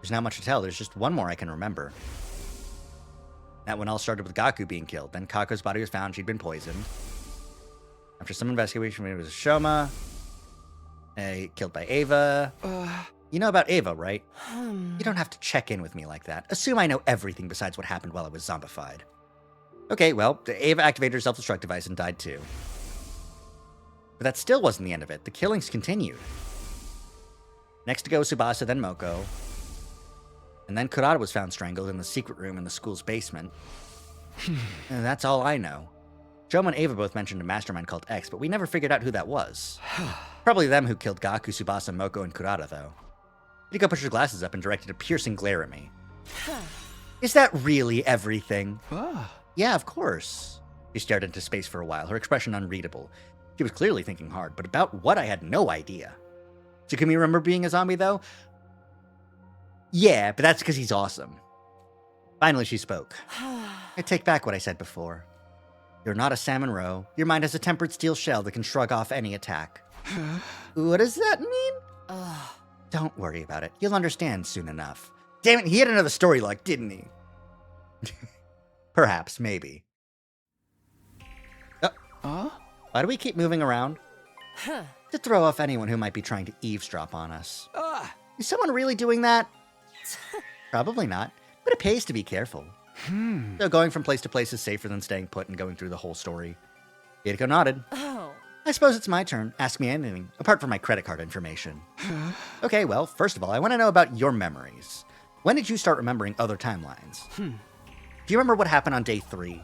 There's not much to tell. There's just one more I can remember. That one all started with Gaku being killed. Then Kako's body was found. She'd been poisoned. After some investigation, it was Shoma. Killed by Ava. You know about Ava, right? You don't have to check in with me like that. Assume I know everything besides what happened while I was zombified. Okay, well, Ava activated her self-destruct device and died too. But that still wasn't the end of it. The killings continued. Next to go was Tsubasa, then Moko. And then Kurata was found strangled in the secret room in the school's basement. And that's all I know. Shoma and Ava both mentioned a mastermind called X, but we never figured out who that was. Probably them who killed Gaku, Tsubasa, Moko, and Kurata, though. Hideko pushed her glasses up and directed a piercing glare at me. Is that really everything? Yeah, of course. She stared into space for a while, her expression unreadable. She was clearly thinking hard, but about what I had no idea. Takumi remember being a zombie, though? Yeah, but that's because he's awesome. Finally, she spoke. I take back what I said before. You're not a salmon roe. Your mind has a tempered steel shell that can shrug off any attack. What does that mean? Don't worry about it. You'll understand soon enough. Damn it, he had another story like, didn't he? Perhaps, maybe. Why do we keep moving around? To throw off anyone who might be trying to eavesdrop on us. Is someone really doing that? Probably not, but it pays to be careful. So going from place to place is safer than staying put and going through the whole story. Hideko nodded. I suppose it's my turn. Ask me anything, apart from my credit card information. Okay, well, first of all, I want to know about your memories. When did you start remembering other timelines? Do you remember what happened on day 3?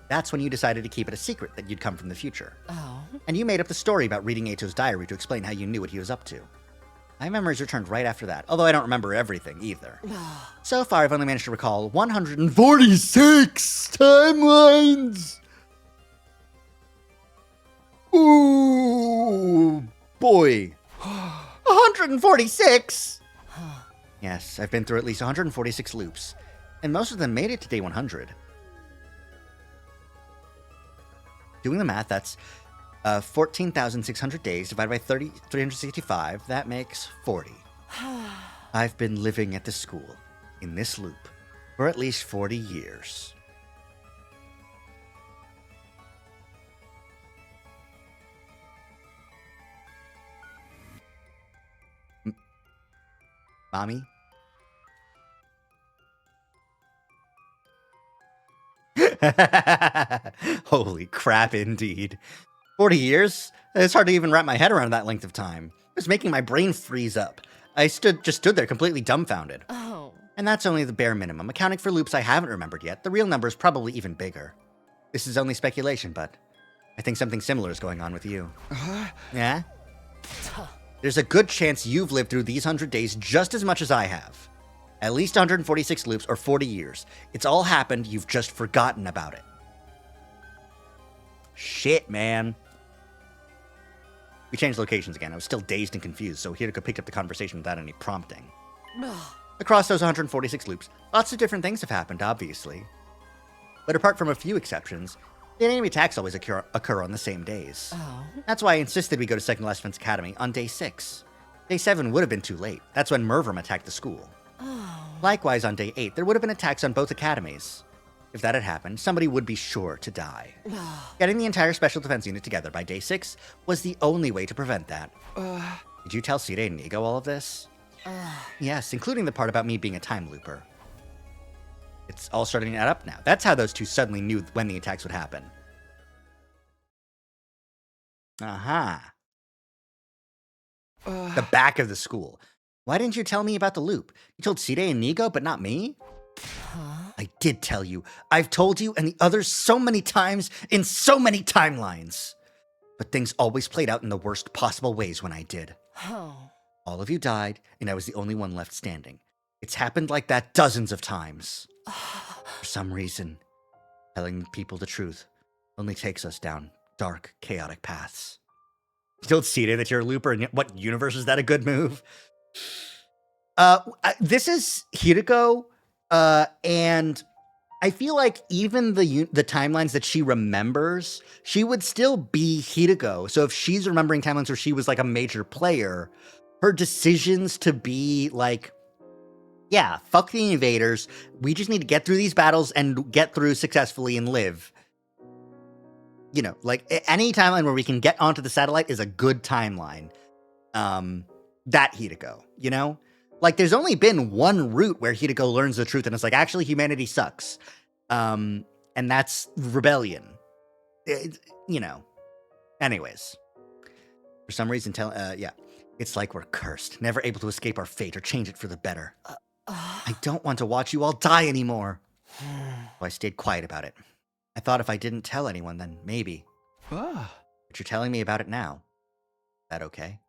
That's when you decided to keep it a secret that you'd come from the future. And you made up the story about reading Eito's diary to explain how you knew what he was up to. My memories returned right after that, although I don't remember everything either. So far, I've only managed to recall 146 timelines! Ooh, boy. 146? Yes, I've been through at least 146 loops, and most of them made it to day 100. doing the math, that's 14,600 days divided by 365. That makes 40. I've been living at the school, in this loop, for at least 40 years. Mommy? Holy crap, indeed. 40 years? It's hard to even wrap my head around that length of time. It was making my brain freeze up. I just stood there completely dumbfounded. Oh. And that's only the bare minimum. Accounting for loops I haven't remembered yet, the real number is probably even bigger. This is only speculation, but I think something similar is going on with you. Yeah? There's a good chance you've lived through these 100 days just as much as I have. At least 146 loops or 40 years. It's all happened, you've just forgotten about it. Shit, man. We changed locations again. I was still dazed and confused, so Hiriko picked up the conversation without any prompting. Across those 146 loops, lots of different things have happened, obviously. But apart from a few exceptions, the enemy attacks always occur on the same days. Oh. That's why I insisted we go to Second Last Defense Academy on day 6. Day 7 would have been too late. That's when Mervum attacked the school. Oh. Likewise, on day 8, there would have been attacks on both academies. If that had happened, somebody would be sure to die. Getting the entire Special Defense Unit together by day 6 was the only way to prevent that. Did you tell Sire and Nigo all of this? Yes, including the part about me being a time looper. It's all starting to add up now. That's how those two suddenly knew when the attacks would happen. Aha. The back of the school. Why didn't you tell me about the loop? You told Sire and Nigo, but not me? I did tell you. I've told you and the others so many times in so many timelines. But things always played out in the worst possible ways when I did. Oh. All of you died, and I was the only one left standing. It's happened like that dozens of times. For some reason, telling people the truth only takes us down dark, chaotic paths. You told Sire that you're a looper, and what universe is that a good move? This is Hiriko, and I feel like even the timelines that she remembers, she would still be Hiriko. So if she's remembering timelines where she was like a major player, her decisions to be like, yeah, fuck the invaders. We just need to get through these battles and get through successfully and live. You know, like any timeline where we can get onto the satellite is a good timeline. That Hiriko, you know? Like, there's only been one route where Hiriko learns the truth and it's like, actually, humanity sucks. And that's rebellion. You know. Anyways. For some reason, yeah. It's like we're cursed, never able to escape our fate or change it for the better. I don't want to watch you all die anymore. So I stayed quiet about it. I thought if I didn't tell anyone, then maybe. But you're telling me about it now. Is that okay?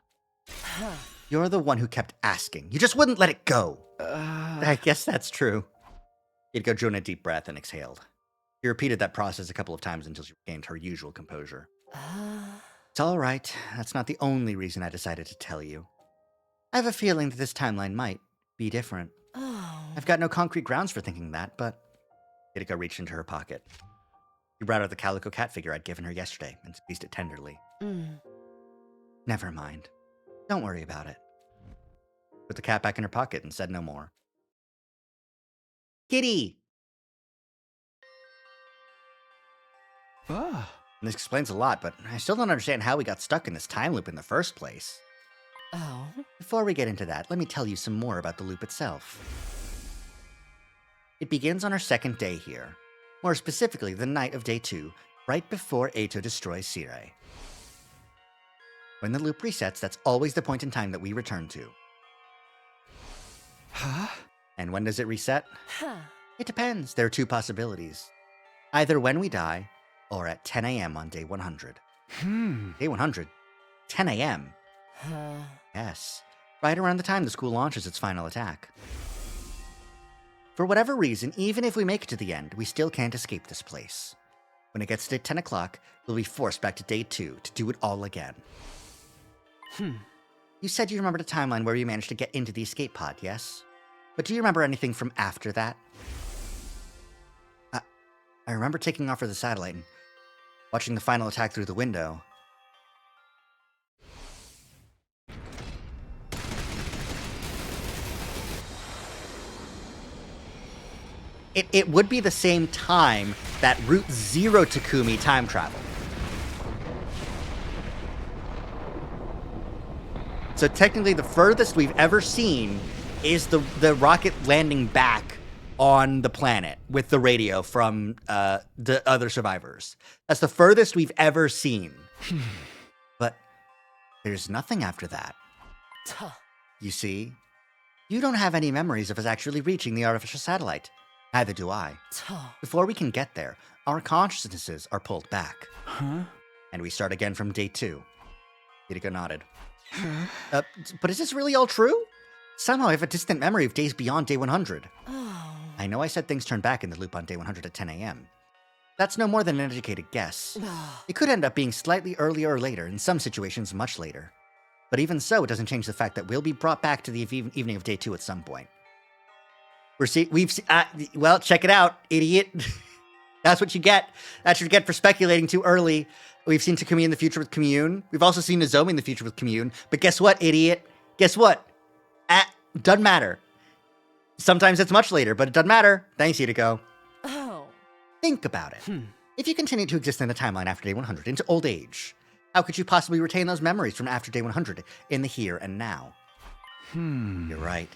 You're the one who kept asking. You just wouldn't let it go. I guess that's true. Hiriko drew in a deep breath and exhaled. She repeated that process a couple of times until she regained her usual composure. It's all right. That's not the only reason I decided to tell you. I have a feeling that this timeline might be different. I've got no concrete grounds for thinking that, but... Hiriko reached into her pocket. She brought out the calico cat figure I'd given her yesterday and squeezed it tenderly. Never mind. Don't worry about it. Put the cat back in her pocket and said no more. Kitty! This explains a lot, but I still don't understand how we got stuck in this time loop in the first place. Oh. Before we get into that, let me tell you some more about the loop itself. It begins on our second day here. More specifically, the night of day 2, right before Eito destroys Sire. When the loop resets, that's always the point in time that we return to. And when does it reset? It depends. There are 2 possibilities. Either when we die, or at 10 a.m. on day 100. Day 100? 10 a.m.? Yes. Right around the time the school launches its final attack. For whatever reason, even if we make it to the end, we still can't escape this place. When it gets to 10 o'clock, we'll be forced back to day 2 to do it all again. You said you remembered a timeline where you managed to get into the escape pod, yes? But do you remember anything from after that? I remember taking off for the satellite and watching the final attack through the window. It would be the same time that Route 0 Takumi time traveled. So technically the furthest we've ever seen is the rocket landing back on the planet with the radio from the other survivors. That's the furthest we've ever seen. But there's nothing after that. You see, you don't have any memories of us actually reaching the artificial satellite. Neither do I. Before we can get there, our consciousnesses are pulled back. Huh? And we start again from day 2. Hideko nodded. But is this really all true? Somehow I have a distant memory of days beyond day 100. Oh. I know I said things turned back in the loop on day 100 at 10 a.m. That's no more than an educated guess. It could end up being slightly earlier or later, in some situations much later. But even so, it doesn't change the fact that we'll be brought back to the evening of day 2 at some point. Well, check it out, idiot. That's what you get. That's what you get for speculating too early. We've seen Takumi in the future with Commune. We've also seen Nozomi in the future with Commune. But guess what, idiot? Guess what? Doesn't matter. Sometimes it's much later, but it doesn't matter. Thanks, Hideko. Oh. Think about it. If you continue to exist in the timeline after day 100 into old age, how could you possibly retain those memories from after day 100 in the here and now? You're right.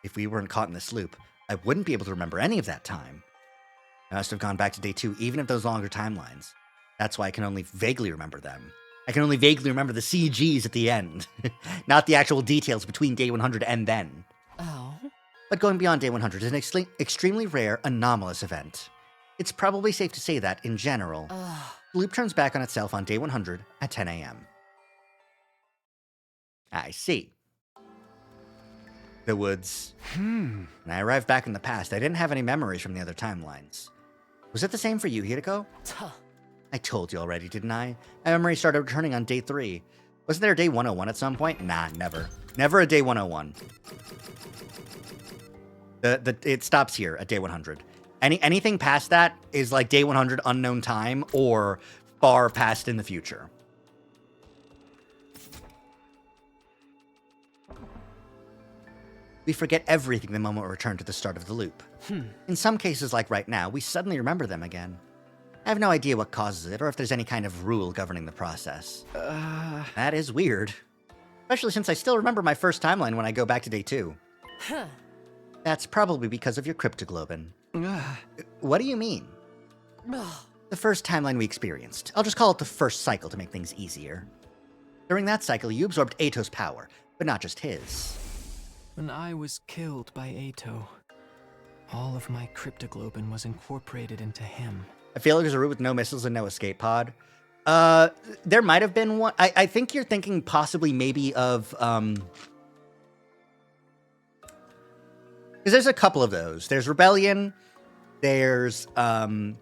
If we weren't caught in this loop, I wouldn't be able to remember any of that time. I must have gone back to day 2, even of those longer timelines. That's why I can only vaguely remember them. I can only vaguely remember the CGs at the end, not the actual details between day 100 and then. Oh. But going beyond day 100 is an extremely rare, anomalous event. It's probably safe to say that, in general, the loop turns back on itself on day 100 at 10 a.m. I see. The woods. When I arrived back in the past, I didn't have any memories from the other timelines. Was it the same for you, Hideko? I told you already, didn't I? My memory started returning on day 3. Wasn't there a day 101 at some point? Nah, never. Never a day 101. It stops here at day 100. Anything past that is like day 100 unknown time or far past in the future. We forget everything the moment we return to the start of the loop. In some cases, like right now, we suddenly remember them again. I have no idea what causes it, or if there's any kind of rule governing the process. That is weird. Especially since I still remember my first timeline when I go back to day 2. That's probably because of your cryptoglobin. What do you mean? The first timeline we experienced. I'll just call it the first cycle to make things easier. During that cycle, you absorbed Ato's power, but not just his. When I was killed by Ato, all of my cryptoglobin was incorporated into him. I feel like there's a route with no missiles and no escape pod. There might have been one. I think you're thinking possibly maybe of, because there's a couple of those. There's Rebellion. There's, the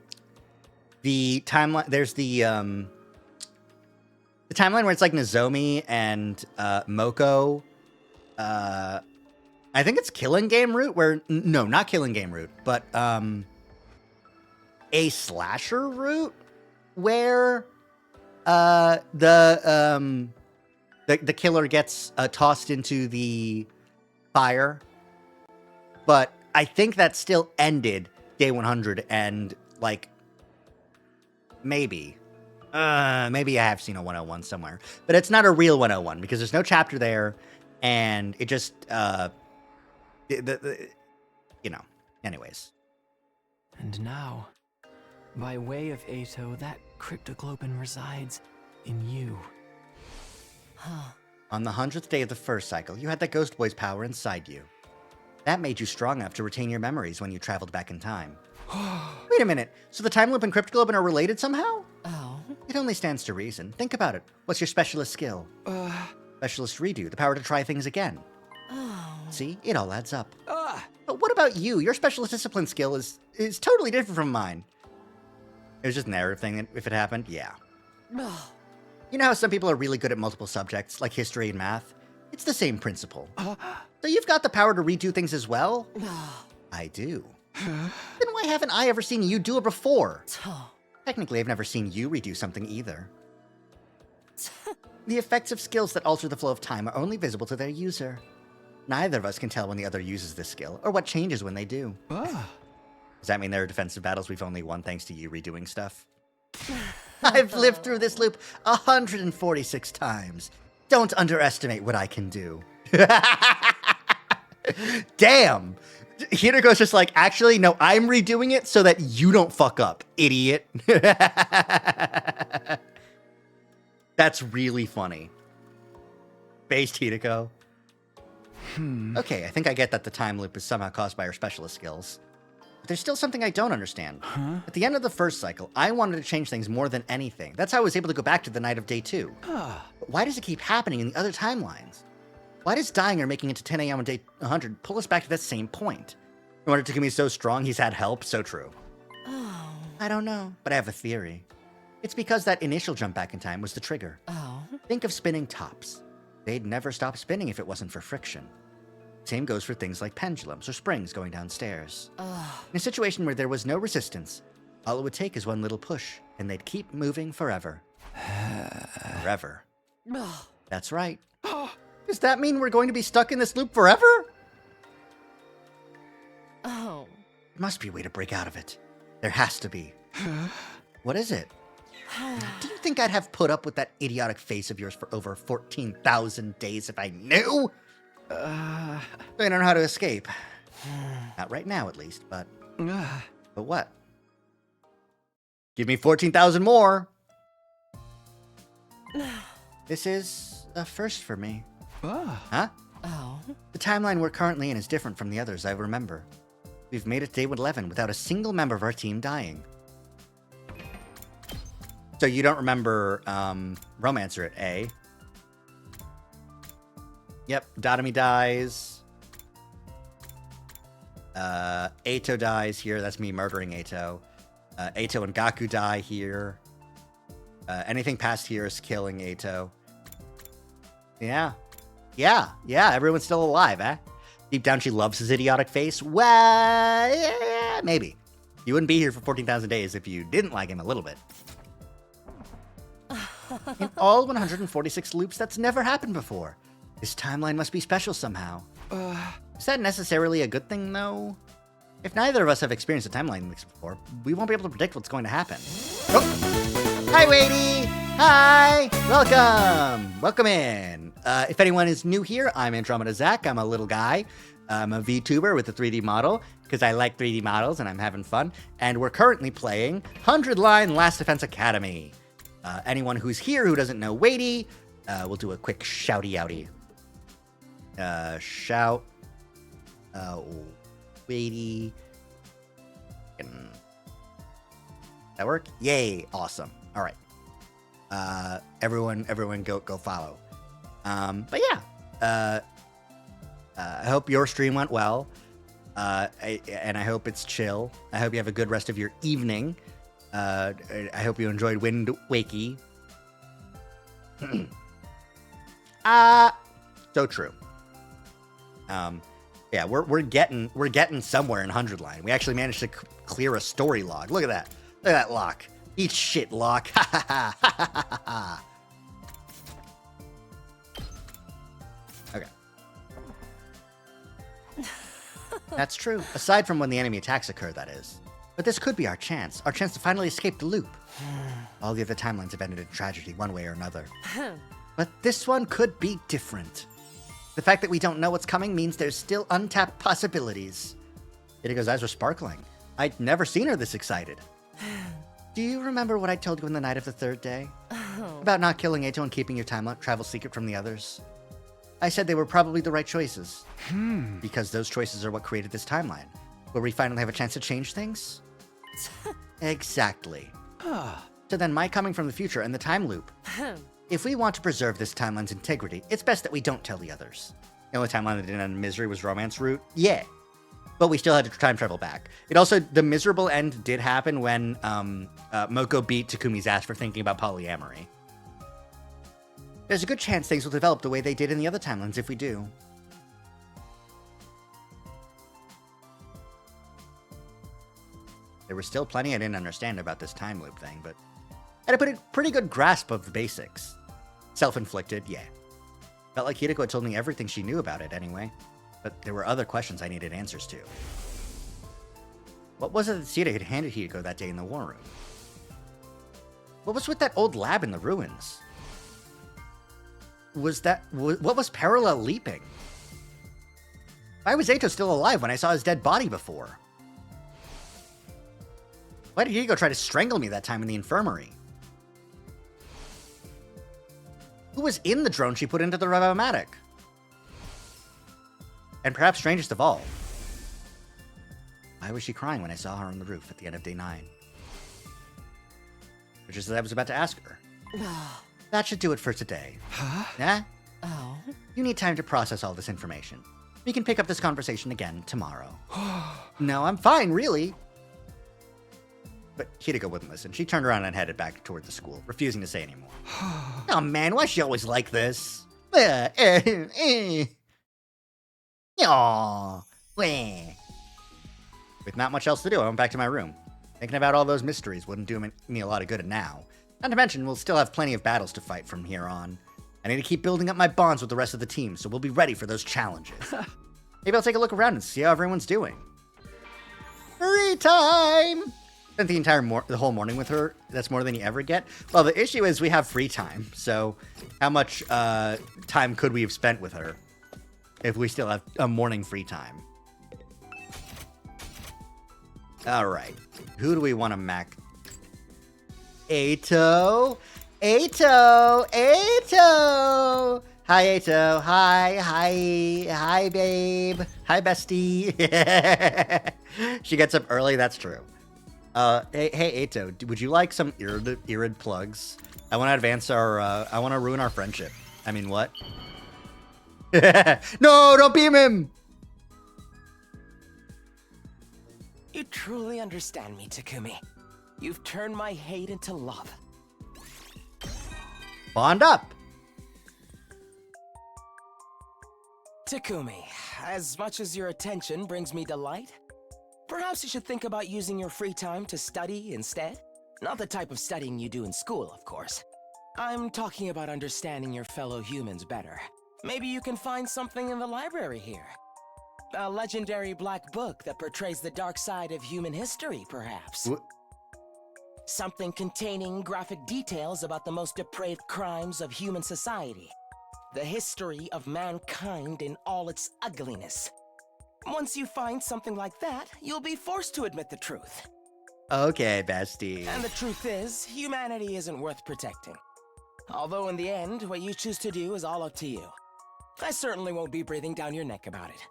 timeline. There's the timeline where it's like Nozomi and, Moko. I think it's Killing Game route where, no, not Killing Game route, but, a slasher route where the killer gets tossed into the fire. But I think that still ended day 100 and like maybe I have seen a 101 somewhere, but it's not a real 101 because there's no chapter there and it just anyways. And now, by way of Ato, that cryptoglobin resides in you. On the 100th day of the first cycle, you had that Ghost Boy's power inside you. That made you strong enough to retain your memories when you traveled back in time. Wait a minute, so the time loop and cryptoglobin are related somehow? Oh. It only stands to reason. Think about it. What's your specialist skill? Specialist redo, the power to try things again. Oh. See, it all adds up. But what about you? Your specialist discipline skill is totally different from mine. It was just a narrative thing if it happened? Yeah. You know how some people are really good at multiple subjects, like history and math? It's the same principle. So you've got the power to redo things as well? I do. Then why haven't I ever seen you do it before? Technically, I've never seen you redo something either. The effects of skills that alter the flow of time are only visible to their user. Neither of us can tell when the other uses this skill, or what changes when they do. Ah. Does that mean there are defensive battles we've only won thanks to you redoing stuff? I've lived through this loop 146 times. Don't underestimate what I can do. Damn! Hirago's just like, actually, no, I'm redoing it so that you don't fuck up, idiot. That's really funny. Based Hideko. Okay, I think I get that the time loop is somehow caused by her specialist skills. But there's still something I don't understand. At the end of the first cycle, I wanted to change things more than anything. That's how I was able to go back to the night of day 2. But why does it keep happening in the other timelines? Why does dying or making it to 10 a.m. on day 100 pull us back to that same point? In order to be so strong, he's had help? So true. Oh. I don't know, but I have a theory. It's because that initial jump back in time was the trigger. Oh. Think of spinning tops. They'd never stop spinning if it wasn't for friction. Same goes for things like pendulums or springs going downstairs. Oh. In a situation where there was no resistance, all it would take is one little push, and they'd keep moving forever. Forever. Oh. That's right. Does that mean we're going to be stuck in this loop forever? Oh. There must be a way to break out of it. There has to be. What is it? Do you think I'd have put up with that idiotic face of yours for over 14,000 days if I knew? I don't know how to escape. Not right now, at least, but what? Give me 14,000 more. This is a first for me. Huh? Oh. The timeline we're currently in is different from the others I remember. We've made it to day 11 without a single member of our team dying. So you don't remember Romancer at A. Yep, Dotami dies. Eito dies here. That's me murdering Eito. Eito and Gaku die here. Anything past here is killing Eito. Yeah. Everyone's still alive, eh? Deep down, she loves his idiotic face. Well, yeah, maybe. You wouldn't be here for 14,000 days if you didn't like him a little bit. In all 146 loops, that's never happened before. This timeline must be special somehow. Is that necessarily a good thing, though? If neither of us have experienced a timeline mix before, we won't be able to predict what's going to happen. Oh. Hi, Wadey! Hi! Welcome! Welcome in. If anyone is new here, I'm Andromeda Zach. I'm a little guy. I'm a VTuber with a 3D model, because I like 3D models and I'm having fun. And we're currently playing 100 Line Last Defense Academy. Anyone who's here who doesn't know Wadey, we'll do a quick shouty-outy. Shout. Wadey. That work? Yay! Awesome. All right. Everyone, go follow. But yeah. I hope your stream went well. And I hope it's chill. I hope you have a good rest of your evening. I hope you enjoyed Wind Wakey. So true. Yeah, we're getting somewhere in 100 Line. We actually managed to clear a story log. Look at that. Look at that lock. Eat shit, lock. Okay. That's true. Aside from when the enemy attacks occur, that is. But this could be our chance to finally escape the loop. All the other timelines have ended in tragedy one way or another. But this one could be different. The fact that we don't know what's coming means there's still untapped possibilities. Hidiko's eyes were sparkling. I'd never seen her this excited. Do you remember what I told you on the night of the third day? About not killing Eito and keeping your time travel secret from the others? I said they were probably the right choices. Because those choices are what created this timeline, where we finally have a chance to change things? Exactly. So then my coming from the future and the time loop. If we want to preserve this timeline's integrity, it's best that we don't tell the others. The only timeline that didn't end in misery was Romance Route. Yeah. But we still had to time travel back. It also, the miserable end did happen when Moko beat Takumi's ass for thinking about polyamory. There's a good chance things will develop the way they did in the other timelines if we do. There was still plenty I didn't understand about this time loop thing, but I had a pretty good grasp of the basics. Self-inflicted, yeah. Felt like Hideko had told me everything she knew about it anyway, but there were other questions I needed answers to. What was it that Sita had handed Hideko that day in the war room? What was with that old lab in the ruins? What was parallel leaping? Why was Eito still alive when I saw his dead body before? Why did Hideko try to strangle me that time in the infirmary? Who was in the drone she put into the Revomatic? And perhaps strangest of all, why was she crying when I saw her on the roof at the end of day 9? Which is what I was about to ask her. That should do it for today. Huh? Yeah? Oh? You need time to process all this information. We can pick up this conversation again tomorrow. No, I'm fine, really. But Hideko wouldn't listen. She turned around and headed back toward the school, refusing to say anymore. Oh man, why is she always like this? Aww. Wah. With not much else to do, I went back to my room. Thinking about all those mysteries wouldn't do me a lot of good now. Not to mention, we'll still have plenty of battles to fight from here on. I need to keep building up my bonds with the rest of the team, so we'll be ready for those challenges. Maybe I'll take a look around and see how everyone's doing. Free time! Spent the whole morning with her. That's more than you ever get. Well, the issue is we have free time, so how much time could we have spent with her if we still have a morning free time? All right, who do we want to mac? Eito! Eito! Eito! Hi, Eito. Hi, babe. Hi, bestie. She gets up early, that's true. Hey, Eito, would you like some Irid plugs? I want to advance I want to ruin our friendship. I mean, what? No, don't beam him! You truly understand me, Takumi. You've turned my hate into love. Bond up! Takumi, as much as your attention brings me delight, perhaps you should think about using your free time to study instead? Not the type of studying you do in school, of course. I'm talking about understanding your fellow humans better. Maybe you can find something in the library here. A legendary black book that portrays the dark side of human history, perhaps. Something containing graphic details about the most depraved crimes of human society. The history of mankind in all its ugliness. Once you find something like that, you'll be forced to admit the truth. Okay, bestie. And the truth is, humanity isn't worth protecting. Although in the end, what you choose to do is all up to you. I certainly won't be breathing down your neck about it.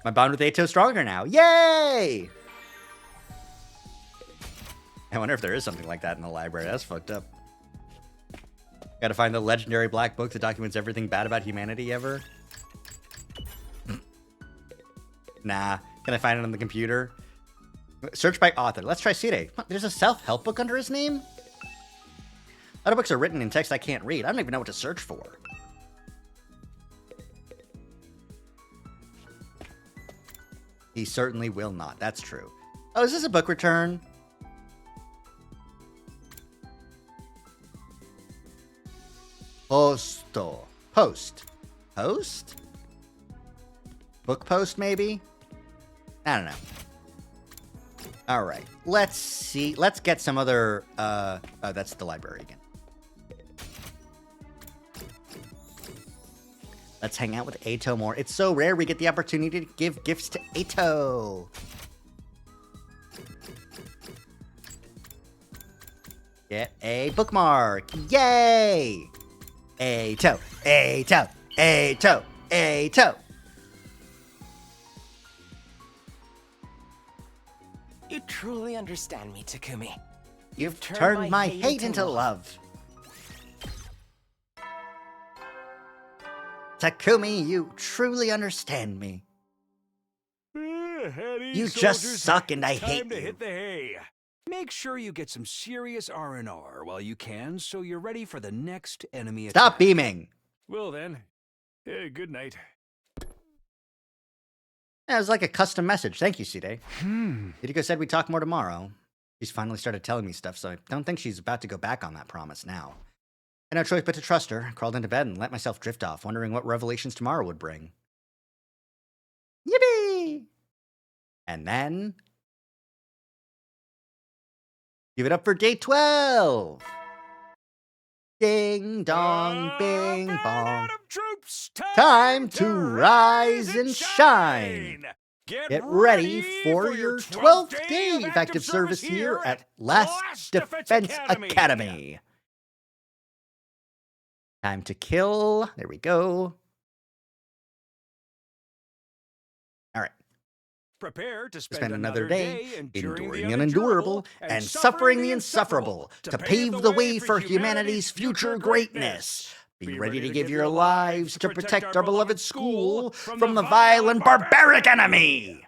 My bond with Eito's stronger now. Yay! I wonder if there is something like that in the library. That's fucked up. Gotta find the legendary black book that documents everything bad about humanity ever. Nah. Can I find it on the computer? Search by author. Let's try Sire. There's a self-help book under his name? Other books are written in text I can't read. I don't even know what to search for. He certainly will not. That's true. Oh, is this a book return? Posto. Post. Post? Book post, maybe? I don't know. Alright. Let's see. Let's get some other... oh, that's the library again. Let's hang out with Eito more. It's so rare we get the opportunity to give gifts to Eito. Get a bookmark. Yay! Eito, Eito, Eito, Eito. You truly understand me, Takumi. You've turned my hate into love. Takumi, you truly understand me. You just suck and I hate Time to you. hit the hay. Make sure you get some serious R&R while you can, so you're ready for the next enemy attack. Stop beaming. Well then, good night. Yeah, it was like a custom message. Thank you, Side. Hideko said we'd talk more tomorrow. She's finally started telling me stuff, so I don't think she's about to go back on that promise now. I had no choice but to trust her. I crawled into bed and let myself drift off, wondering what revelations tomorrow would bring. Yippee! And then... give it up for day 12! Ding dong, bing bong. Troops, Time to rise and shine! Get ready for your 12th day of active service here at Last Defense Academy. Time to kill. There we go. All right. Prepare to Spend another day enduring the unendurable and suffering the insufferable to pave the way for humanity's future greatness. Be ready to give your lives to protect our beloved school from the vile and barbaric enemy.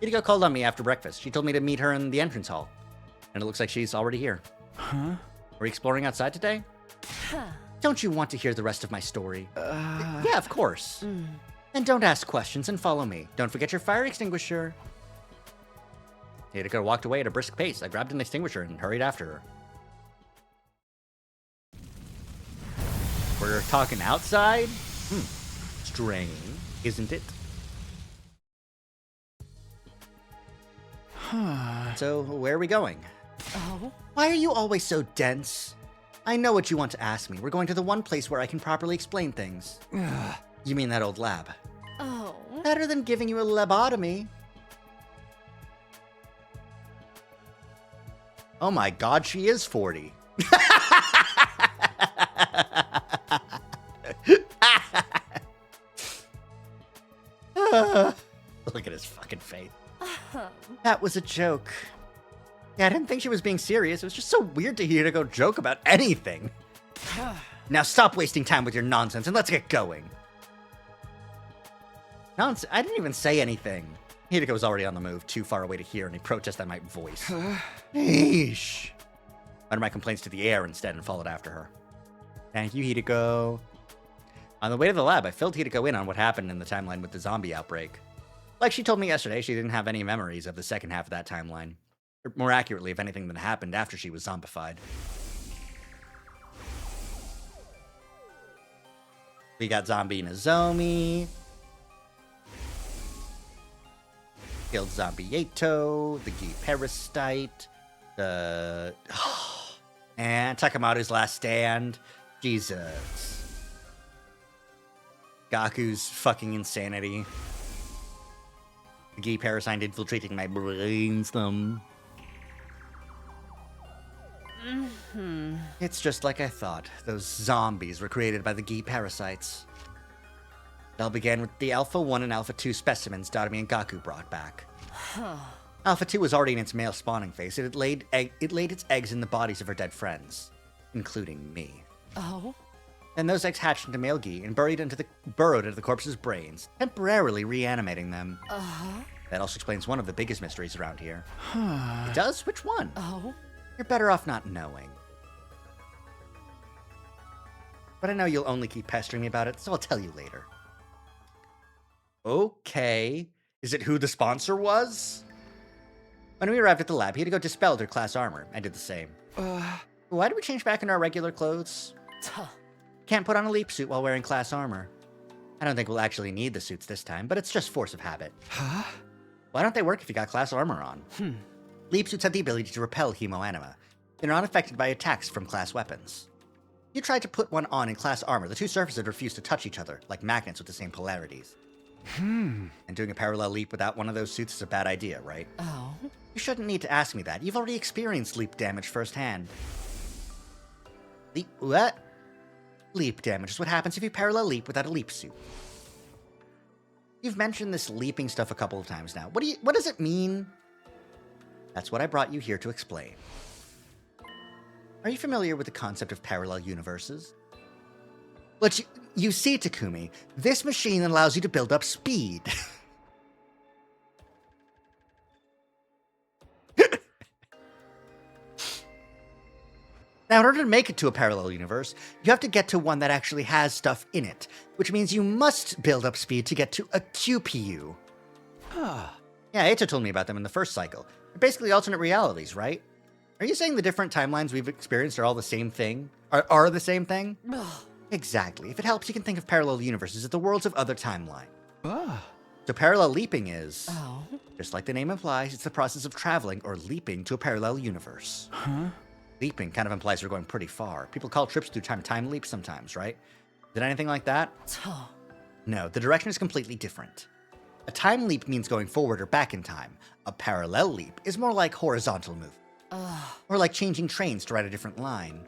Hideko called on me after breakfast. She told me to meet her in the entrance hall. And it looks like she's already here. Huh? Are we exploring outside today? Don't you want to hear the rest of my story? Yeah, of course. Then don't ask questions and follow me. Don't forget your fire extinguisher. Hideko walked away at a brisk pace. I grabbed an extinguisher and hurried after her. We're talking outside? Strange, isn't it? So, where are we going? Oh? Why are you always so dense? I know what you want to ask me. We're going to the one place where I can properly explain things. You mean that old lab? Oh. Better than giving you a lobotomy. Oh my god, she is 40. Look at his fucking face. That was a joke. Yeah, I didn't think she was being serious. It was just so weird to hear her go joke about anything. Now stop wasting time with your nonsense and let's get going. Nonsense? I didn't even say anything. Hideko was already on the move, too far away to hear any protest I might voice. Eesh. Uttered my complaints to the air instead and followed after her. Thank you, Hideko. On the way to the lab, I filled Hideko in on what happened in the timeline with the zombie outbreak. Like she told me yesterday, she didn't have any memories of the second half of that timeline. Or more accurately, of anything that happened after she was zombified. We got Zombie Nozomi. Killed Zombie Yato, the Gi Parasite, and Takamaru's Last Stand. Jesus. Gaku's fucking insanity. The Gi Parasite infiltrating my brainstem. It's just like I thought. Those zombies were created by the Gi Parasites. It all began with the Alpha 1 and Alpha 2 specimens Darumi and Gaku brought back. Alpha 2 was already in its male spawning phase. It laid its eggs in the bodies of her dead friends, including me. Oh? Then those eggs hatched into male Gi and burrowed into the corpse's brains, temporarily reanimating them. That also explains one of the biggest mysteries around here. It does? Which one? Oh? You're better off not knowing. But I know you'll only keep pestering me about it, so I'll tell you later. Okay. Is it who the sponsor was? When we arrived at the lab, Hideko dispelled her class armor. I did the same. Why did we change back into our regular clothes? Can't put on a leap suit while wearing class armor. I don't think we'll actually need the suits this time, but it's just force of habit. Why don't they work if you got class armor on? Leap suits have the ability to repel hemoanima. They're not affected by attacks from class weapons. You tried to put one on in class armor, the two surfaces refuse to touch each other, like magnets with the same polarities. And doing a parallel leap without one of those suits is a bad idea, right? Oh? You shouldn't need to ask me that. You've already experienced leap damage firsthand. Leap what? Leap damage is what happens if you parallel leap without a leap suit. You've mentioned this leaping stuff a couple of times now. What does it mean? That's what I brought you here to explain. Are you familiar with the concept of parallel universes? But you see, Takumi, this machine allows you to build up speed. Now, in order to make it to a parallel universe, you have to get to one that actually has stuff in it, which means you must build up speed to get to a QPU. Yeah, Eita told me about them in the first cycle. They're basically alternate realities, right? Are you saying the different timelines we've experienced are all the same thing? Are the same thing? Exactly. If it helps, you can think of parallel universes as the worlds of other timelines. So parallel leaping is, just like the name implies, it's the process of traveling or leaping to a parallel universe. Leaping kind of implies we're going pretty far. People call trips through time leap sometimes, right? Is it anything like that? No, the direction is completely different. A time leap means going forward or back in time. A parallel leap is more like horizontal movement. Or like changing trains to ride a different line.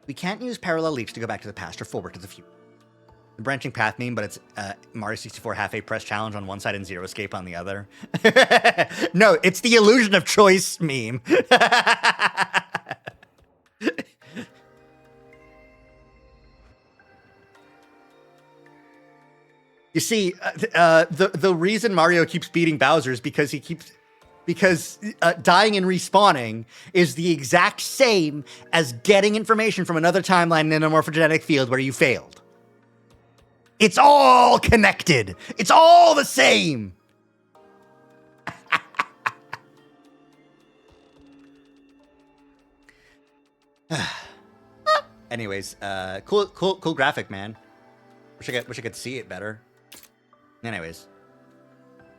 We can't use parallel leaps to go back to the past or forward to the future. The branching path meme, but it's Mario 64 half-A press challenge on one side and Zero Escape on the other. No, it's the illusion of choice meme. You see, the reason Mario keeps beating Bowser is because dying and respawning is the exact same as getting information from another timeline in a morphogenetic field where you failed. It's all connected. It's all the same. Anyways, cool graphic, man. Wish I could see it better. Anyways.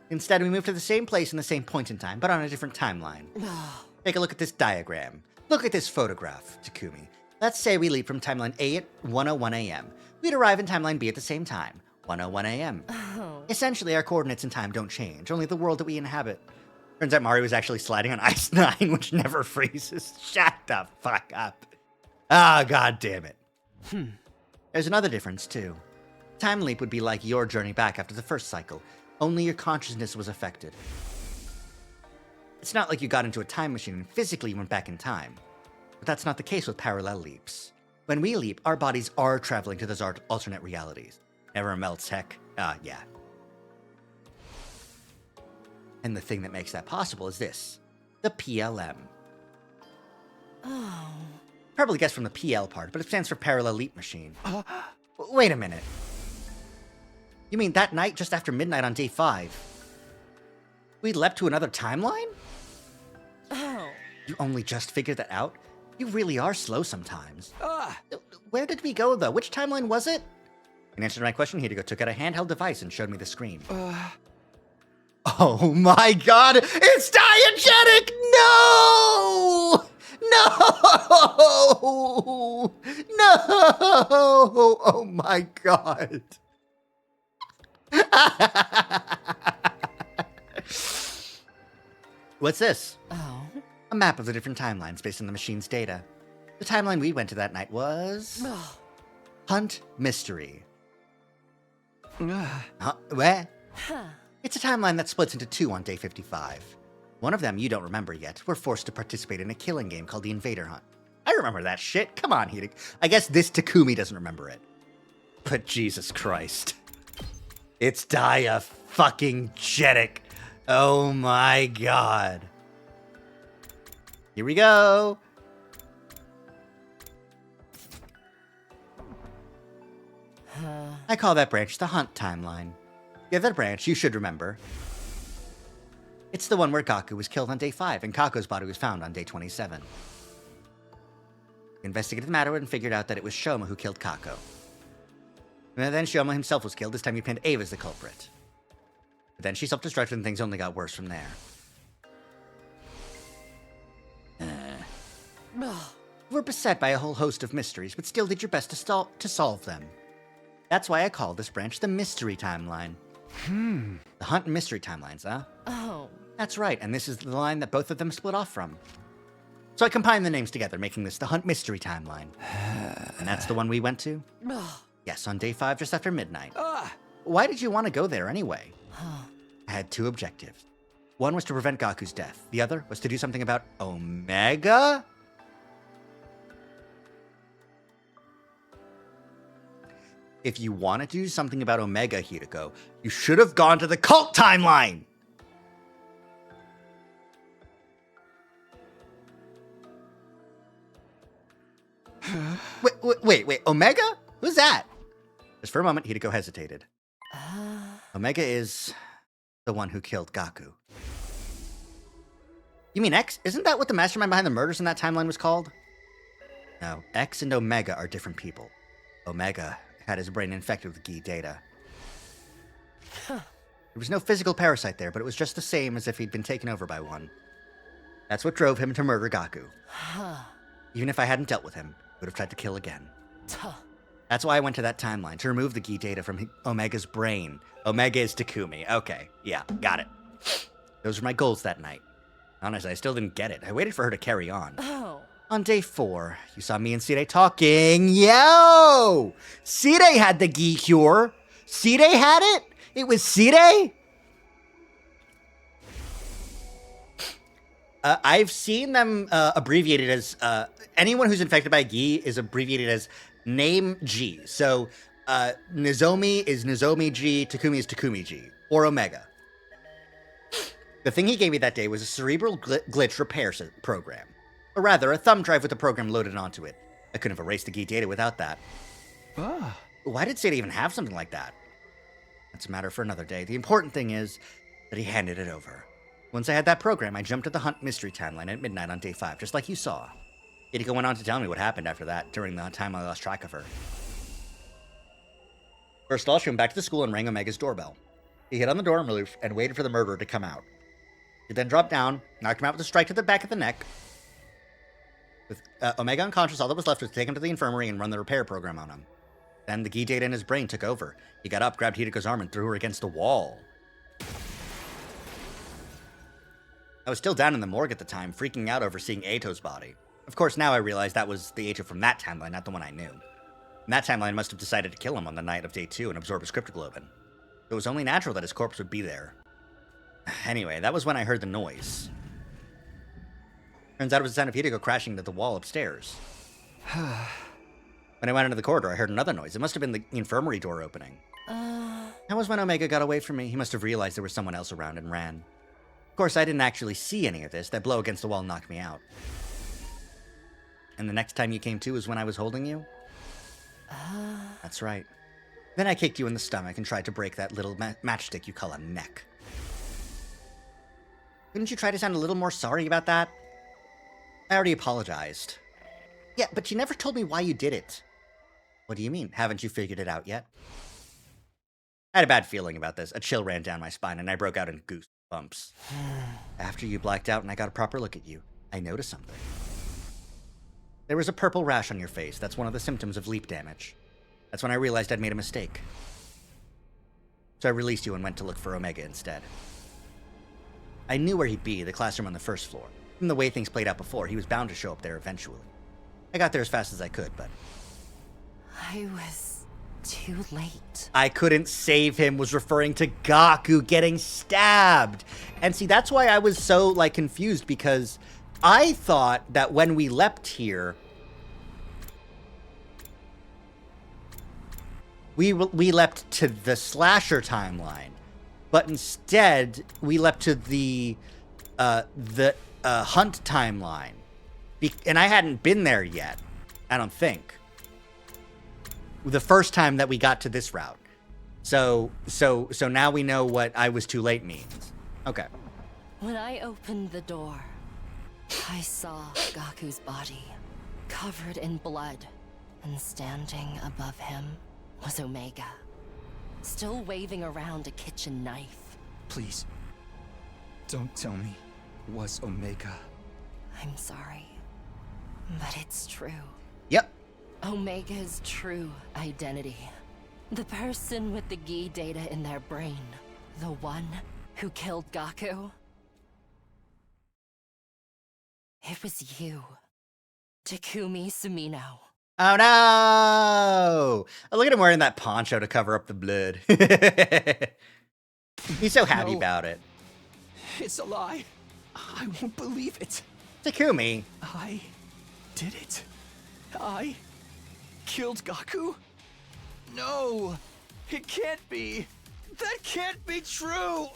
Instead, we move to the same place in the same point in time, but on a different timeline. Take a look at this diagram. Look at this photograph, Takumi. Let's say we leap from timeline A at 1:01 a.m. We'd arrive in timeline B at the same time, 1:01 a.m. Essentially, our coordinates in time don't change, only the world that we inhabit. Turns out Mario was actually sliding on Ice 9, which never freezes. Shut the fuck up. Ah, god damn it. There's another difference, too. Time leap would be like your journey back after the first cycle, only your consciousness was affected. It's not like you got into a time machine and physically went back in time. But that's not the case with parallel leaps. When we leap, our bodies are traveling to those alternate realities. Never melts, heck. Yeah. And the thing that makes that possible is this. The PLM. Probably guessed from the PL part, but it stands for Parallel Leap Machine. Wait a minute. You mean that night just after midnight on day 5? We leapt to another timeline? You only just figured that out? You really are slow sometimes. Where did we go, though? Which timeline was it? In answer to my question, Hideko took out a handheld device and showed me the screen. Oh my god! It's diegetic! No! No! No! Oh my god. What's this? A map of the different timelines based on the machine's data. The timeline we went to that night was... Hunt Mystery. Where? It's a timeline that splits into 2 on day 55. One of them you don't remember yet. We're forced to participate in a killing game called the Invader Hunt. I remember that shit. Come on, Hideko. I guess this Takumi doesn't remember it. But Jesus Christ. It's fucking-jetic. Oh my god. Here we go. I call that branch the Hunt timeline. The other branch you should remember. It's the one where Gaku was killed on day 5 and Kako's body was found on day 27. We investigated the matter and figured out that it was Shoma who killed Kako. And then Shoma himself was killed. This time he pinned Ava as the culprit. But then she self-destructed and things only got worse from there. We're beset by a whole host of mysteries, but still did your best to solve them. That's why I call this branch the Mystery Timeline. The Hunt and Mystery Timelines, huh? That's right, and this is the line that both of them split off from. So I combined the names together, making this the Hunt Mystery Timeline. And that's the one we went to? Yes, on day 5, just after midnight. Why did you want to go there anyway? I had 2 objectives. One was to prevent Gaku's death. The other was to do something about Omega? If you wanted to do something about Omega, Hideko, you should have gone to the cult timeline! Wait, Omega? Who's that? Just for a moment, Hideko hesitated. Omega is the one who killed Gaku. You mean X? Isn't that what the mastermind behind the murders in that timeline was called? No, X and Omega are different people. Omega had his brain infected with Gi data. There was no physical parasite there, but it was just the same as if he'd been taken over by one. That's what drove him to murder Gaku. Even if I hadn't dealt with him, I would have tried to kill again. That's why I went to that timeline, to remove the Gi data from Omega's brain. Omega is Takumi. Okay, yeah, got it. Those were my goals that night. Honestly, I still didn't get it. I waited for her to carry on. Oh. On day 4, you saw me and Sire talking. Yo! Sire had the Gi cure. Sire had it? It was Sire? I've seen them abbreviated as... anyone who's infected by Gi is abbreviated as name G. So, Nozomi is Nozomi G, Takumi is Takumi G, or Omega. The thing he gave me that day was a cerebral glitch repair program. Or rather, a thumb drive with the program loaded onto it. I couldn't have erased the Gi data without that. Why did Sata even have something like that? That's a matter for another day. The important thing is that he handed it over. Once I had that program, I jumped to the Hunt Mystery Timeline at midnight on day 5, just like you saw. Hideko went on to tell me what happened after that, during the time I lost track of her. First of all, she went back to the school and rang Omega's doorbell. He hit on the door roof and waited for the murderer to come out. He then dropped down, knocked him out with a strike to the back of the neck. With Omega unconscious, all that was left was to take him to the infirmary and run the repair program on him. Then the Gi data in his brain took over. He got up, grabbed Hideko's arm, and threw her against the wall. I was still down in the morgue at the time, freaking out over seeing Eito's body. Of course, now I realize that was the Eito from that timeline, not the one I knew. And that timeline must have decided to kill him on the night of day 2 and absorb his cryptoglobin. It was only natural that his corpse would be there. Anyway, that was when I heard the noise. Turns out it was the sound of Hideko crashing into the wall upstairs. When I went into the corridor, I heard another noise. It must have been the infirmary door opening. That was when Omega got away from me. He must have realized there was someone else around and ran. Of course, I didn't actually see any of this. That blow against the wall knocked me out. And the next time you came to was when I was holding you? That's right. Then I kicked you in the stomach and tried to break that little matchstick you call a neck. Couldn't you try to sound a little more sorry about that? I already apologized. Yeah, but you never told me why you did it. What do you mean? Haven't you figured it out yet? I had a bad feeling about this. A chill ran down my spine and I broke out in goosebumps. After you blacked out and I got a proper look at you, I noticed something. There was a purple rash on your face. That's one of the symptoms of leap damage. That's when I realized I'd made a mistake. So I released you and went to look for Omega instead. I knew where he'd be, the classroom on the first floor. From the way things played out before, he was bound to show up there eventually. I got there as fast as I could, but... I was too late. I couldn't save him was referring to Gaku getting stabbed. And see, that's why I was so, confused, because I thought that when we leapt here, we leapt to the slasher timeline. But instead, we leapt to the Hunt timeline. And I hadn't been there yet, I don't think. The first time that we got to this route. So now we know what I was too late means. Okay. When I opened the door, I saw Gaku's body, covered in blood, and standing above him was Omega, still waving around a kitchen knife. Please, don't tell me it was Omega. I'm sorry, but it's true. Yep. Omega's true identity. The person with the Gi data in their brain. The one who killed Gaku. It was you, Takumi Sumino. Oh no! Oh, look at him wearing that poncho to cover up the blood. He's so happy about it. It's a lie. I won't believe it. Takumi. I did it. I killed Gaku? No! It can't be! That can't be true!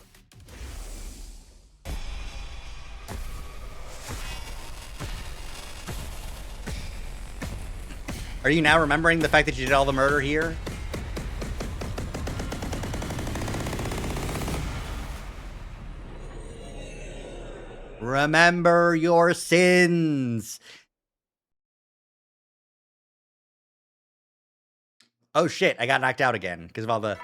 Are you now remembering the fact that you did all the murder here? Remember your sins. Oh shit, I got knocked out again because of all the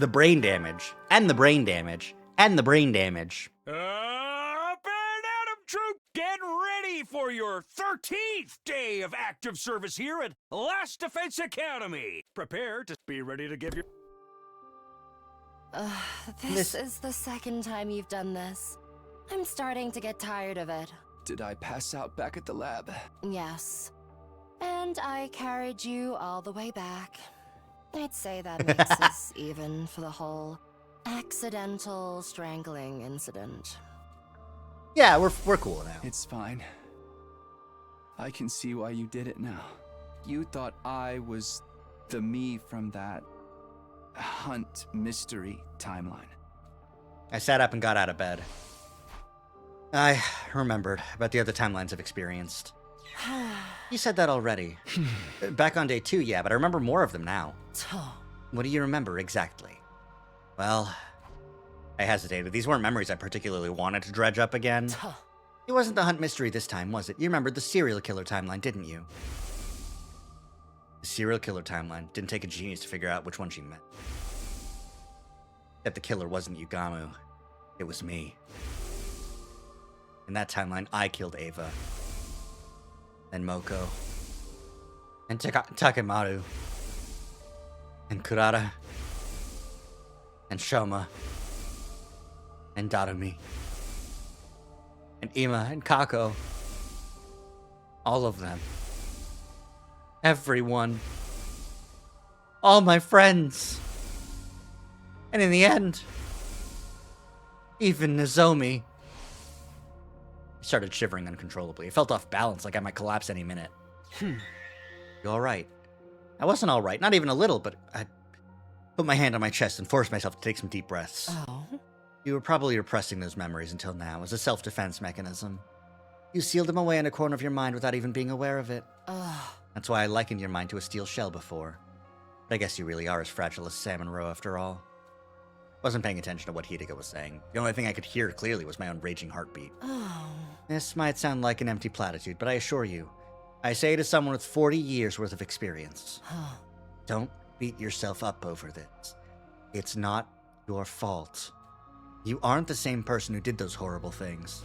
brain damage. And the brain damage. And the brain damage. Up and Adam Troop, get ready for your 13th day of active service here at Last Defense Academy. Prepare to be ready to give your... This is the second time you've done this. I'm starting to get tired of it. Did I pass out back at the lab? Yes. And I carried you all the way back. I'd say that makes us even for the whole accidental strangling incident. Yeah, we're cool now. It's fine. I can see why you did it now. You thought I was the me from that Hunt mystery timeline. I sat up and got out of bed. I remembered about the other timelines I've experienced. You said that already. Back on day 2, yeah, but I remember more of them now. What do you remember exactly? Well, I hesitated. These weren't memories I particularly wanted to dredge up again. It wasn't the Hunt mystery this time, was it? You remembered the serial killer timeline, didn't you? The serial killer timeline. Didn't take a genius to figure out which one she meant. That the killer wasn't Yugamu. It was me. In that timeline, I killed Ava. And Moko. And Takemaru. And Kurata. And Shoma. And Darumi. And Ima and Kako. All of them. Everyone. All my friends. And in the end, even Nozomi. I started shivering uncontrollably. I felt off balance, like I might collapse any minute. You alright? I wasn't alright, not even a little, but I put my hand on my chest and forced myself to take some deep breaths. Oh? You were probably repressing those memories until now as a self-defense mechanism. You sealed them away in a corner of your mind without even being aware of it. That's why I likened your mind to a steel shell before. But I guess you really are as fragile as salmon roe after all. Wasn't paying attention to what Hideka was saying. The only thing I could hear clearly was my own raging heartbeat. This might sound like an empty platitude, but I assure you, I say it as someone with 40 years worth of experience. Don't beat yourself up over this. It's not your fault. You aren't the same person who did those horrible things.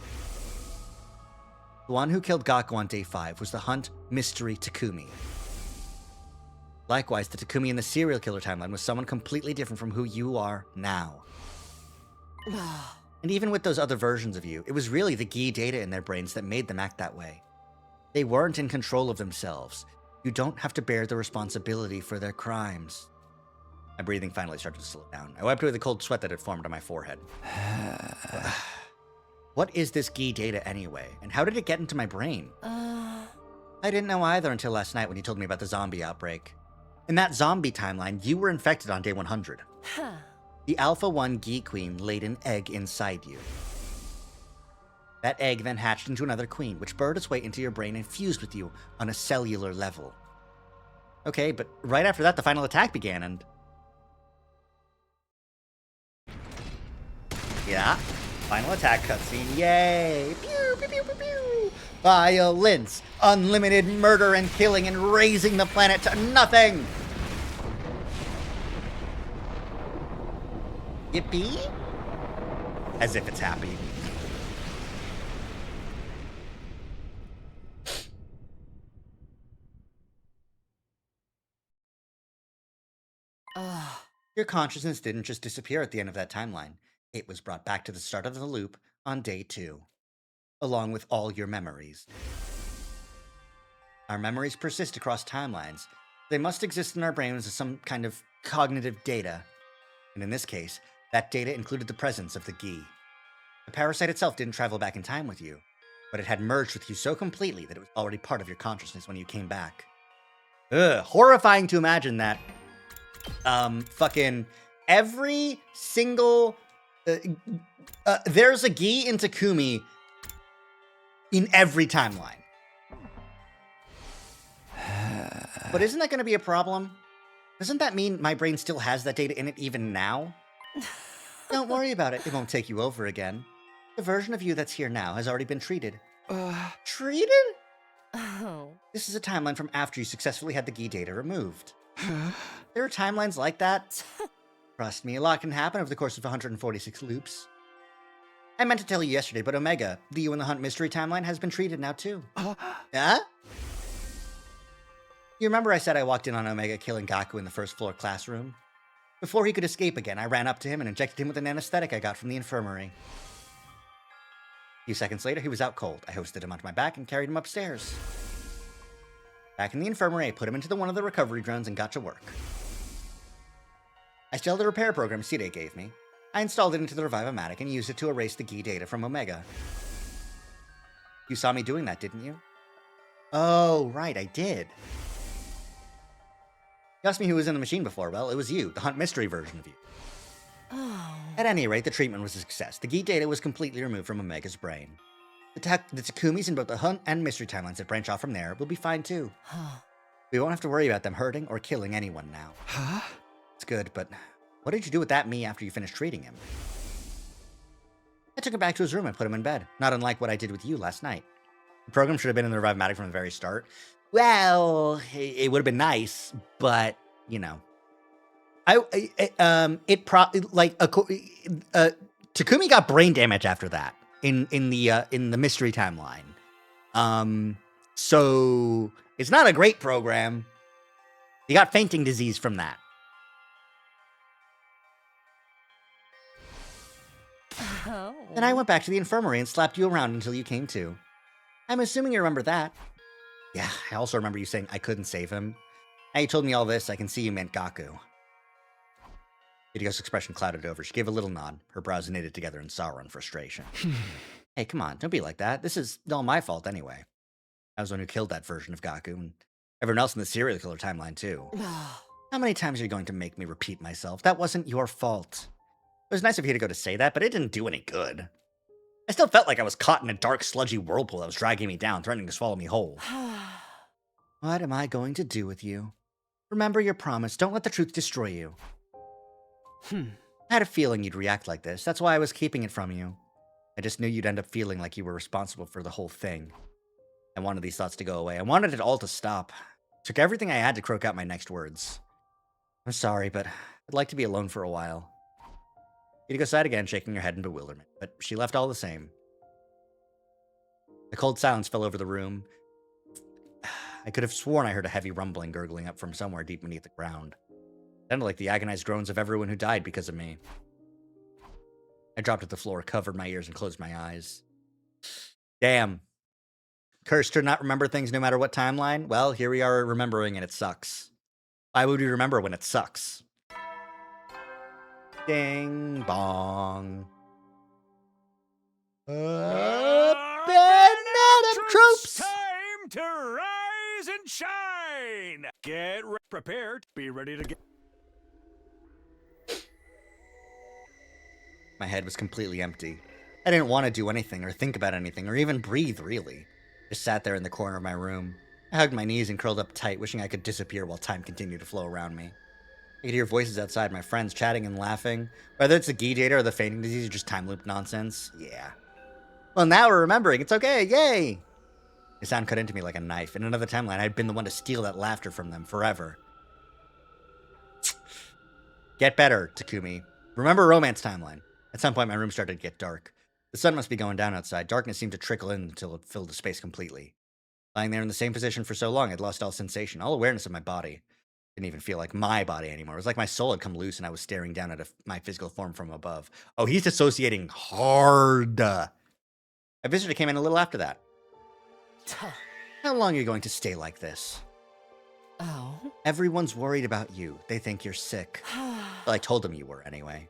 The one who killed Gaku on day 5 was the Hunt mystery Takumi. Likewise, the Takumi in the serial killer timeline was someone completely different from who you are now. And even with those other versions of you, it was really the Gi data in their brains that made them act that way. They weren't in control of themselves. You don't have to bear the responsibility for their crimes. My breathing finally started to slow down. I wiped away the cold sweat that had formed on my forehead. What is this Gi data anyway, and how did it get into my brain? I didn't know either until last night when you told me about the zombie outbreak. In that zombie timeline, you were infected on day 100. The Alpha 1 Gi Queen laid an egg inside you. That egg then hatched into another queen, which burrowed its way into your brain and fused with you on a cellular level. Okay, but right after that, the final attack began, and... Yeah, final attack cutscene, yay! Pew, pew, pew, pew, pew! Violence, unlimited murder and killing, and razing the planet to nothing! Yippee? As if it's happy. Your consciousness didn't just disappear at the end of that timeline. It was brought back to the start of the loop on day 2, along with all your memories. Our memories persist across timelines. They must exist in our brains as some kind of cognitive data. And in this case, that data included the presence of the Gi. The parasite itself didn't travel back in time with you, but it had merged with you so completely that it was already part of your consciousness when you came back. Ugh, horrifying to imagine that fucking every single there's a Gi in Takumi in every timeline. But isn't that going to be a problem? Doesn't that mean my brain still has that data in it even now? Don't worry about it. It won't take you over again. The version of you that's here now has already been treated. Treated? Oh. This is a timeline from after you successfully had the Gi data removed. There are timelines like that. Trust me, a lot can happen over the course of 146 loops. I meant to tell you yesterday, but Omega, the You and the Hunt mystery timeline, has been treated now too. Yeah? You remember I said I walked in on Omega killing Gaku in the first floor classroom? Before he could escape again, I ran up to him and injected him with an anesthetic I got from the infirmary. A few seconds later, he was out cold. I hoisted him onto my back and carried him upstairs. Back in the infirmary, I put him into one of the recovery drones and got to work. I still had the repair program Side gave me. I installed it into the Revive-O-Matic and used it to erase the Gi data from Omega. You saw me doing that, didn't you? Oh, right, I did. You asked me who was in the machine before. Well, it was you, the Hunt mystery version of you. Oh. At any rate, the treatment was a success. The Gi data was completely removed from Omega's brain. The Takumis in both the Hunt and mystery timelines that branch off from there will be fine too. Huh. We won't have to worry about them hurting or killing anyone now. Huh? It's good, but what did you do with that me after you finished treating him? I took him back to his room and put him in bed, not unlike what I did with you last night. The program should have been in the Revive-O-Matic from the very start. Well, it would have been nice, but, you know. Takumi got brain damage after that in the mystery timeline. So it's not a great program. He got fainting disease from that. Oh. Then I went back to the infirmary and slapped you around until you came to. I'm assuming you remember that. Yeah, I also remember you saying I couldn't save him. Now you told me all this, I can see you meant Gaku. Hidiko's expression clouded over. She gave a little nod, her brows knitted together in sorrow and frustration. Hey, come on, don't be like that. This is all my fault anyway. I was the one who killed that version of Gaku, and everyone else in the serial killer timeline too. How many times are you going to make me repeat myself? That wasn't your fault. It was nice of Hideko to say that, but it didn't do any good. I still felt like I was caught in a dark, sludgy whirlpool that was dragging me down, threatening to swallow me whole. What am I going to do with you? Remember your promise. Don't let the truth destroy you. I had a feeling you'd react like this. That's why I was keeping it from you. I just knew you'd end up feeling like you were responsible for the whole thing. I wanted these thoughts to go away. I wanted it all to stop. Took everything I had to croak out my next words. I'm sorry, but I'd like to be alone for a while. Hideko sighed again, shaking her head in bewilderment, but she left all the same. A cold silence fell over the room. I could have sworn I heard a heavy rumbling gurgling up from somewhere deep beneath the ground. It sounded like the agonized groans of everyone who died because of me. I dropped to the floor, covered my ears, and closed my eyes. Damn. Cursed to not remember things no matter what timeline? Well, here we are remembering and it sucks. Why would we remember when it sucks? Ding bong. Troops! Time to rise and shine! Get prepared. Be ready to get... My head was completely empty. I didn't want to do anything or think about anything or even breathe, really. Just sat there in the corner of my room. I hugged my knees and curled up tight, wishing I could disappear while time continued to flow around me. I could hear voices outside, my friends chatting and laughing. Whether it's the Gi data or the fainting disease or just time loop nonsense, yeah. Well, now we're remembering. It's okay, yay! The sound cut into me like a knife. In another timeline, I'd been the one to steal that laughter from them forever. Get better, Takumi. Remember romance timeline. At some point, my room started to get dark. The sun must be going down outside. Darkness seemed to trickle in until it filled the space completely. Lying there in the same position for so long, I'd lost all sensation, all awareness of my body. Didn't even feel like my body anymore. It was like my soul had come loose and I was staring down at my physical form from above. Oh, he's dissociating hard. A visitor came in a little after that. How long are you going to stay like this? Oh. Everyone's worried about you. They think you're sick. Well, I told them you were anyway.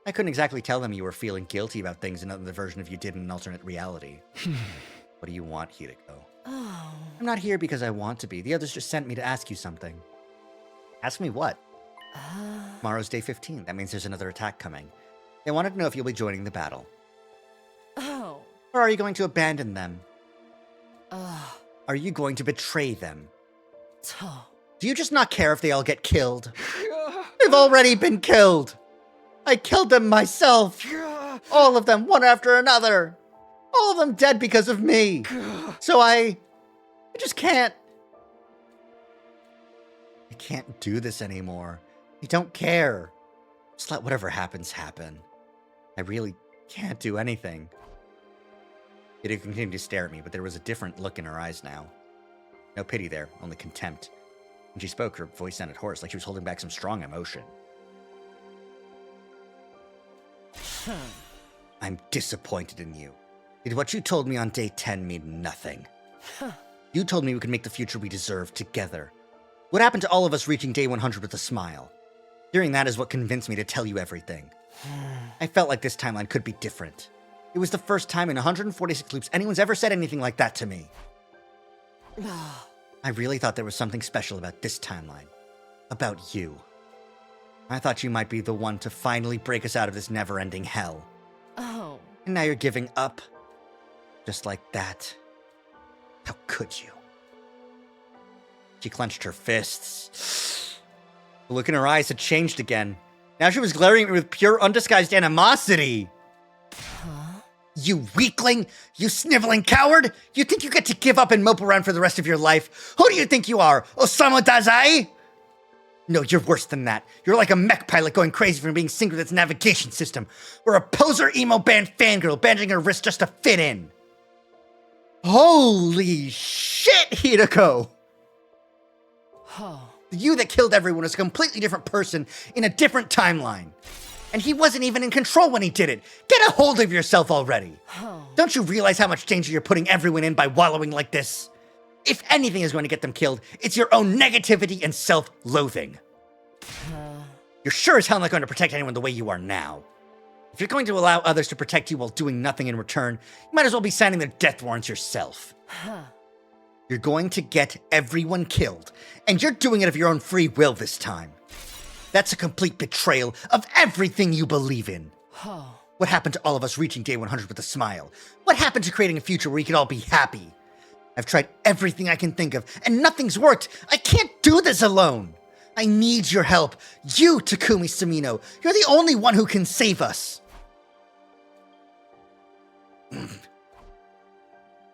I couldn't exactly tell them you were feeling guilty about things another version of you did in an alternate reality. What do you want, Hideko? Oh. I'm not here because I want to be. The others just sent me to ask you something. Ask me what? Tomorrow's day 15. That means there's another attack coming. They wanted to know if you'll be joining the battle. Oh. Or are you going to abandon them? Oh. Are you going to betray them? Do you just not care if they all get killed? They've already been killed. I killed them myself. All of them, one after another. All of them dead because of me. So I just can't. I can't do this anymore. I don't care. Just let whatever happens happen. I really can't do anything. It continued to stare at me, but there was a different look in her eyes now. No pity there, only contempt. When she spoke, her voice sounded hoarse, like she was holding back some strong emotion. I'm disappointed in you. Did what you told me on day 10 mean nothing? You told me we could make the future we deserve together. What happened to all of us reaching day 100 with a smile? Hearing that is what convinced me to tell you everything. I felt like this timeline could be different. It was the first time in 146 loops anyone's ever said anything like that to me. I really thought there was something special about this timeline. About you. I thought you might be the one to finally break us out of this never-ending hell. Oh. And now you're giving up. Just like that. How could you? She clenched her fists. The look in her eyes had changed again. Now she was glaring at me with pure, undisguised animosity. Huh? You weakling! You sniveling coward! You think you get to give up and mope around for the rest of your life? Who do you think you are? Osamu Dazai? No, you're worse than that. You're like a mech pilot going crazy from being synced with its navigation system. Or a poser emo band fangirl bandaging her wrist just to fit in. Holy shit, Hideko! Oh. The you that killed everyone is a completely different person in a different timeline. And he wasn't even in control when he did it. Get a hold of yourself already. Oh. Don't you realize how much danger you're putting everyone in by wallowing like this? If anything is going to get them killed, it's your own negativity and self-loathing. You're sure as hell not going to protect anyone the way you are now. If you're going to allow others to protect you while doing nothing in return, you might as well be signing their death warrants yourself. You're going to get everyone killed, and you're doing it of your own free will this time. That's a complete betrayal of everything you believe in. Oh. What happened to all of us reaching day 100 with a smile? What happened to creating a future where we could all be happy? I've tried everything I can think of, and nothing's worked. I can't do this alone. I need your help. You, Takumi Sumino. You're the only one who can save us.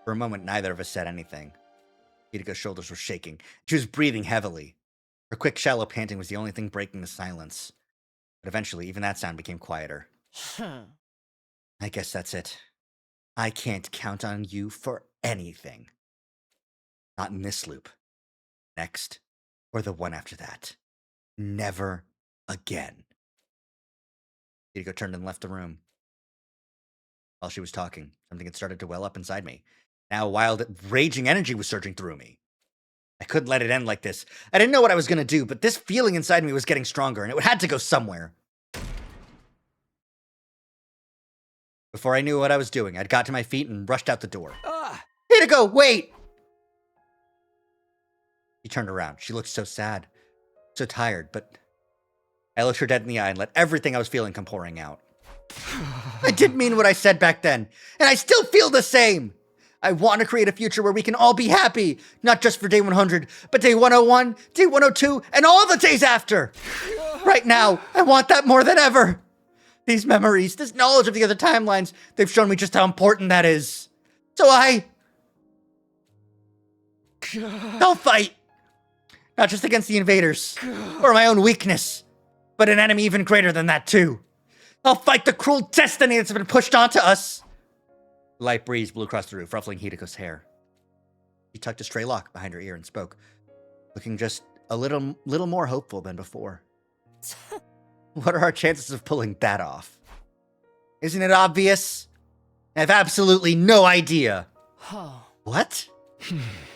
For a moment, neither of us said anything. Hideko's shoulders were shaking. She was breathing heavily. Her quick, shallow panting was the only thing breaking the silence. But eventually, even that sound became quieter. I guess that's it. I can't count on you for anything. Not in this loop. Next, or the one after that. Never again. Hideko turned and left the room. While she was talking, something had started to well up inside me. Now wild, raging energy was surging through me. I couldn't let it end like this. I didn't know what I was going to do, but this feeling inside me was getting stronger, and it had to go somewhere. Before I knew what I was doing, I'd got to my feet and rushed out the door. Hideko, wait! She turned around. She looked so sad, so tired, but I looked her dead in the eye and let everything I was feeling come pouring out. I didn't mean what I said back then, and I still feel the same. I want to create a future where we can all be happy, not just for day 100, but day 101, day 102, and all the days after. Right now, I want that more than ever. These memories, this knowledge of the other timelines, they've shown me just how important that is. So I'll fight. Not just against the invaders, or my own weakness, but an enemy even greater than that too. I'll fight the cruel destiny that's been pushed onto us. A light breeze blew across the roof, ruffling Hideko's hair. She tucked a stray lock behind her ear and spoke, looking just a little more hopeful than before. What are our chances of pulling that off? Isn't it obvious? I have absolutely no idea. What?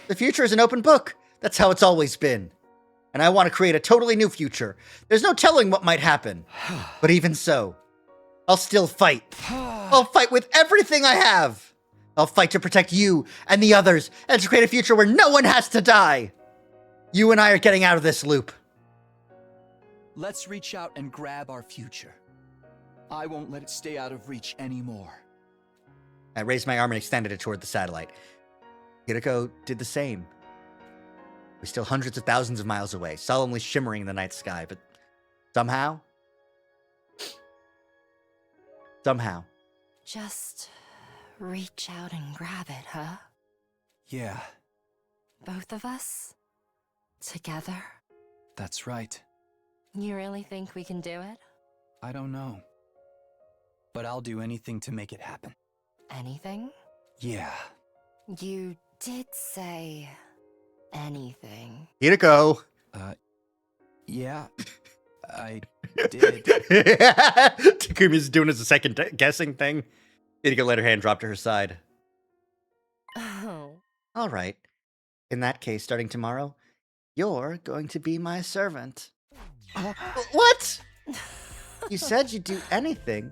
The future is an open book. That's how it's always been. And I want to create a totally new future. There's no telling what might happen. But even so, I'll still fight. I'll fight with everything I have. I'll fight to protect you and the others and to create a future where no one has to die. You and I are getting out of this loop. Let's reach out and grab our future. I won't let it stay out of reach anymore. I raised my arm and extended it toward the satellite. Hideko did the same. We're still hundreds of thousands of miles away, solemnly shimmering in the night sky, but somehow... Just reach out and grab it, huh? Yeah, Both of us? Together? that's right. You really think we can do it? I don't know. But I'll do anything to make it happen. Anything? Yeah. You did say anything. Hideko! Yeah, I did. Takumi's doing his second guessing thing. Hideko let her hand drop to her side. Oh. All right. In that case, starting tomorrow, you're going to be my servant. What? You said you'd do anything.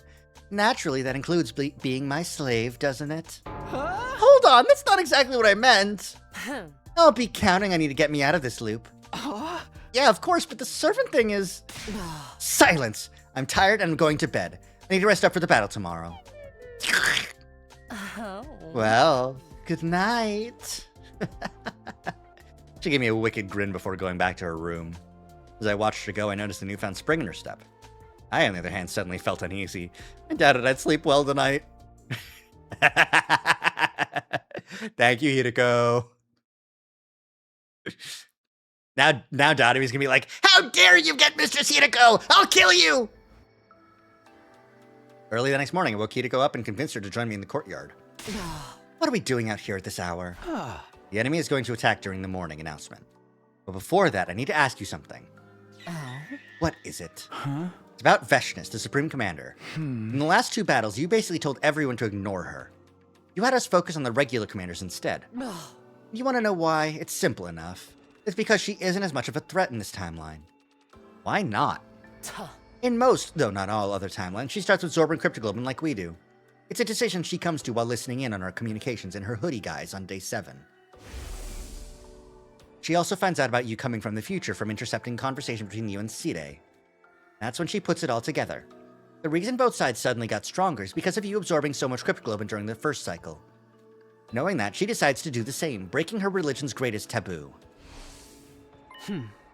Naturally, that includes being my slave, doesn't it? Hold on, that's not exactly what I meant. I'll be counting on you to get me out of this loop. Yeah, of course, but the servant thing is... Silence! I'm tired and I'm going to bed. I need to rest up for the battle tomorrow. Oh. Well, good night. She gave me a wicked grin before going back to her room. As I watched her go, I noticed a newfound spring in her step. I, on the other hand, suddenly felt uneasy. I doubted I'd sleep well tonight. Thank you, Hideko. Now Dadawi's gonna be like, how dare you get Mistress Hideko! I'll kill you! Early the next morning, I woke Hideko up and convinced her to join me in the courtyard. What are we doing out here at this hour? The enemy is going to attack during the morning announcement. But before that, I need to ask you something. Oh. What is it? Huh? It's about Veshness, the Supreme Commander. In the last 2 battles, you basically told everyone to ignore her. You had us focus on the regular commanders instead. You want to know why? It's simple enough. It's because she isn't as much of a threat in this timeline. Why not? In most, though not all other timelines, she starts absorbing cryptoglobin like we do. It's a decision she comes to while listening in on our communications in her hoodie guise on day 7. She also finds out about you coming from the future from intercepting conversation between you and Sire. That's when she puts it all together. The reason both sides suddenly got stronger is because of you absorbing so much cryptoglobin during the first cycle. Knowing that, she decides to do the same, breaking her religion's greatest taboo.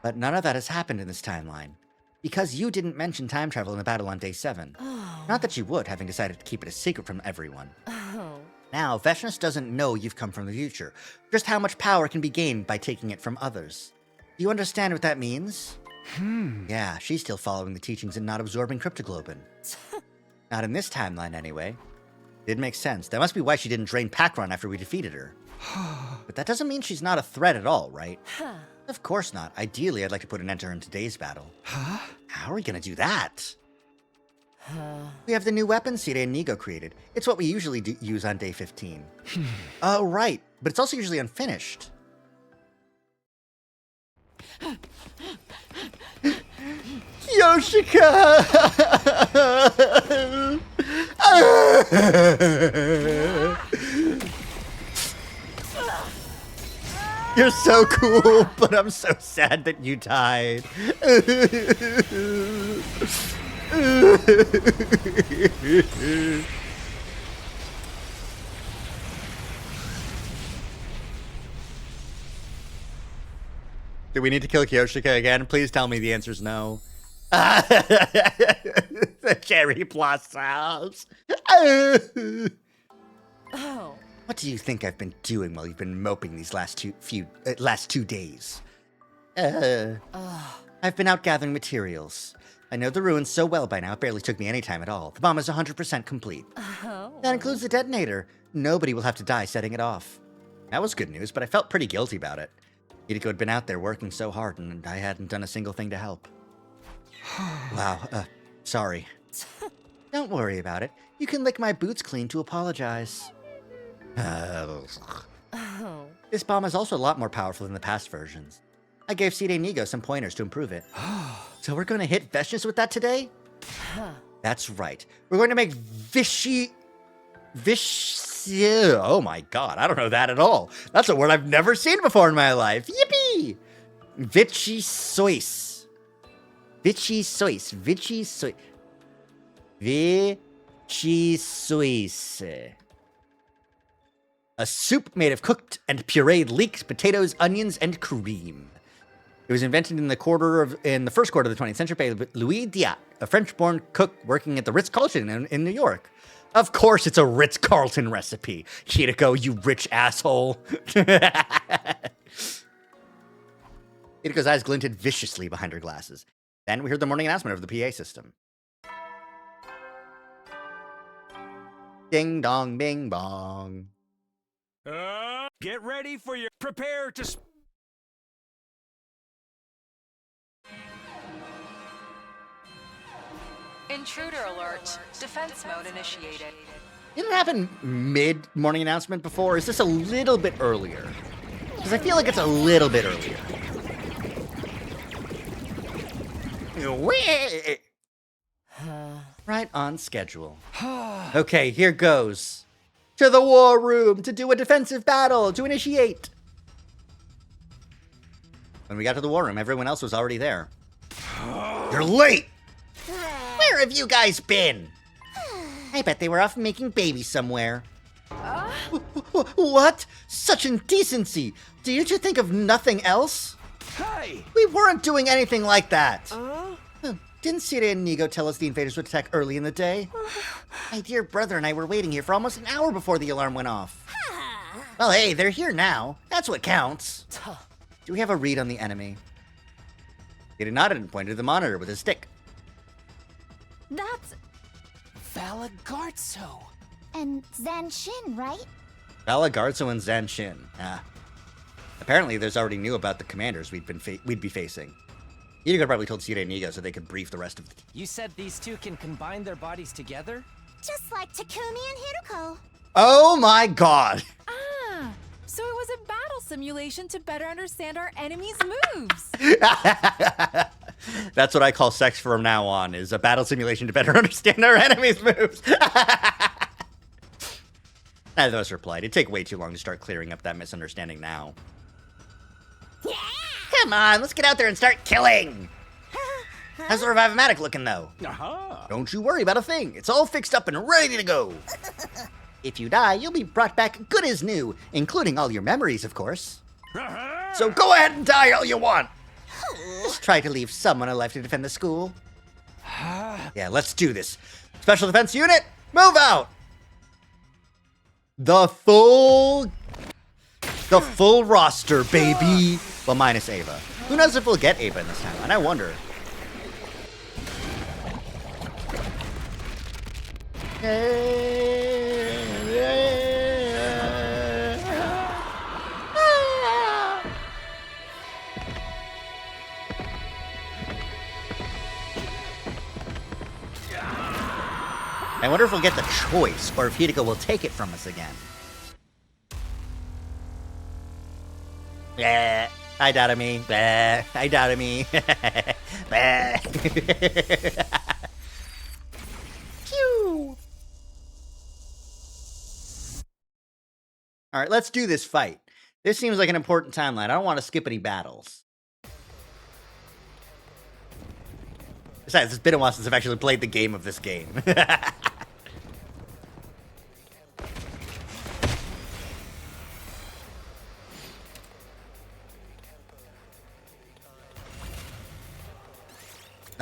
But none of that has happened in this timeline. Because you didn't mention time travel in the battle on day 7. Not that you would, having decided to keep it a secret from everyone. Oh. Now, Veshness doesn't know you've come from the future, just how much power can be gained by taking it from others. Do you understand what that means? Yeah, she's still following the teachings and not absorbing cryptoglobin. Not in this timeline, anyway. Did make sense. That must be why she didn't drain Pakron after we defeated her. But that doesn't mean she's not a threat at all, right? Of course not. Ideally, I'd like to put an end to her in today's battle. How are we gonna do that? We have the new weapon Sire and Nigo created. It's what we usually use on day 15. Oh, right. But it's also usually unfinished. Yoshika! You're so cool, but I'm so sad that you died. Do we need to kill Kyoshika again? Please tell me the answer's no. The cherry blossoms. Oh. What do you think I've been doing while you've been moping these last two days? I've been out gathering materials. I know the ruins so well by now, it barely took me any time at all. The bomb is 100% complete. That includes the detonator. Nobody will have to die setting it off. That was good news, but I felt pretty guilty about it. Hideko had been out there working so hard, and I hadn't done a single thing to help. Wow, sorry. Don't worry about it. You can lick my boots clean to apologize. This bomb is also a lot more powerful than the past versions. I gave Sire Nigo some pointers to improve it. So we're going to hit Veshness with that today? That's right. We're going to make oh my god, I don't know that at all. That's a word I've never seen before in my life. Yippee! Vichy Sois. Vichy Sois. Vichy Sois. Vichy Sois. A soup made of cooked and pureed leeks, potatoes, onions, and cream. It was invented in the first quarter of the 20th century by Louis Diat, a French-born cook working at the Ritz-Carlton in New York. Of course it's a Ritz-Carlton recipe. Hideko, you rich asshole. Hideko's eyes glinted viciously behind her glasses. Then we heard the morning announcement of the PA system. Ding dong bing bong. Get ready for your prepare to. Intruder alert. Defense mode initiated. Did it happen mid-morning announcement before? Or is this a little bit earlier? Because I feel like it's a little bit earlier. Right on schedule. Okay, here goes. To the war room to do a defensive battle, to initiate. When we got to the war room, everyone else was already there. You're late! Where have you guys been? I bet they were off making babies somewhere. What? Such indecency! Do you two think of nothing else? Hey! We weren't doing anything like that. Didn't Siri and Nigo tell us the invaders would attack early in the day? My dear brother and I were waiting here for almost an hour before the alarm went off. Well, hey, they're here now. That's what counts. Do we have a read on the enemy? He nodded and pointed to the monitor with his stick. That's... Valagarzo. And Zanshin, right? Valagarzo and Zanshin. Apparently, there's already knew about the commanders we'd be facing. Hideko probably told Siri and Nigo so they could brief the rest of the team. You said these two can combine their bodies together? Just like Takumi and Hideko. Oh my god! Ah, so it was a battle simulation to better understand our enemy's moves. That's what I call sex from now on, is a battle simulation to better understand our enemy's moves. Neither of us replied. It'd take way too long to start clearing up that misunderstanding now. Yeah! Come on, let's get out there and start killing! How's the Revive-O-Matic looking, though? Don't you worry about a thing. It's all fixed up and ready to go. If you die, you'll be brought back good as new, including all your memories, of course. So go ahead and die all you want. Just try to leave someone alive to defend the school. Yeah, let's do this. Special Defense Unit, move out! The full roster, baby. Well, minus Ava. Who knows if we'll get Ava in this timeline? I wonder. I wonder if we'll get the choice, or if Hideko will take it from us again. Bleh. I doubted me. Bleh. I doubted me. Bleh. Pew. All right, let's do this fight. This seems like an important timeline. I don't want to skip any battles. Besides, it's been a while since I've actually played the game of this game.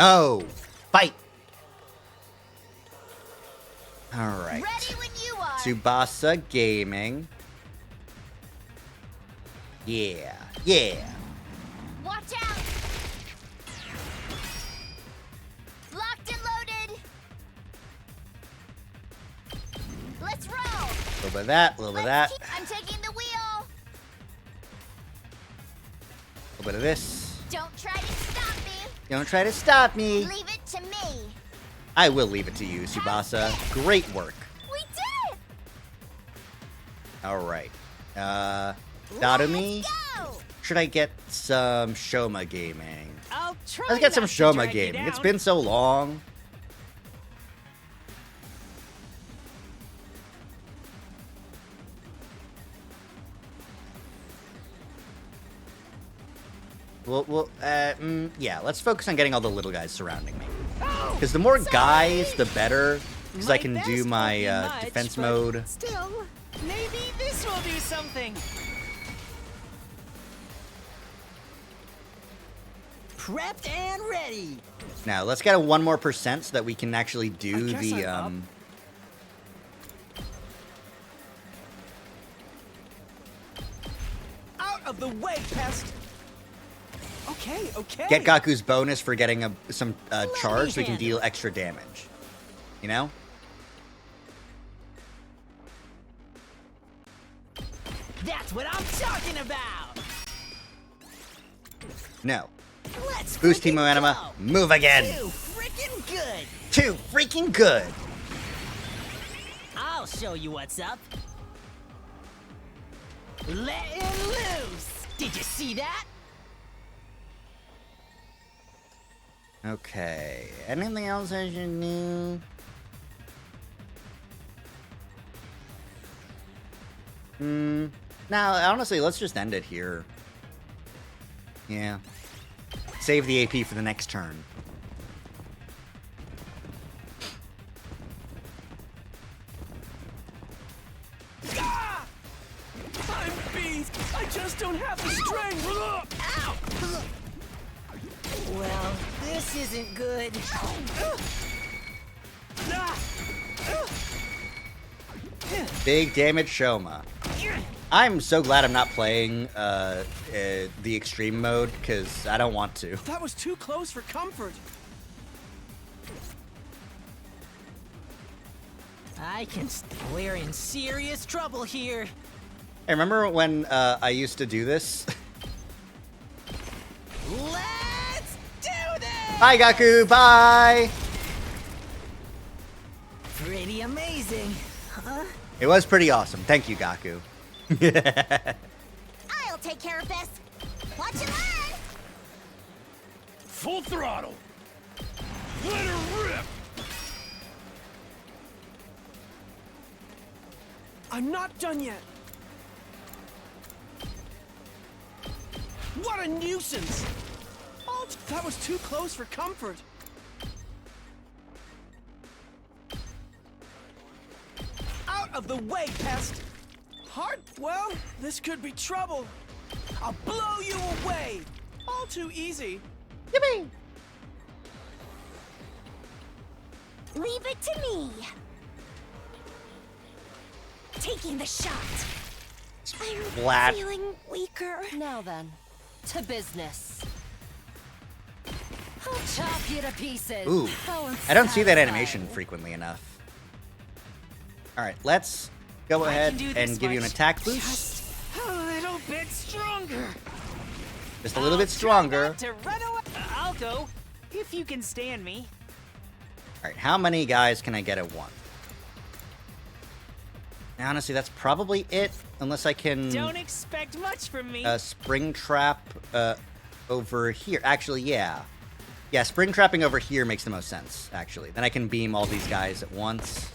Oh, fight! All right. Ready when you are. Tsubasa Gaming. Yeah, yeah. Watch out. Locked and loaded. Let's roll. A little bit of that, a little bit of that. I'm taking the wheel. A little bit of this. Don't try to stop me. Don't try to stop me. Leave it to me. I will leave it to you, Tsubasa. Great work. We did it. All right. Dadumi? Let's go. Should I get some Shoma Gaming? I'll try. Let's get some not to Shoma drag you Gaming. It's down. been so long. Yeah, let's focus on getting all the little guys surrounding me. Because the more guys, the better. Because I can do my defense mode. Still, maybe this will do something. Prepped and ready. Now, let's get a 1 more percent so that we can actually do the, Out of the way, pest. Okay, okay. get Gaku's bonus for getting some charge so we can handle deal extra damage. You know? That's what I'm talking about. No. Let's Boost Team freaking Anima. go. Move again. Too freaking good. Too freaking good. I'll show you what's up. Letting loose. Did you see that? Okay. Anything else I should do? Now, honestly, let's just end it here. Yeah. Save the AP for the next turn. Ah! I'm beat. I just don't have the strength. Ow! Well, this isn't good. Big damage Shoma. I'm so glad I'm not playing the extreme mode, because I don't want to. That was too close for comfort. We're in serious trouble here. I remember when I used to do this. Let's do this! Bye, Gaku. Bye. Pretty amazing, huh? It was pretty awesome. Thank you, Gaku. I'll take care of this. Watch and learn. Full throttle. Let her rip. I'm not done yet. What a nuisance! Oh, that was too close for comfort. Out of the way, pest! Hard? Well, this could be trouble. I'll blow you away. All too easy. Yippee! Leave it to me. Taking the shot. I'm Flat. feeling weaker. Now then, to business. I'll chop you to pieces. Ooh. Oh, I don't see that satisfying. animation frequently enough. Alright, let's go ahead do and this give you an much. attack boost. Just a little bit stronger. Just a little bit stronger. To run away. I'll go if you can stand me. Alright, how many guys can I get at once? Now, honestly, that's probably it. Unless I can Don't expect much from me. spring trap over here. Actually, yeah. Yeah, spring trapping over here makes the most sense, actually. Then I can beam all these guys at once.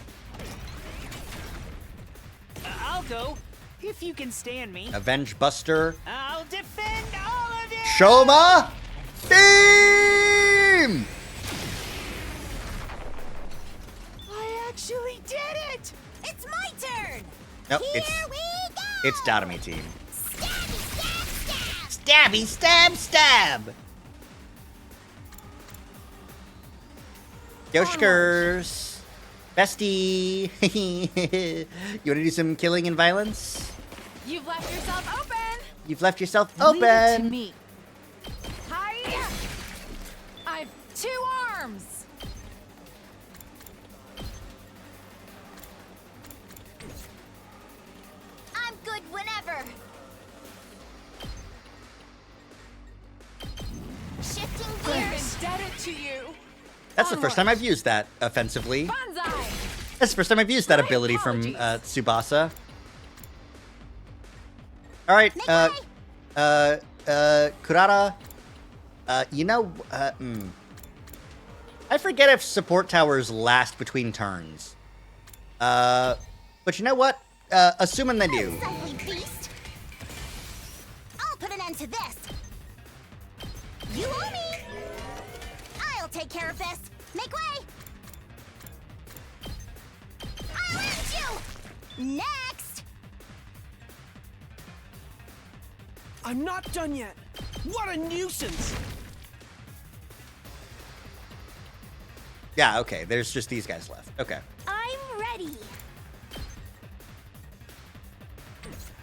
I'll go if you can stand me. Avenge Buster. I'll defend all of you. Shoma! Beam! I actually did it. It's my turn. Nope, Here we go. it's Dotamy team. Stabby, stab, stab. Stabby, stab, stab! Yoshkers! Bestie! You wanna do some killing and violence? You've left yourself open. You've left yourself Leave it to open! me. Hi. I've 2 arms. I'm good whenever. Shifting I'm gears. indebted to you. That's the first time I've used that offensively. Banzai. That's the first time I've used that My ability from apologies. Tsubasa. Alright, Make way. Kurata, you know, I forget if support towers last between turns. But you know what? Assuming they do. Unsightly beast. I'll put an end to this. You owe me. I'll take care of this. Make way. I'll end you. Next. I'm not done yet. What a nuisance! Yeah, okay. There's just these guys left. Okay. I'm ready.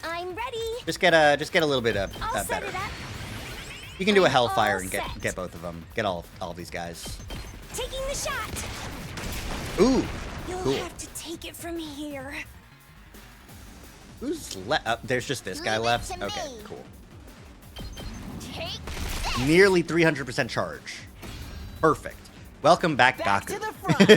I'm ready. Just get a little bit of I'll set better. it up. You can do a I'm Hellfire all and set. get both of them. Get all these guys. Taking the shot. Ooh, You'll cool. have to take it from here. Who's left? There's just this guy Leave it left. to Okay, me. cool. Take Nearly 300% charge. Perfect. Welcome back, Back Gaku. to the front.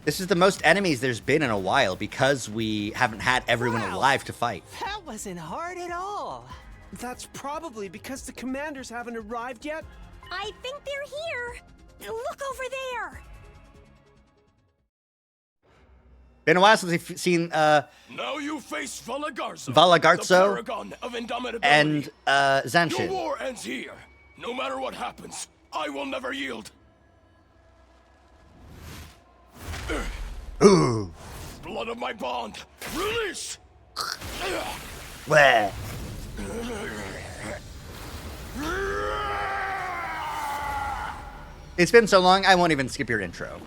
This is the most enemies there's been in a while because we haven't had everyone Wow. alive to fight. That wasn't hard at all. That's probably because the commanders haven't arrived yet. I think they're here. Look over there. Been a while since we've seen Now you face Valagarzo, Valagarzo the paragon of indomitability. and Your Zanshin. war ends here. No matter what happens, I will never yield. Ooh. Blood of my bond, release! Wah. It's been so long, I won't even skip your intro.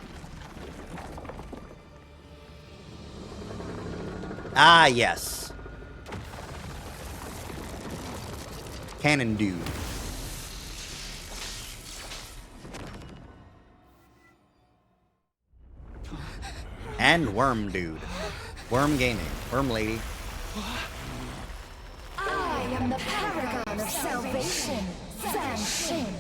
Ah, yes. Cannon Dude. And Worm Dude. Worm Gaming. Worm Lady. I am the paragon of salvation, Zanshin.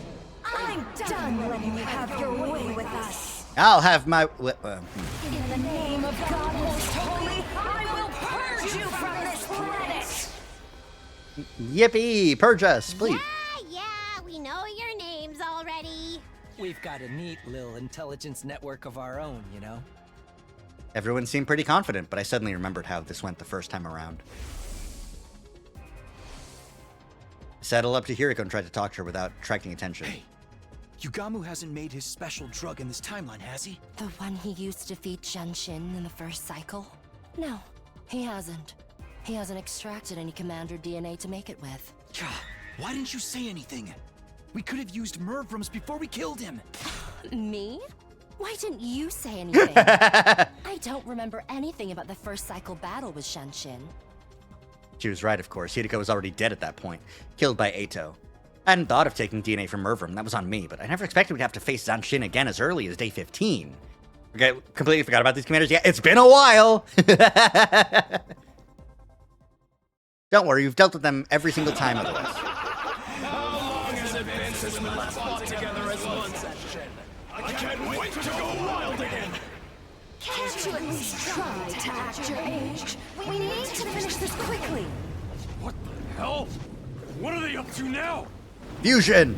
I'm done letting you have your way with us. I'll have my... In the name of God Most Holy, I will purge you from this planet. Yippee! Purge us, please. Yeah, we know your names already. We've got a neat little intelligence network of our own, you know? Everyone seemed pretty confident, but I suddenly remembered how this went the first time around. Settle up to Hiriko and tried to talk to her without attracting attention. Hey, Yugamu hasn't made his special drug in this timeline, has he? The one he used to defeat Genshin in the first cycle? No, he hasn't. He hasn't extracted any commander DNA to make it with. Gah, why didn't you say anything? We could have used Mervrams before we killed him. Me? Why didn't you say anything? I don't remember anything about the first cycle battle with Genshin. She was right, of course. Hideko was already dead at that point, killed by Eito. I hadn't thought of taking DNA from Mervram, that was on me, but I never expected we'd have to face Zanshin again as early as day 15. Okay, completely forgot about these commanders. Yeah, it's been a while! Don't worry, you've dealt with them every single time otherwise. How long has it been since we last fought together as one section? I can't wait to go wild again! Can't you at least try to act your age? We need to finish this quickly. What the hell? What are they up to now? Fusion!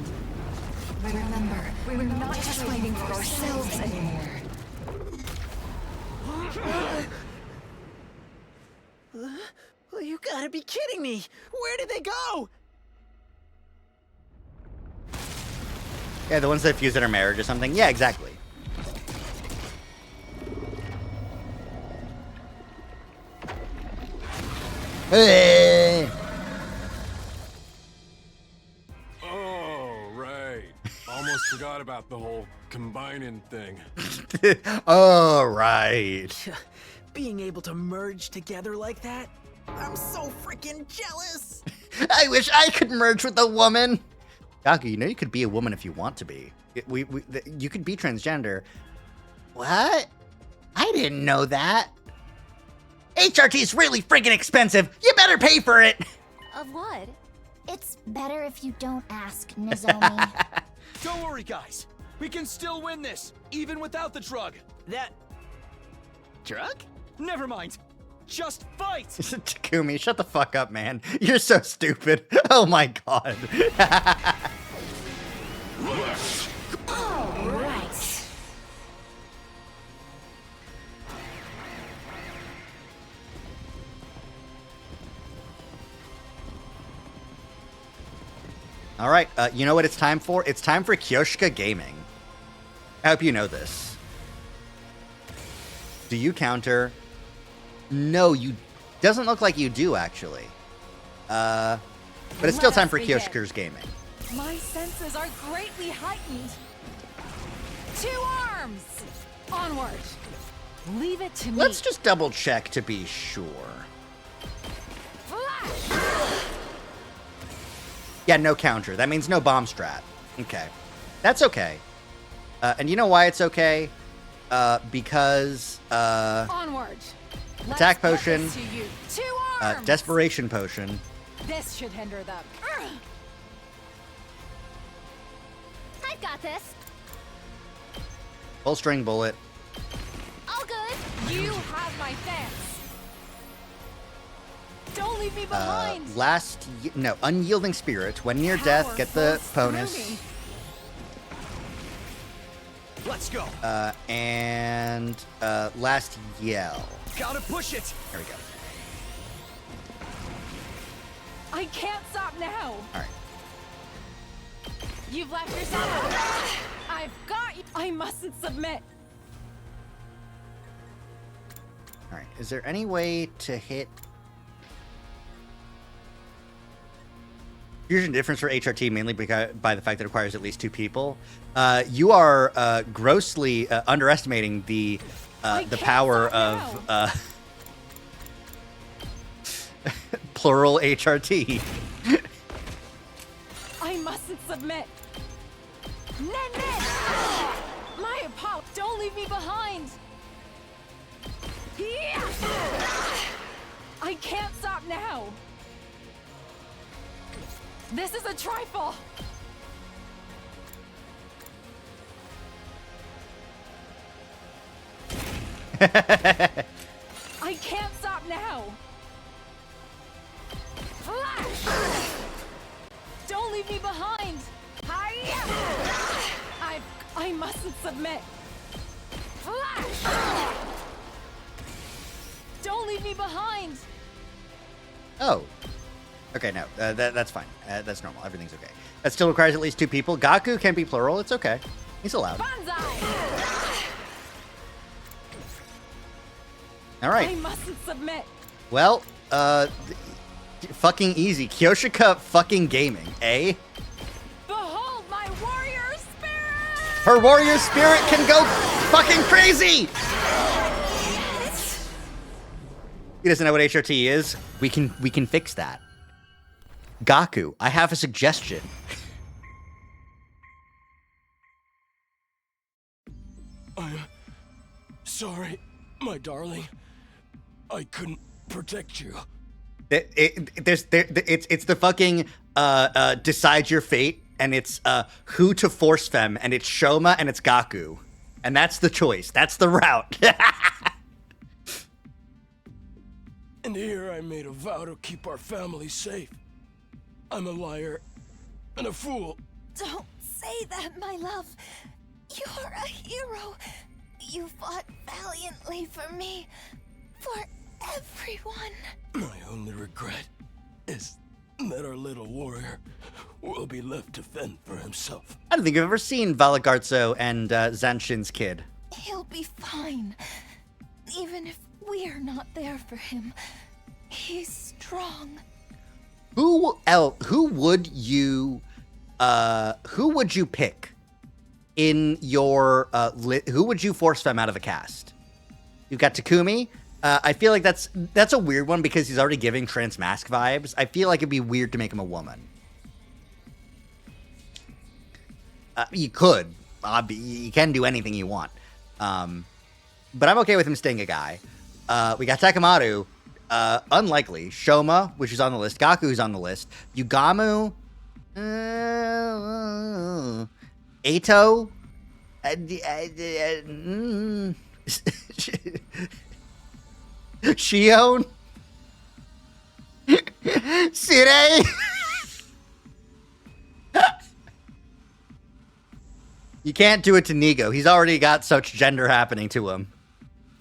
Remember, we're not just fighting for ourselves anymore. Well, you gotta be kidding me! Where did they go? Yeah, the ones that fuse at her marriage or something. Yeah, exactly. Hey! Oh, right. Almost forgot about the whole combining thing. All right. Being able to merge together like that? I'm so freaking jealous! I wish I could merge with a woman. Gaku, you know you could be a woman if you want to be. You could be transgender. What? I didn't know that. HRT is really freaking expensive. You better pay for it. Of what? It's better if you don't ask, Nozomi. Don't worry, guys. We can still win this, even without the drug. That... drug? Never mind. Just fight! Takumi, shut the fuck up, man. You're so stupid. Oh my god. All right. All right, you know what it's time for? It's time for Kyoshika Gaming. I hope you know this. Do you counter? No, you... Doesn't look like you do, actually. But it's still Let time us for begin. Kyoshiku's gaming. My senses are greatly heightened. 2 arms! Onward! Leave it to me. Let's just double check to be sure. Flash! Yeah, no counter. That means no bomb strat. Okay. That's okay. And you know why it's okay? Because Onward! attack Let's potion, get this to you. 2 arms! desperation potion. This should hinder them. I've got this. Full string bullet. All good. You have my thanks. Don't leave me behind. Unyielding spirit. When near death, get the bonus. Let's go. And last yell. Gotta push it. There we go. I can't stop now. All right. You've left yourself. I've got you. I mustn't submit. All right. Is there any way to hit fusion difference for HRT mainly because by the fact that it requires at least 2 people? You are grossly underestimating the power of plural HRT. I mustn't submit. Nen! My apologies. Don't leave me behind. Yeah. I can't stop now. This is a trifle. I can't stop now. Flash! Don't leave me behind. I mustn't submit. Flash! Don't leave me behind. Oh. Okay, no. That's fine. That's normal. Everything's okay. That still requires at least 2 people. Gaku can be plural. It's okay. He's allowed. Banzai! All right. I mustn't submit. Well, fucking easy. Kyoshika fucking gaming, eh? Behold my warrior spirit! Her warrior spirit can go fucking crazy! He doesn't know what HRT is. We can fix that. Gaku, I have a suggestion. I'm sorry, my darling. I couldn't protect you. It's the fucking decide your fate, and it's who to force fem, and it's Shoma and it's Gaku, and that's the choice. That's the route. And here I made a vow to keep our family safe. I'm a liar and a fool. Don't say that, my love. You're a hero. You fought valiantly for me, for everyone. My only regret is that our little warrior will be left to fend for himself. I don't think I've ever seen Valagarzo and Zanshin's kid. He'll be fine. Even if we're not there for him, he's strong. Who would you pick in your who would you force fem out of the cast? You've got Takumi. I feel like that's a weird one because he's already giving trans mask vibes. I feel like it'd be weird to make him a woman. You could. You can do anything you want. But I'm okay with him staying a guy. We got Takamaru. Unlikely. Shoma, which is on the list. Gaku's on the list. Yugamu. Eito. Shion. Sire. You can't do it to Nigo. He's already got such gender happening to him.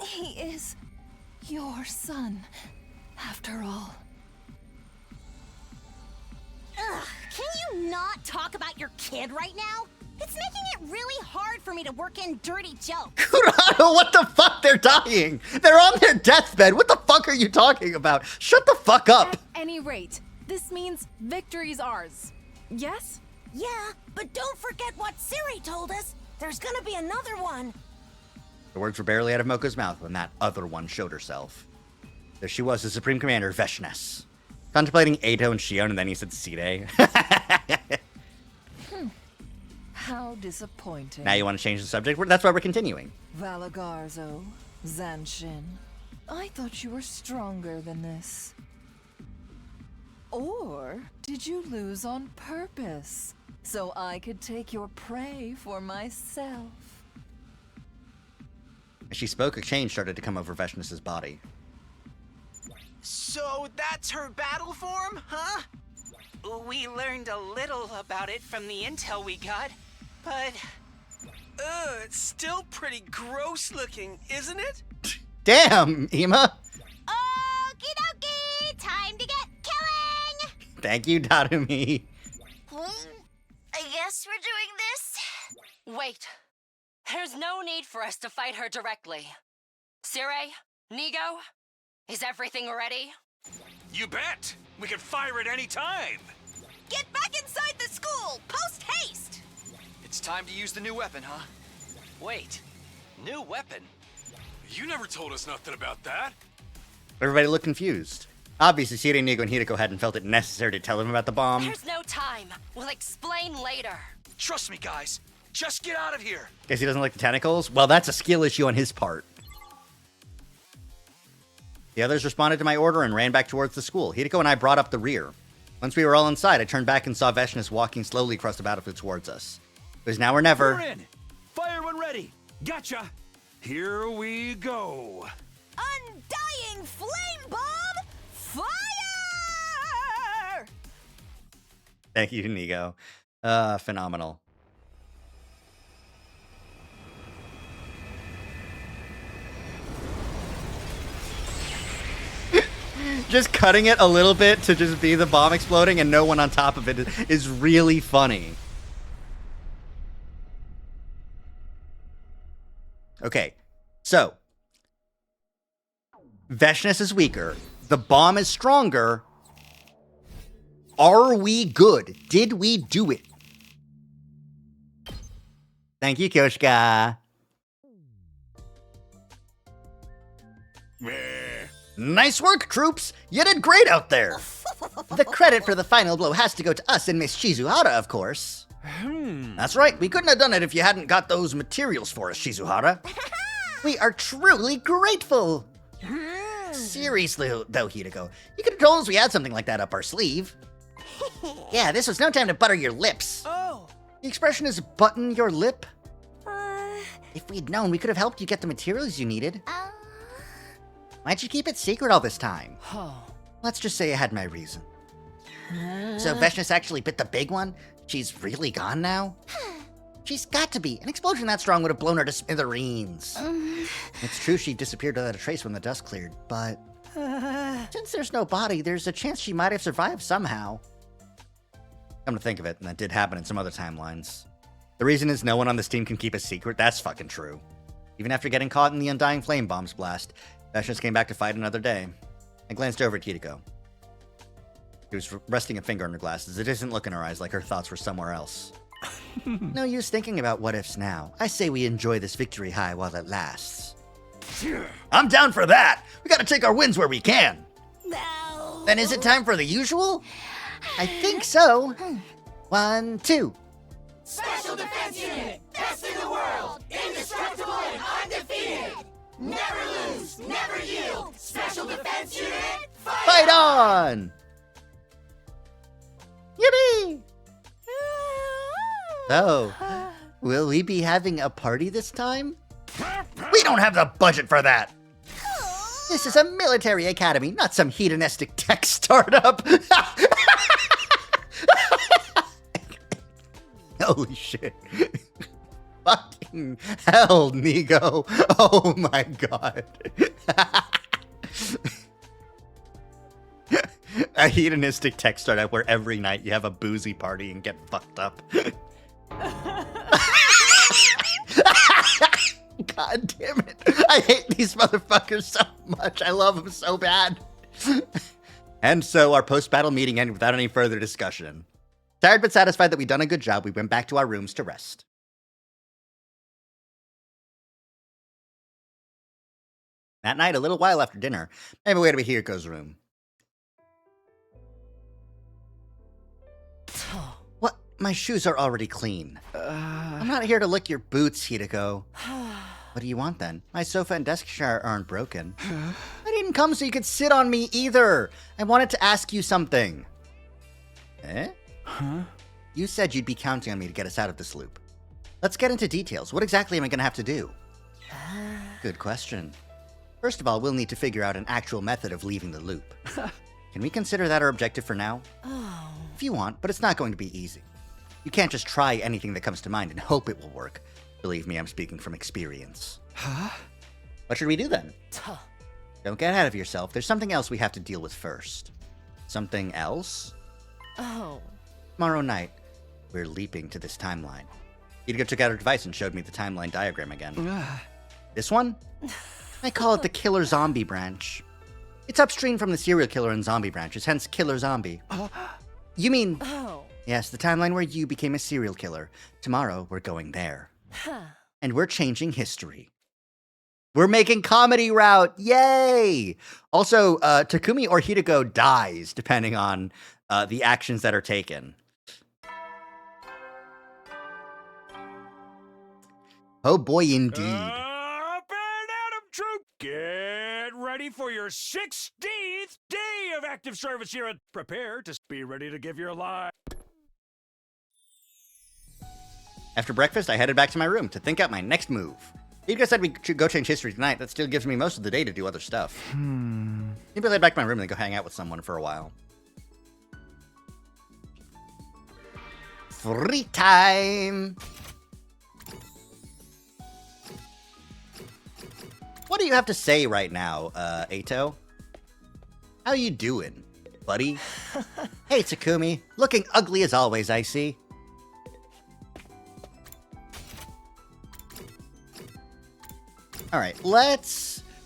He is your son, after all. Ugh, can you not talk about your kid right now? It's making it really hard for me to work in dirty jokes. Kurano, what the fuck? They're dying. They're on their deathbed. What the fuck are you talking about? Shut the fuck up. At any rate, This means victory's ours. Yes? Yeah, but don't forget what Siri told us. There's gonna be another one. The words were barely out of Moko's mouth when that other one showed herself. There she was, the Supreme Commander, Veshness. Contemplating Eito and Shion, and then he said Side. How disappointing. Now you want to change the subject? That's why we're continuing. Valagarzo, Zanshin. I thought you were stronger than this. Or did you lose on purpose, so I could take your prey for myself? As she spoke, a change started to come over Veshness's body. So that's her battle form, huh? We learned a little about it from the intel we got, but... It's still pretty gross looking, isn't it? Damn, Ema! Okie dokie, time to get killing! Thank you, Darumi. I guess we're doing this. Wait. There's no need for us to fight her directly. Sire, Nigo, is everything ready? You bet! We can fire at any time! Get back inside the school! Post haste! It's time to use the new weapon, huh? Wait, new weapon? You never told us nothing about that. Everybody looked confused. Obviously, Siri, Nigo, and Hideko hadn't felt it necessary to tell him about the bomb. There's no time. We'll explain later. Trust me, guys. Just get out of here. Guess he doesn't like the tentacles? Well, that's a skill issue on his part. The others responded to my order and ran back towards the school. Hideko and I brought up the rear. Once we were all inside, I turned back and saw Veshness walking slowly across the battlefield towards us. It was now or never. We're in. Fire when ready. Gotcha. Here we go. Undying flame bomb! Fire! Thank you, Nigo. Phenomenal. Just cutting it a little bit to just be the bomb exploding and no one on top of it is really funny. Okay, so Veshness is weaker. The bomb is stronger. Are we good? Did we do it? Thank you, Kyoshka. Nice work, troops! You did great out there! The credit for the final blow has to go to us and Miss Shizuhara, of course. That's right, we couldn't have done it if you hadn't got those materials for us, Shizuhara. We are truly grateful! Seriously, though, Hideko, you could have told us we had something like that up our sleeve. Yeah, this was no time to butter your lips. Oh. The expression is button your lip? If we'd known, we could have helped you get the materials you needed. Why'd you keep it secret all this time? Let's just say I had my reason. So Veshness actually bit the big one? She's really gone now? She's got to be. An explosion that strong would have blown her to smithereens. It's true she disappeared without a trace when the dust cleared, but... since there's no body, there's a chance she might have survived somehow. Come to think of it, and that did happen in some other timelines. The reason is no one on this team can keep a secret. That's fucking true. Even after getting caught in the Undying Flame Bomb's blast, Veshness came back to fight another day. I glanced over at Hideko. She was resting a finger on her glasses. It isn't look in her eyes like her thoughts were somewhere else. No use thinking about what ifs now. I say we enjoy this victory high while it lasts. I'm down for that! We gotta take our wins where we can! No. Then is it time for the usual? I think so. 1, 2. Special Defense Unit! Best in the world! Indestructible and undefeated! Never lose! Never yield! Special Defense Unit! Fight on! Yippee! So, will we be having a party this time? We don't have the budget for that! This is a military academy, not some hedonistic tech startup! Holy shit. Fucking hell, Nigo. Oh my god. A hedonistic tech startup where every night you have a boozy party and get fucked up. God damn it. I hate these motherfuckers so much. I love them so bad. And so our post-battle meeting ended without any further discussion. Tired but satisfied that we'd done a good job, we went back to our rooms to rest. That night, a little while after dinner, maybe we had to be Hiriko's room. What? My shoes are already clean. I'm not here to lick your boots, Hiriko. What do you want then? My sofa and desk chair aren't broken. I didn't come so you could sit on me either. I wanted to ask you something. Eh? Huh? You said you'd be counting on me to get us out of this loop. Let's get into details. What exactly am I going to have to do? Good question. First of all, we'll need to figure out an actual method of leaving the loop. Can we consider that our objective for now? If you want, but it's not going to be easy. You can't just try anything that comes to mind and hope it will work. Believe me, I'm speaking from experience. Huh? What should we do then? Don't get ahead of yourself. There's something else we have to deal with first. Something else? Oh. Tomorrow night, we're leaping to this timeline. Hiriko took out her device and showed me the timeline diagram again. This one? I call it the Killer Zombie branch. It's upstream from the serial killer and zombie branches, hence Killer Zombie. You mean... Oh. Yes, the timeline where you became a serial killer. Tomorrow, we're going there. Huh. And we're changing history. We're making comedy route! Yay! Also, Takumi or Hiriko dies, depending on the actions that are taken. Oh boy, indeed. Up and at 'em, troop! Get ready for your 16th day of active service here and prepare to be ready to give your life. After breakfast, I headed back to my room to think out my next move. Hiriko said we should go change history tonight. That still gives me most of the day to do other stuff. Maybe I'll head back to my room and go hang out with someone for a while. Free time! What do you have to say right now, Eito? How you doing, buddy? Hey, Takumi. Looking ugly as always, I see. Alright,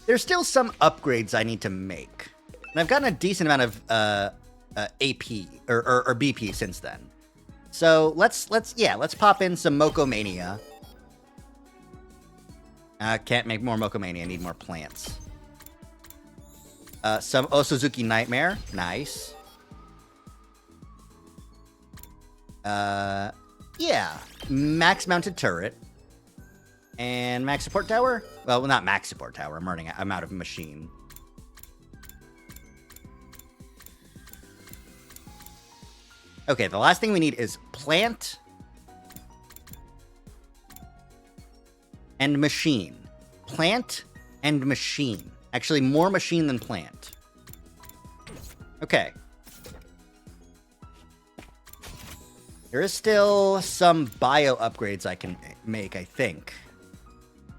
there's still some upgrades I need to make. And I've gotten a decent amount of AP, or BP since then. So, let's pop in some Mokomania. Can't make more Mokomania, I need more plants. Some Osuzuki Nightmare, nice. Yeah, max mounted turret. And max support tower? Well, not max support tower, I'm out of machine. Okay, the last thing we need is plant and machine. Plant and machine. Actually, more machine than plant. Okay. There is still some bio upgrades I can make, I think.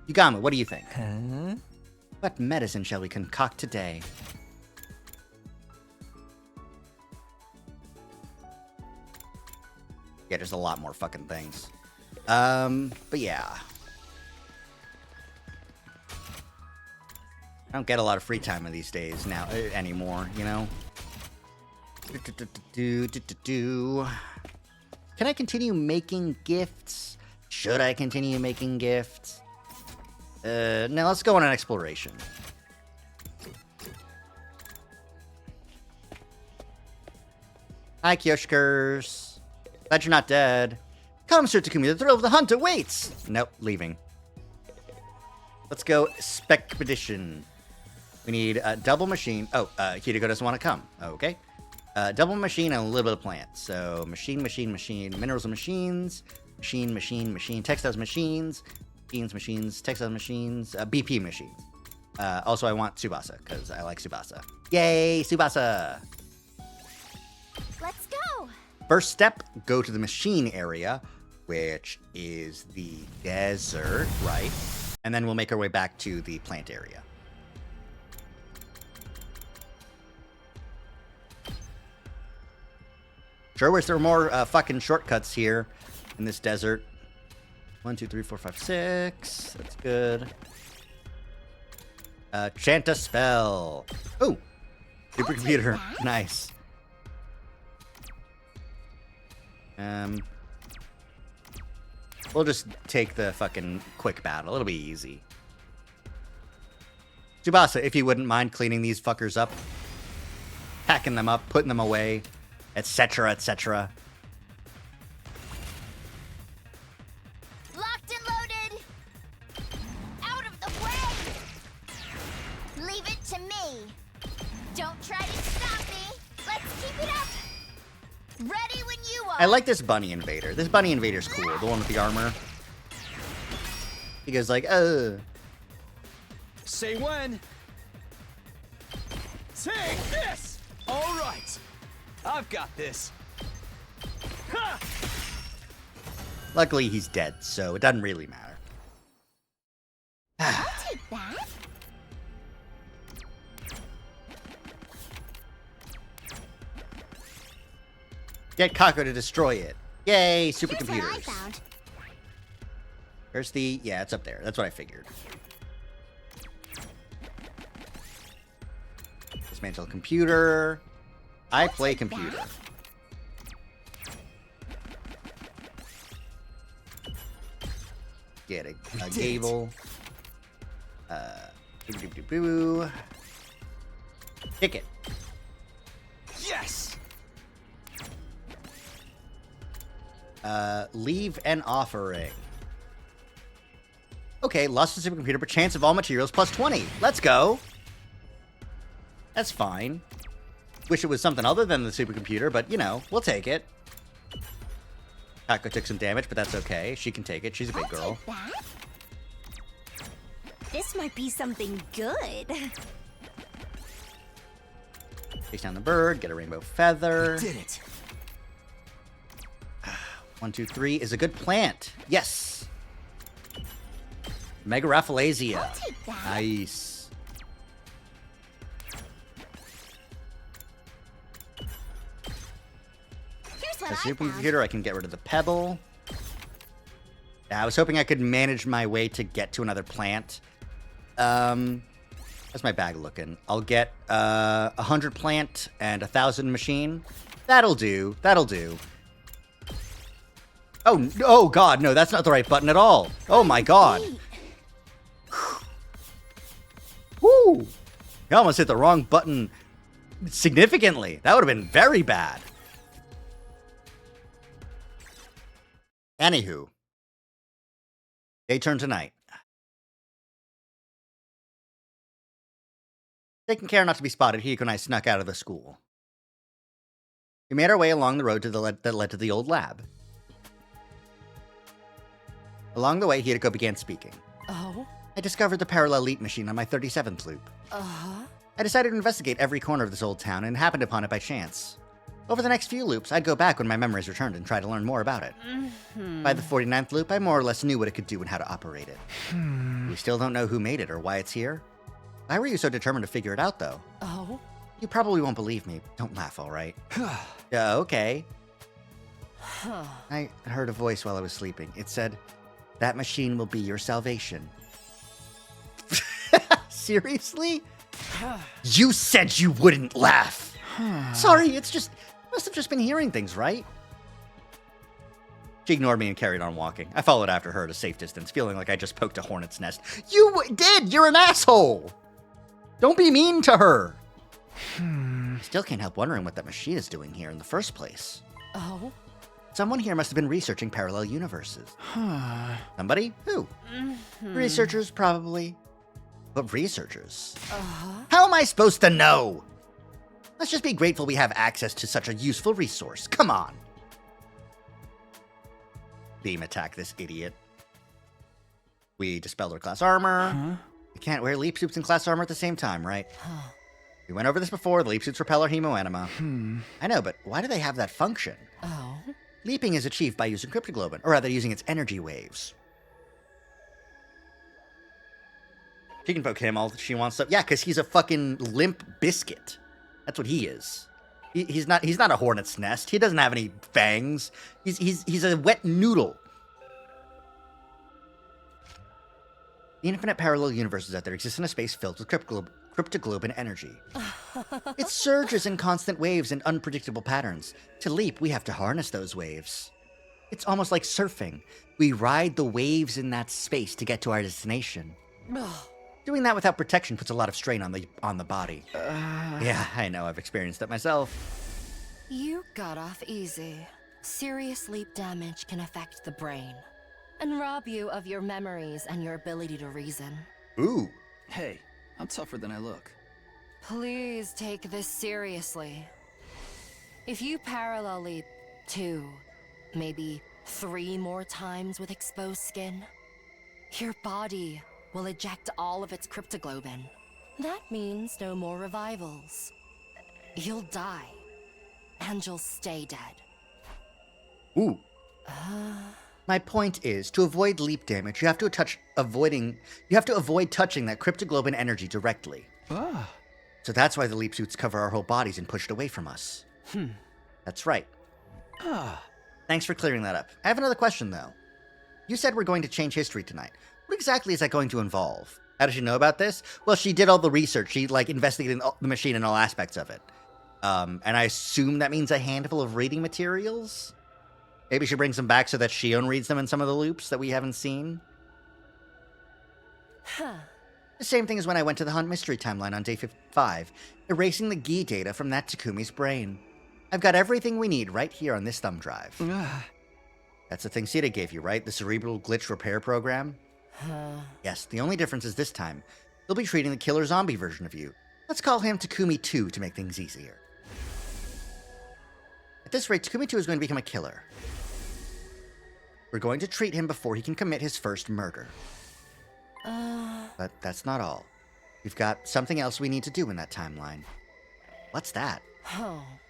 Yugama, what do you think? Huh? What medicine shall we concoct today? Yeah, there's a lot more fucking things. But yeah. I don't get a lot of free time in these days now anymore, you know? Can I continue making gifts? Should I continue making gifts? No, let's go on an exploration. Hi, Kyoshikers. Glad you're not dead. Come, Sir Takumi, the thrill of the hunt awaits! Nope, leaving. Let's go Specpedition. We need a double machine. Oh, Hiriko doesn't want to come. Okay. Double machine and a little bit of plant. So, machine, minerals and machines. Machine, textiles machines. Machines, textile machines, BP machines. Also, I want Tsubasa, because I like Tsubasa. Yay, Tsubasa! Let's go! First step, go to the machine area, which is the desert, right? And then we'll make our way back to the plant area. Sure wish there were more fucking shortcuts here in this desert. 1, 2, 3, 4, 5, 6. That's good. Chant a spell. Ooh. Supercomputer. Nice. We'll just take the fucking quick battle. It'll be easy. Tsubasa, if you wouldn't mind cleaning these fuckers up. Packing them up, putting them away, etc., etc. Locked and loaded! Out of the way! Leave it to me! Don't try to stop me! Let's keep it up! Ready when you are! I like this bunny invader. This bunny invader's cool. The one with the armor. He goes like, Say when. Take this! All right. I've got this. Ha! Luckily, he's dead, so it doesn't really matter. I'll take that. Get Kako to destroy it. Yay, Here's what I supercomputers. found. Where's the... Yeah, it's up there. That's what I figured. Dismantle computer. I play computer. Get a Gable. Boo. Kick it. Yes! Leave an offering. Okay, lost the supercomputer, but chance of all materials plus 20. Let's go. That's fine. Wish it was something other than the supercomputer, but, you know, we'll take it. Kako took some damage, but that's okay. She can take it. She's a big girl. Take that. This might be something good. Chase down the bird, get a rainbow feather. Did it. 1, 2, 3 is a good plant. Yes. Mega Rafflesia. Take that. Nice. Here's what A I found. supercomputer, I can get rid of the pebble. Yeah, I was hoping I could manage my way to get to another plant. How's my bag looking? I'll get 100 plant and 1,000 machine. That'll do. That'll do. Oh God, no, that's not the right button at all. Oh my God. Woo! I almost hit the wrong button significantly. That would have been very bad. Anywho. Day turn tonight. Taking care not to be spotted, Hiko and I snuck out of the school. We made our way along the road that led to the old lab. Along the way, Hiko began speaking. Oh? I discovered the parallel leap machine on my 37th loop. Uh-huh. I decided to investigate every corner of this old town and happened upon it by chance. Over the next few loops, I'd go back when my memories returned and try to learn more about it. By the 49th loop, I more or less knew what it could do and how to operate it. We still don't know who made it or why it's here. Why were you so determined to figure it out, though? Oh? You probably won't believe me. Don't laugh, all right? Yeah, okay. Huh. I heard a voice while I was sleeping. It said, "That machine will be your salvation." Seriously? You said you wouldn't laugh. Sorry, it's just... Must have just been hearing things, right? She ignored me and carried on walking. I followed after her at a safe distance, feeling like I just poked a hornet's nest. You did! You're an asshole! Don't be mean to her! I still can't help wondering what that machine is doing here in the first place. Oh? Someone here must have been researching parallel universes. Somebody? Who? Researchers, probably. But researchers? How am I supposed to know? Let's just be grateful we have access to such a useful resource. Come on. Beam attack this idiot. We dispelled her class armor. We can't wear leap suits and class armor at the same time, right? We went over this before. The leap suits repel our hemoanima. I know, but why do they have that function? Oh? Leaping is achieved by using cryptoglobin, or rather using its energy waves. She can poke him all she wants to. Yeah, because he's a fucking limp biscuit. That's what he is. He's not a hornet's nest. He doesn't have any fangs. He's a wet noodle. The infinite parallel universes out there exist in a space filled with cryptoglobin energy. It surges in constant waves and unpredictable patterns. To leap, we have to harness those waves. It's almost like surfing. We ride the waves in that space to get to our destination. Doing that without protection puts a lot of strain on the body. Yeah, I know, I've experienced that myself. You got off easy. Serious leap damage can affect the brain and rob you of your memories and your ability to reason. Ooh. Hey, I'm tougher than I look. Please take this seriously. If you parallel leap 2, maybe 3 more times with exposed skin, your body will eject all of its cryptoglobin. That means no more revivals. You'll die, and you'll stay dead. Ooh. My point is, to avoid leap damage, you have to avoid touching that cryptoglobin energy directly. So that's why the leap suits cover our whole bodies and push it away from us. That's right. Thanks for clearing that up. I have another question, though. You said we're going to change history tonight. What exactly is that going to involve? How does she know about this? Well, she did all the research. She, investigated the machine and all aspects of it. And I assume that means a handful of reading materials? Maybe she brings them back so that Shion reads them in some of the loops that we haven't seen? The same thing as when I went to the Hunt Mystery Timeline on day 5, erasing the Gi data from that Takumi's brain. I've got everything we need right here on this thumb drive. That's the thing Sita gave you, right? The cerebral glitch repair program? Yes, the only difference is this time, they'll be treating the killer zombie version of you. Let's call him Takumi 2 to make things easier. At this rate, Takumi 2 is going to become a killer. We're going to treat him before he can commit his first murder. But that's not all. We've got something else we need to do in that timeline. What's that?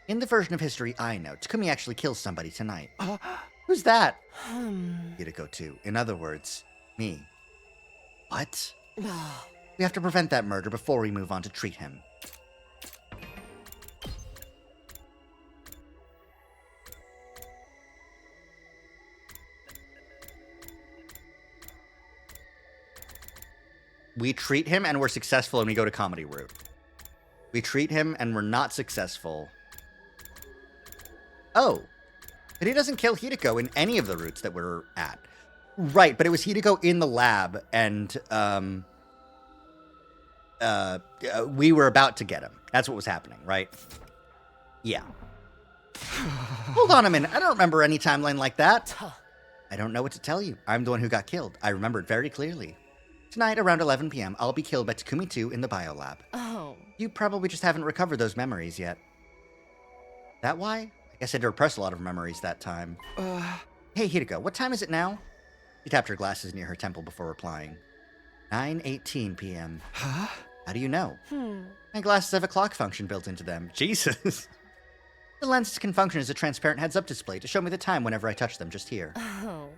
In the version of history I know, Takumi actually kills somebody tonight. Who's that? Hideko 2. In other words, me. What? We have to prevent that murder before we move on to treat him. We treat him and we're successful and we go to comedy route. We treat him and we're not successful. Oh. But he doesn't kill Hideko in any of the routes that we're at. Right, but it was Hideko in the lab and we were about to get him. That's what was happening, right? Yeah. Hold on a minute. I don't remember any timeline like that. I don't know what to tell you. I'm the one who got killed. I remember it very clearly. Tonight, around 11 p.m., I'll be killed by Takumi 2 in the biolab. Oh. You probably just haven't recovered those memories yet. That why? I guess I had to repress a lot of memories that time. Hey, Hideko, what time is it now? She tapped her glasses near her temple before replying. 9:18 p.m. Huh? How do you know? My glasses have a clock function built into them. Jesus. The lenses can function as a transparent heads-up display to show me the time whenever I touch them just here. Oh.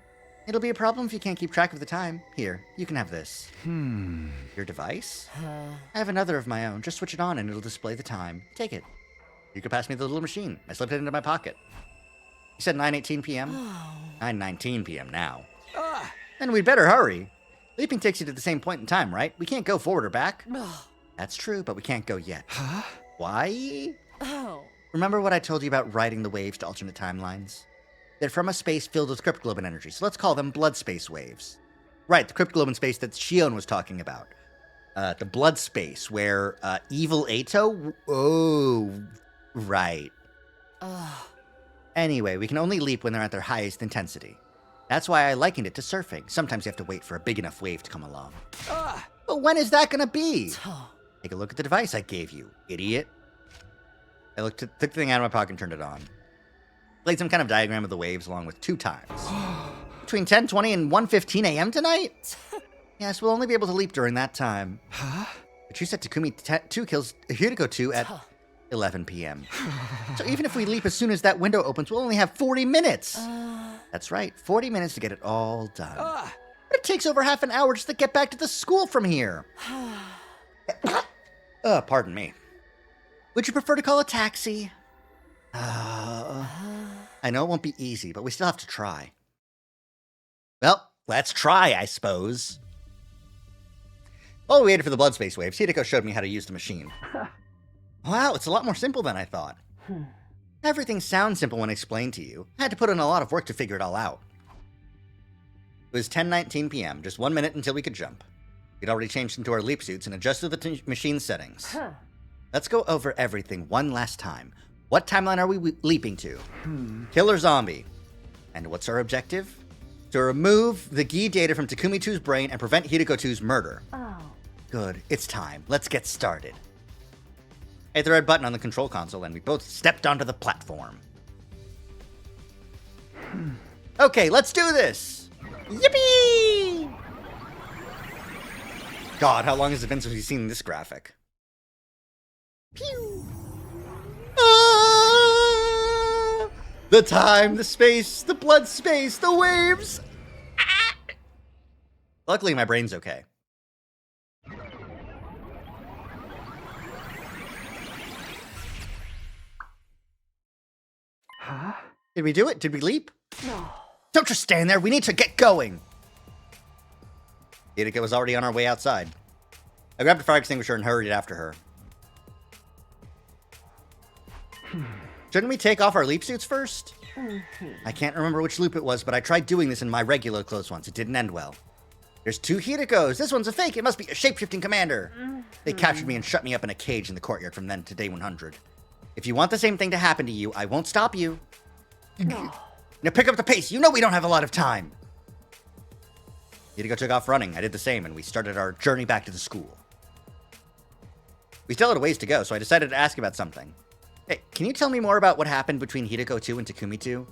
It'll be a problem if you can't keep track of the time. Here, you can have this. Your device? I have another of my own. Just switch it on and it'll display the time. Take it. You could pass me the little machine. I slipped it into my pocket. You said 9:18 p.m.? 9:19 p.m. now. Then we'd better hurry. Leaping takes you to the same point in time, right? We can't go forward or back. That's true, but we can't go yet. Why? Remember what I told you about riding the waves to alternate timelines? They're from a space filled with cryptoglobin energy, so let's call them blood space waves. Right, the cryptoglobin space that Shion was talking about. The blood space where evil Ato... Oh, right. Anyway, we can only leap when they're at their highest intensity. That's why I likened it to surfing. Sometimes you have to wait for a big enough wave to come along. But when is that gonna be? Take a look at the device I gave you, idiot. I took the thing out of my pocket and turned it on. Played some kind of diagram of the waves along with 2 times. Between 10:20 and 1:15 a.m. tonight? Yes, we'll only be able to leap during that time. But you said Takumi 2 kills Hideko 2 at 11 p.m. So even if we leap as soon as that window opens, we'll only have 40 minutes. That's right, 40 minutes to get it all done. But it takes over half an hour just to get back to the school from here. Pardon me. Would you prefer to call a taxi? I know it won't be easy, but we still have to try. Well, let's try, I suppose. While we waited for the blood space waves, Hideko showed me how to use the machine. Wow, it's a lot more simple than I thought. Everything sounds simple when explained to you. I had to put in a lot of work to figure it all out. It was 10:19 p.m., just 1 minute until we could jump. We'd already changed into our leap suits and adjusted the machine settings. Let's go over everything one last time. What timeline are we leaping to? Killer Zombie. And what's our objective? To remove the Gi data from Takumi 2's brain and prevent Hideko 2's murder. Good, it's time. Let's get started. I hit the red button on the control console and we both stepped onto the platform. Okay, let's do this! Yippee! God, how long has it been since we've seen this graphic? Pew! Ah! The time, the space, the blood space, the waves! Ah! Luckily, my brain's okay. Huh? Did we do it? Did we leap? No. Don't just stand there. We need to get going. Hideko was already on our way outside. I grabbed a fire extinguisher and hurried after her. Shouldn't we take off our leap suits first? I can't remember which loop it was, but I tried doing this in my regular clothes once. It didn't end well. There's 2 Hidekos. This one's a fake. It must be a shape-shifting commander. They captured me and shut me up in a cage in the courtyard from then to day 100. If you want the same thing to happen to you, I won't stop you. Now pick up the pace. You know we don't have a lot of time. Hideko took off running. I did the same, and we started our journey back to the school. We still had a ways to go, so I decided to ask about something. Hey, can you tell me more about what happened between Hideko 2 and Takumi 2?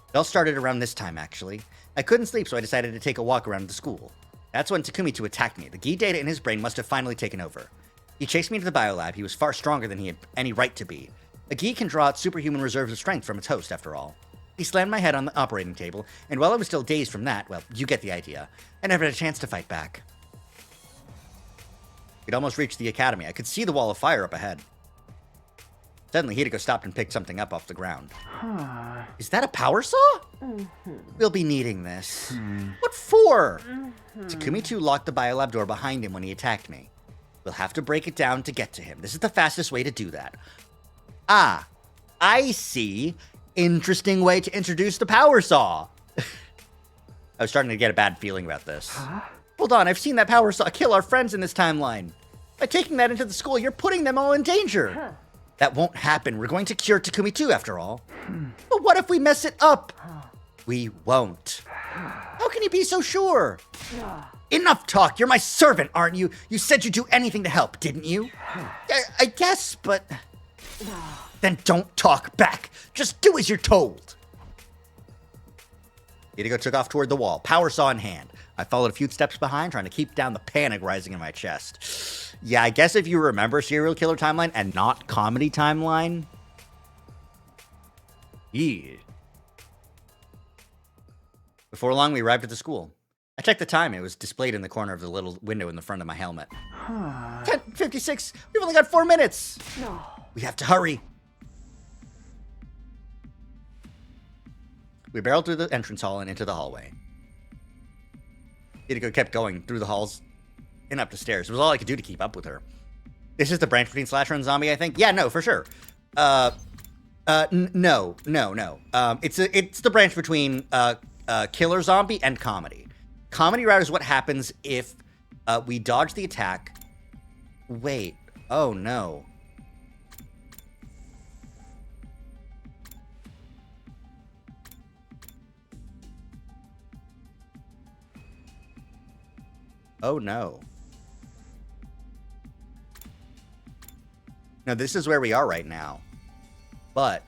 It all started around this time, actually. I couldn't sleep, so I decided to take a walk around the school. That's when Takumi 2 attacked me. The Gi data in his brain must have finally taken over. He chased me into the biolab. He was far stronger than he had any right to be. A Gi can draw out superhuman reserves of strength from its host, after all. He slammed my head on the operating table, and while I was still dazed from that, well, you get the idea, I never had a chance to fight back. We'd almost reached the academy. I could see the wall of fire up ahead. Suddenly, Hideko stopped and picked something up off the ground. Is that a power saw? We'll be needing this. What for? Takumi 2 locked the biolab door behind him when he attacked me. We'll have to break it down to get to him. This is the fastest way to do that. Ah, I see. Interesting way to introduce the power saw. I was starting to get a bad feeling about this. Hold on, I've seen that power saw kill our friends in this timeline. By taking that into the school, you're putting them all in danger. That won't happen. We're going to cure Takumi 2 after all. But what if we mess it up? We won't. How can you be so sure? Enough talk. You're my servant, aren't you? You said you'd do anything to help, didn't you? I guess, but... Then don't talk back. Just do as you're told. Hideko took off toward the wall, power saw in hand. I followed a few steps behind, trying to keep down the panic rising in my chest. Yeah, I guess if you remember Serial Killer Timeline and not Comedy Timeline. Yeah. Before long, we arrived at the school. I checked the time. It was displayed in the corner of the little window in the front of my helmet. 10:56. We've only got 4 minutes. No. We have to hurry. We barreled through the entrance hall and into the hallway. Hideko kept going through the halls and up the stairs. It was all I could do to keep up with her. This is the branch between slasher and zombie, I think. Yeah, no, for sure. No. It's the branch between killer zombie and comedy. Comedy route is what happens if we dodge the attack. Wait. Oh no. Oh no. No, this is where we are right now. But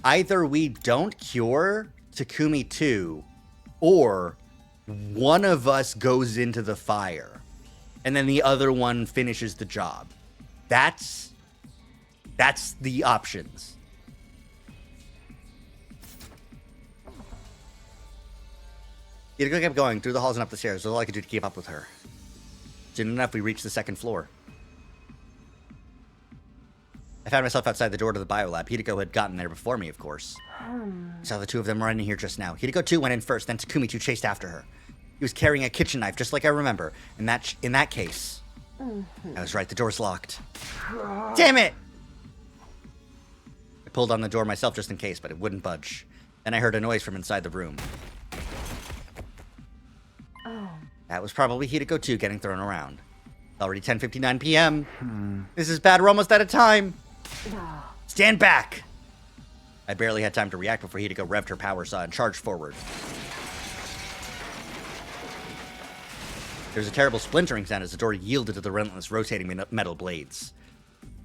either we don't cure Takumi 2 or one of us goes into the fire and then the other one finishes the job. That's the options. Hideko kept going through the halls and up the stairs. It was all I could do to keep up with her. Soon enough, we reached the second floor. I found myself outside the door to the biolab. Hideko had gotten there before me, of course. I saw the two of them running here just now. Hideko 2 went in first, then Takumi 2 chased after her. He was carrying a kitchen knife, just like I remember. In that case, I was right. The door's locked. Damn it! I pulled on the door myself just in case, but it wouldn't budge. Then I heard a noise from inside the room. That was probably Hideko 2 getting thrown around. It's already 10:59 p.m. This is bad. We're almost out of time. Stand back! I barely had time to react before Hideko revved her power saw and charged forward. There was a terrible splintering sound as the door yielded to the relentless rotating metal blades.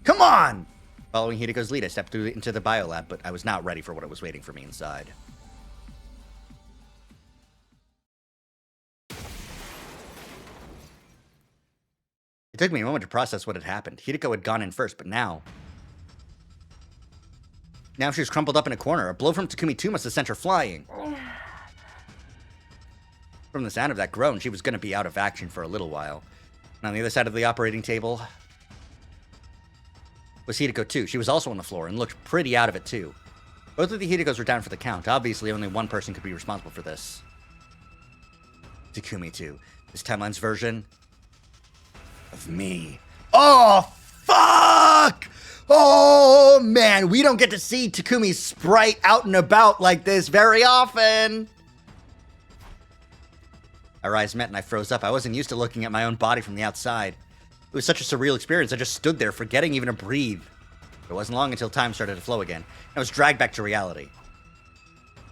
Come on! Following Hideko's lead, I stepped into the biolab, but I was not ready for what was waiting for me inside. It took me a moment to process what had happened. Hideko had gone in first, but now she was crumpled up in a corner. A blow from Takumi 2 must have sent her flying. From the sound of that groan, she was going to be out of action for a little while. And on the other side of the operating table was Hideko 2. She was also on the floor and looked pretty out of it too. Both of the Hidekos were down for the count. Obviously, only one person could be responsible for this. Takumi 2. This timeline's version of me. Oh, fuck! Oh, man, we don't get to see Takumi's sprite out and about like this very often. Our eyes met and I froze up. I wasn't used to looking at my own body from the outside. It was such a surreal experience. I just stood there, forgetting even to breathe. It wasn't long until time started to flow again. I was dragged back to reality.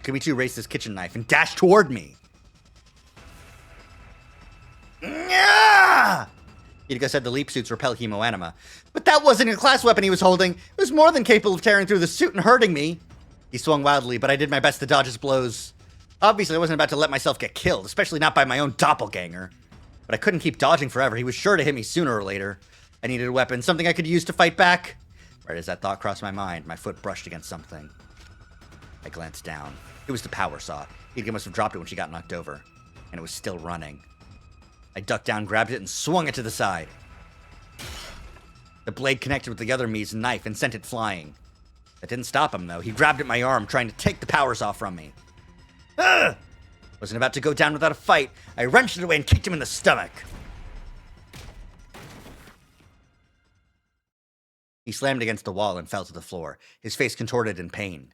Takumi 2 raised his kitchen knife and dashed toward me. Nyah! Hideko said the leap suits repel hemoanima. But that wasn't a class weapon he was holding. It was more than capable of tearing through the suit and hurting me. He swung wildly, but I did my best to dodge his blows. Obviously, I wasn't about to let myself get killed, especially not by my own doppelganger. But I couldn't keep dodging forever. He was sure to hit me sooner or later. I needed a weapon, something I could use to fight back. Right as that thought crossed my mind, my foot brushed against something. I glanced down. It was the power saw. Hideko must have dropped it when she got knocked over. And it was still running. I ducked down, grabbed it, and swung it to the side. The blade connected with the other me's knife and sent it flying. That didn't stop him, though. He grabbed at my arm, trying to take the power saw from me. Ugh! Wasn't about to go down without a fight. I wrenched it away and kicked him in the stomach. He slammed against the wall and fell to the floor, his face contorted in pain.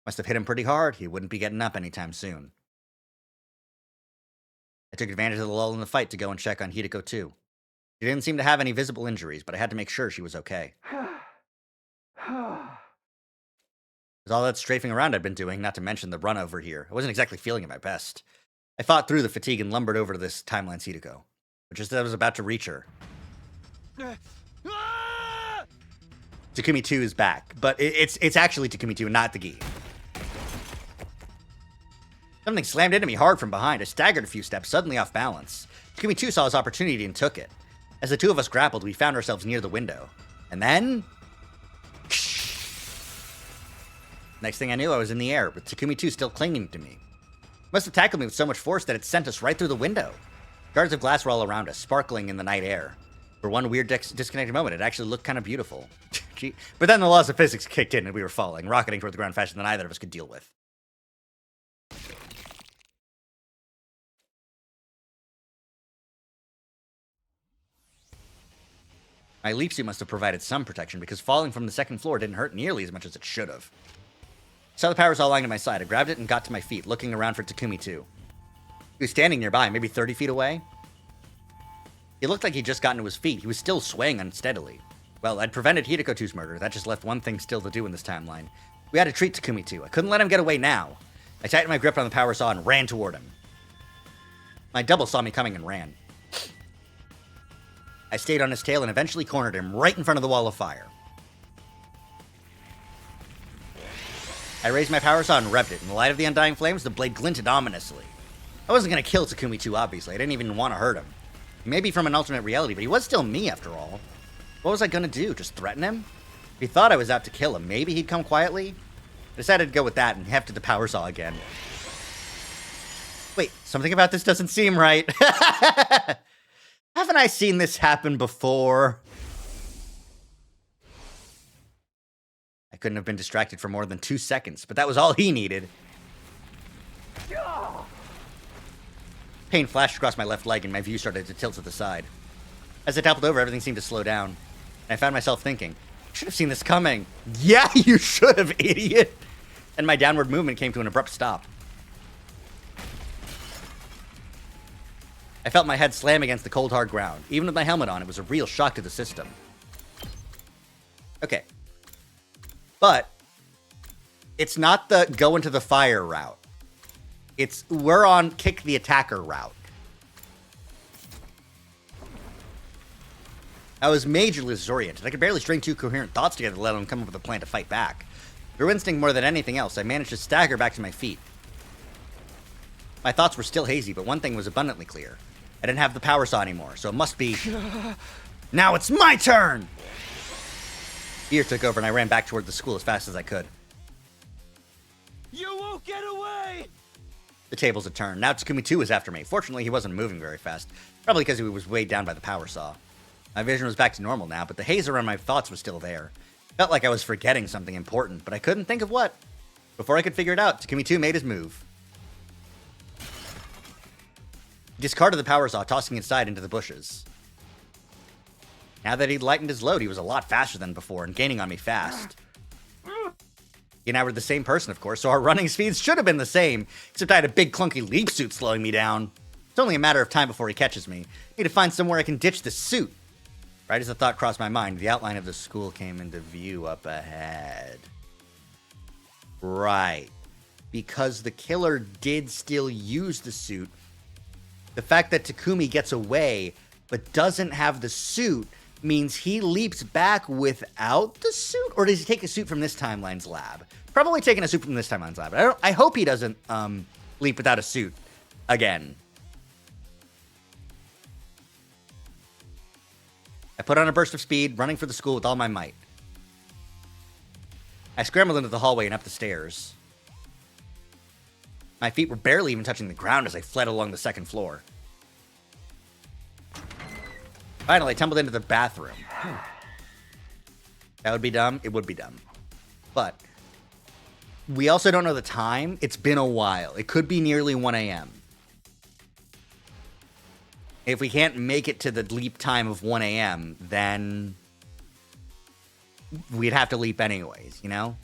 Must have hit him pretty hard. He wouldn't be getting up anytime soon. I took advantage of the lull in the fight to go and check on Hideko 2. She didn't seem to have any visible injuries, but I had to make sure she was okay. With all that strafing around I'd been doing, not to mention the run over here, I wasn't exactly feeling at my best. I fought through the fatigue and lumbered over to this timeline's Hideko, but just as I was about to reach her, Takumi 2 is back, but it's actually Takumi 2 and not the Gi. Something slammed into me hard from behind. I staggered a few steps, suddenly off balance. Takumi 2 saw his opportunity and took it. As the two of us grappled, we found ourselves near the window. And then... Next thing I knew, I was in the air, with Takumi 2 still clinging to me. Must have tackled me with so much force that it sent us right through the window. Shards of glass were all around us, sparkling in the night air. For one weird disconnected moment, it actually looked kind of beautiful. But then the laws of physics kicked in and we were falling, rocketing toward the ground faster than either of us could deal with. My leap suit must have provided some protection because falling from the second floor didn't hurt nearly as much as it should have. I saw the power saw lying to my side. I grabbed it and got to my feet, looking around for Takumi 2. He was standing nearby, maybe 30 feet away. He looked like he'd just gotten to his feet. He was still swaying unsteadily. Well, I'd prevented Hideko 2's murder. That just left one thing still to do in this timeline. We had to treat Takumi 2. I couldn't let him get away now. I tightened my grip on the power saw and ran toward him. My double saw me coming and ran. I stayed on his tail and eventually cornered him right in front of the wall of fire. I raised my power saw and revved it. In the light of the undying flames, the blade glinted ominously. I wasn't going to kill Takumi 2, obviously. I didn't even want to hurt him. He may be from an alternate reality, but he was still me, after all. What was I going to do? Just threaten him? If he thought I was out to kill him, maybe he'd come quietly? I decided to go with that and hefted the power saw again. Wait, something about this doesn't seem right. Haven't I seen this happen before? couldn't have been distracted for more than 2 seconds, but that was all he needed. Pain flashed across my left leg and my view started to tilt to the side. As I toppled over, everything seemed to slow down. And I found myself thinking, I should have seen this coming. Yeah, you should have, idiot. And my downward movement came to an abrupt stop. I felt my head slam against the cold, hard ground. Even with my helmet on, it was a real shock to the system. Okay. But it's not the go into the fire route. We're on kick the attacker route. I was majorly disoriented. I could barely string 2 coherent thoughts together, let alone come up with a plan to fight back. Through instinct more than anything else, I managed to stagger back to my feet. My thoughts were still hazy, but one thing was abundantly clear. I didn't have the power saw anymore, so it must be... Now it's my turn! Fear took over and I ran back toward the school as fast as I could. You won't get away! The tables had turned. Now Takumi 2 was after me. Fortunately, he wasn't moving very fast. Probably because he was weighed down by the power saw. My vision was back to normal now, but the haze around my thoughts was still there. Felt like I was forgetting something important, but I couldn't think of what. Before I could figure it out, Takumi 2 made his move. He discarded the power saw, tossing it aside into the bushes. Now that he'd lightened his load, he was a lot faster than before and gaining on me fast. He and I were the same person, of course, so our running speeds should have been the same, except I had a big clunky leap suit slowing me down. It's only a matter of time before he catches me. I need to find somewhere I can ditch the suit. Right as the thought crossed my mind, the outline of the school came into view up ahead. Right. Because the killer did still use the suit, the fact that Takumi gets away but doesn't have the suit means he leaps back without the suit? Or does he take a suit from this timeline's lab? Probably taking a suit from this timeline's lab. I hope he doesn't leap without a suit again. I put on a burst of speed, running for the school with all my might. I scrambled into the hallway and up the stairs. My feet were barely even touching the ground as I fled along the second floor. Finally, I tumbled into the bathroom. That would be dumb. It would be dumb. But we also don't know the time. It's been a while. It could be nearly 1 a.m. If we can't make it to the leap time of 1 a.m., then we'd have to leap anyways, you know?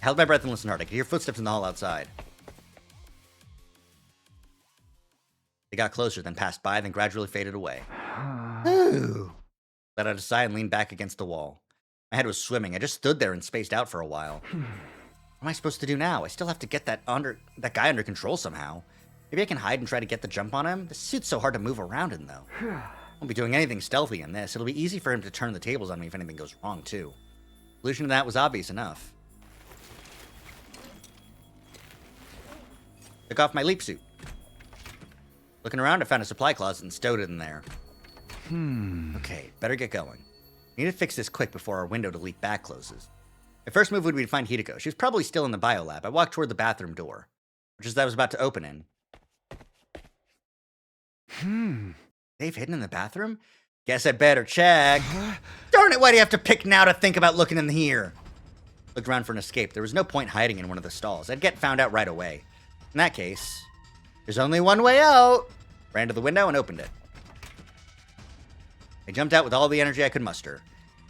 I held my breath and listened hard. I could hear footsteps in the hall outside. They got closer, then passed by, then gradually faded away. Ooh. Let out a sigh and leaned back against the wall. My head was swimming. I just stood there and spaced out for a while. What am I supposed to do now? I still have to get that guy under control somehow. Maybe I can hide and try to get the jump on him? The suit's so hard to move around in, though. Won't be doing anything stealthy in this. It'll be easy for him to turn the tables on me if anything goes wrong, too. The solution to that was obvious enough. Took off my leap suit. Looking around, I found a supply closet and stowed it in there. Okay, better get going. Need to fix this quick before our window to leap back closes. My first move would be to find Hideko. She was probably still in the biolab. I walked toward the bathroom door, which is that I was about to open in. They've hidden in the bathroom? Guess I better check. Darn it, why do you have to pick now to think about looking in here? Looked around for an escape. There was no point hiding in one of the stalls. I'd get found out right away. In that case, there's only one way out. Ran to the window and opened it. I jumped out with all the energy I could muster.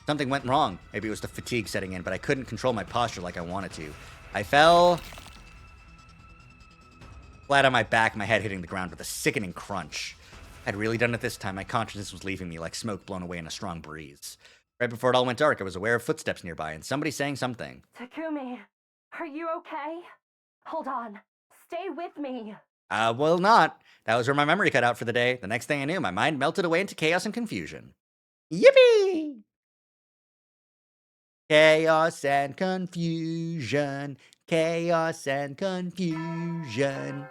Something went wrong. Maybe it was the fatigue setting in, but I couldn't control my posture like I wanted to. I fell flat on my back, my head hitting the ground with a sickening crunch. I'd really done it this time. My consciousness was leaving me like smoke blown away in a strong breeze. Right before it all went dark, I was aware of footsteps nearby and somebody saying something. Takumi, are you okay? Hold on. Stay with me. Well, not. That was where my memory cut out for the day. The next thing I knew, my mind melted away into chaos and confusion. Yippee! Chaos and confusion. Chaos and confusion.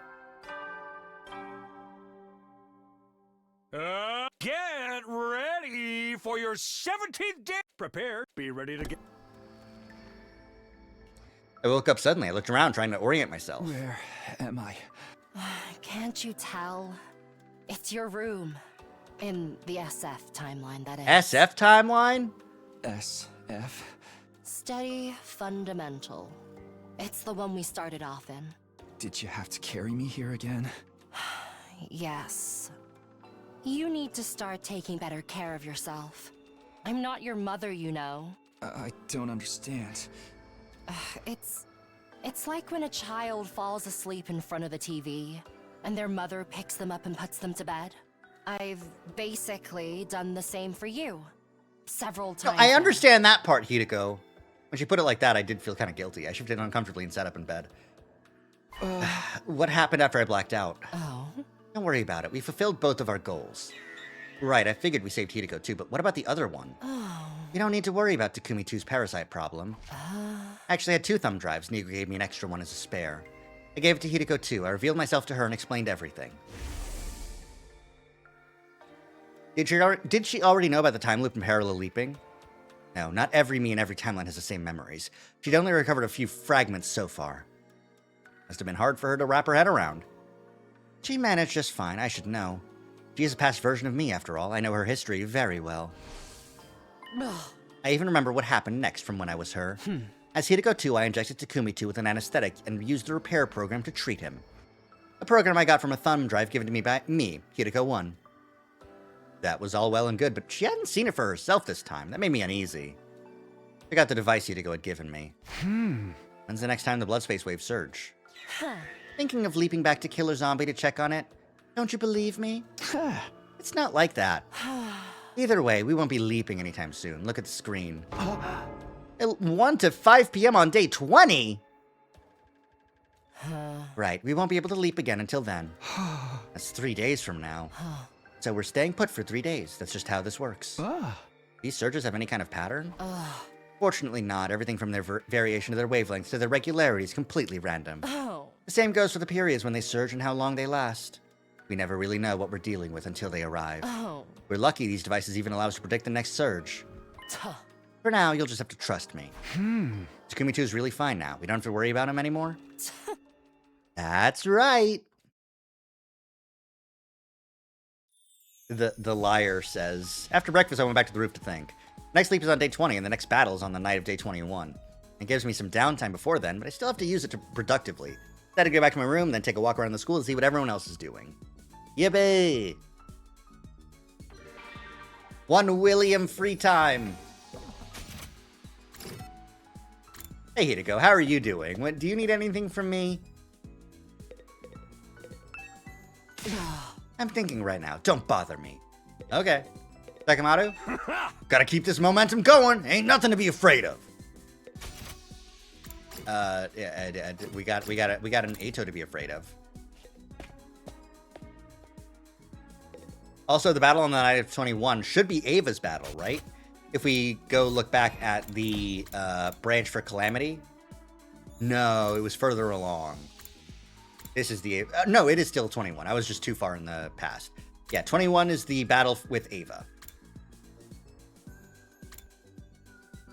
Get ready for your 17th day. Prepare. Be ready to get... I woke up suddenly. I looked around trying to orient myself. Where am I? Can't you tell? It's your room. In the SF timeline, that is. SF timeline? SF? Steady, fundamental. It's the one we started off in. Did you have to carry me here again? Yes. You need to start taking better care of yourself. I'm not your mother, you know. I don't understand. It's like when a child falls asleep in front of the TV, and their mother picks them up and puts them to bed. I've basically done the same for you. Several times. No, I understand that part, Hideko. When she put it like that, I did feel kind of guilty. I shifted uncomfortably and sat up in bed. What happened after I blacked out? Oh? Don't worry about it. We fulfilled both of our goals. Right, I figured we saved Hideko too, but what about the other one? Oh. You don't need to worry about Takumi 2's parasite problem. I actually had 2 thumb drives. Nigo gave me an extra one as a spare. I gave it to Hideko too. I revealed myself to her and explained everything. Did she already know about the time loop and parallel leaping? No, not every me in every timeline has the same memories. She'd only recovered a few fragments so far. Must have been hard for her to wrap her head around. She managed just fine, I should know. She is a past version of me, after all. I know her history very well. I even remember what happened next from when I was her. As Hideko 2, I injected Takumi 2 with an anesthetic and used the repair program to treat him. A program I got from a thumb drive given to me by me, Hideko 1. That was all well and good, but she hadn't seen it for herself this time. That made me uneasy. I got the device Hideko had given me. When's the next time the blood space waves surge? Thinking of leaping back to Killer Zombie to check on it? Don't you believe me? It's not like that. Either way, we won't be leaping anytime soon. Look at the screen. 1 to 5 p.m. on day 20? Right, we won't be able to leap again until then. That's 3 days from now. So we're staying put for 3 days. That's just how this works. These surges have any kind of pattern? Fortunately not. Everything from their variation of their wavelengths to their regularity is completely random. The same goes for the periods when they surge and how long they last. We never really know what we're dealing with until they arrive. We're lucky these devices even allow us to predict the next surge. For now, you'll just have to trust me. Takumi 2 is really fine now. We don't have to worry about him anymore? That's right. The liar says, after breakfast, I went back to the roof to think. Next sleep is on day 20, and the next battle is on the night of day 21. It gives me some downtime before then, but I still have to use it productively. I had to go back to my room, then take a walk around the school to see what everyone else is doing. Yippee! 1 William free time. Hey, Hideko, how are you doing? Do you need anything from me? I'm thinking right now. Don't bother me. Okay. Sekamaru? Gotta keep this momentum going. Ain't nothing to be afraid of. Yeah, we got an Ato to be afraid of. Also, the battle on the night of 21 should be Ava's battle, right? If we go look back at the branch for Calamity. No, it was further along. This is the... no, it is still 21. I was just too far in the past. Yeah, 21 is the battle with Ava.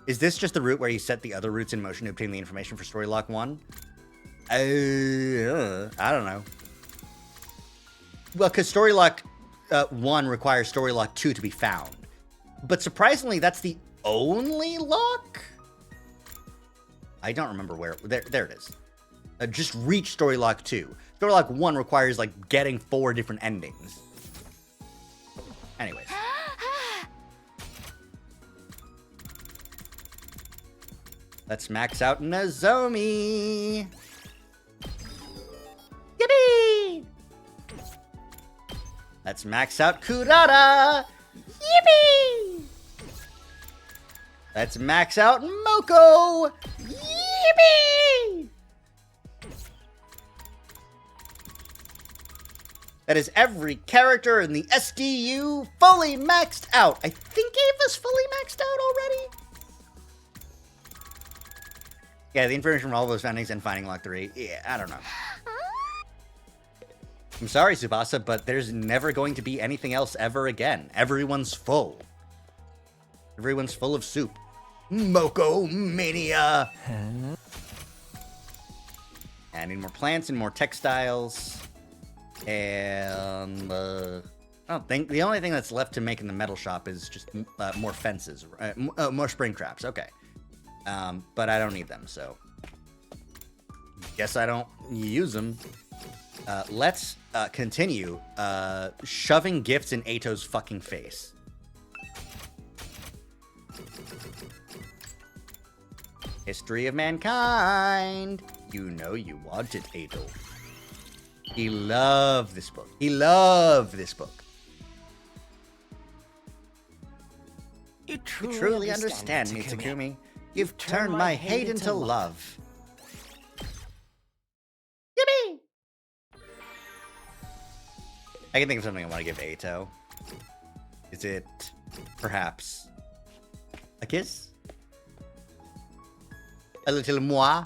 Is this just the route where you set the other routes in motion to obtain the information for Story Lock 1? I don't know. Well, because Story Lock 1 requires Story Lock 2 to be found. But surprisingly, that's the only lock? I don't remember where... There it is. Just reach Story Lock 2. Story Lock 1 requires, like, getting 4 different endings. Anyways. Let's max out Nozomi. Yippee! Let's max out Kurata. Yippee! Let's max out Moko. Yippee! That is every character in the SDU fully maxed out. I think Ava's fully maxed out already. Yeah, the information from all those findings and finding Lock 3. Yeah, I don't know. I'm sorry, Tsubasa, but there's never going to be anything else ever again. Everyone's full. Everyone's full of soup. Moko Mania! I need more plants and more textiles. And I don't think the only thing that's left to make in the metal shop is just more fences, more spring traps. Okay. but I don't need them, so guess I don't use them. Let's continue shoving gifts in Ato's fucking face. History of Mankind. You know you wanted Ato. He loved this book. He loved this book. You truly understand me, Takumi. You've turned my hate into love. Yippee! I can think of something I want to give Ato. Is it perhaps a kiss? A little moi?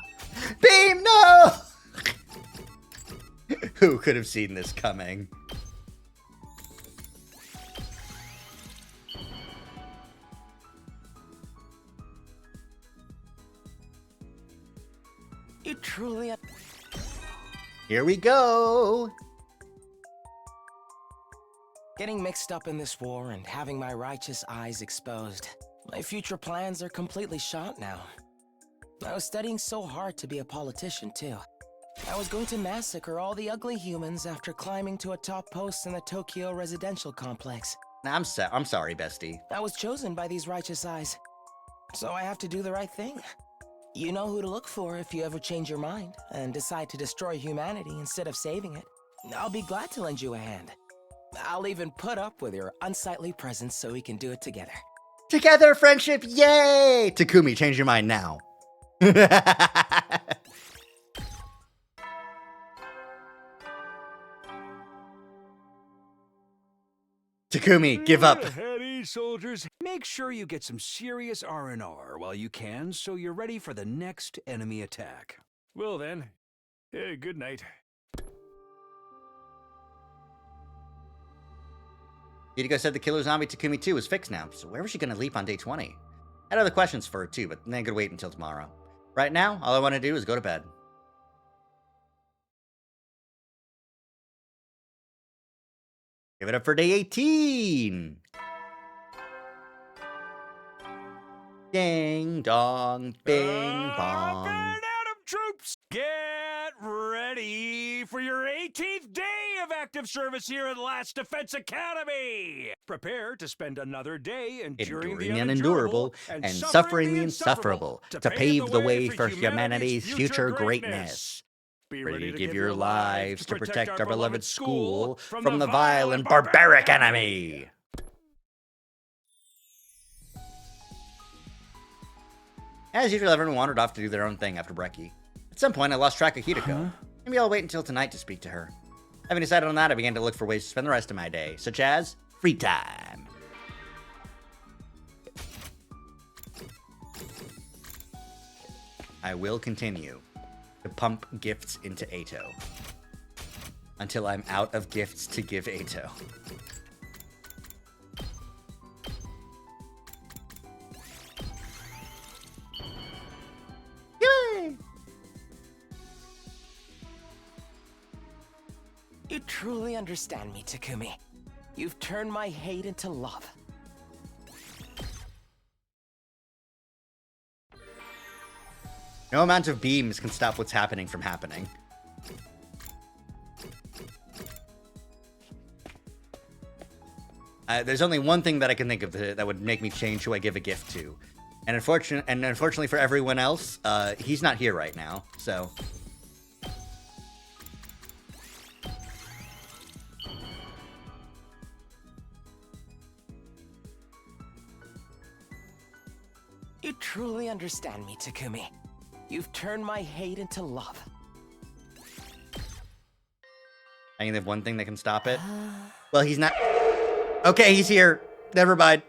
Beam, no! Who could have seen this coming? You truly... Here we go! Getting mixed up in this war and having my righteous eyes exposed. My future plans are completely shot now. I was studying so hard to be a politician, too. I was going to massacre all the ugly humans after climbing to a top post in the Tokyo residential complex. I'm sorry, bestie. I was chosen by these righteous eyes, so I have to do the right thing. You know who to look for if you ever change your mind and decide to destroy humanity instead of saving it. I'll be glad to lend you a hand. I'll even put up with your unsightly presence so we can do it together. Together, friendship, yay! Takumi, change your mind now. Takumi, give up. Heady, soldiers. Make sure you get some serious R&R while you can, so you're ready for the next enemy attack. Well then, good night. Hideko said the killer zombie Takumi 2 is fixed now, so where was she going to leap on day 20? I had other questions for her too, but then I could wait until tomorrow. Right now, all I want to do is go to bed. Give it up for day 18! Ding dong, bing bong. Adam troops, get ready for your 18th day of active service here at Last Defense Academy. Prepare to spend another day enduring the unendurable and suffering the insufferable to pave the way for humanity's future greatness. Be ready to give your lives to protect our beloved school from the vile and barbaric enemy. As usual, everyone wandered off to do their own thing after brekkie. At some point, I lost track of Hideko. Maybe I'll wait until tonight to speak to her. Having decided on that, I began to look for ways to spend the rest of my day, such as free time. I will continue to pump gifts into Ato until I'm out of gifts to give Ato. Yay! You truly understand me, Takumi. You've turned my hate into love. No amount of beams can stop what's happening from happening. There's only one thing that I can think of that would make me change who I give a gift to. And unfortunately for everyone else, he's not here right now, so... You truly understand me, Takumi. You've turned my hate into love. I can have one thing that can stop it. Well, he's not... Okay, he's here. Never mind.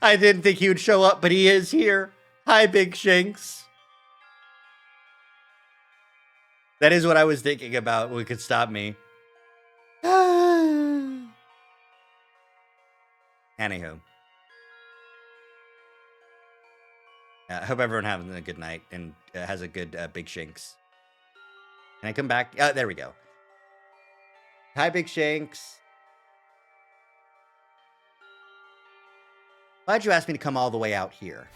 I didn't think he would show up, but he is here. Hi, Big Shinks. That is what I was thinking about. What could stop me. Anywho. I hope everyone having a good night and has a good Big Shinks. Can I come back? There we go. Hi, Big Shanks. Why'd you ask me to come all the way out here?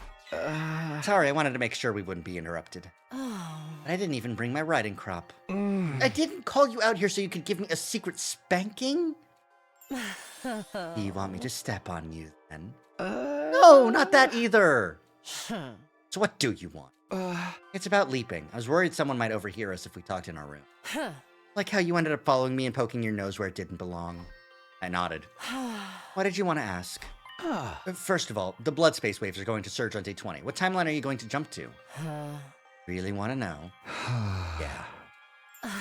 Sorry, I wanted to make sure we wouldn't be interrupted. Oh. But I didn't even bring my riding crop. I didn't call you out here so you could give me a secret spanking? Do you want me to step on you, then? No, not that either! So what do you want? It's about leaping. I was worried someone might overhear us if we talked in our room. Like how you ended up following me and poking your nose where it didn't belong. I nodded. Why did you want to ask? First of all, the blood space waves are going to surge on day 20. What timeline are you going to jump to? Really want to know? Yeah.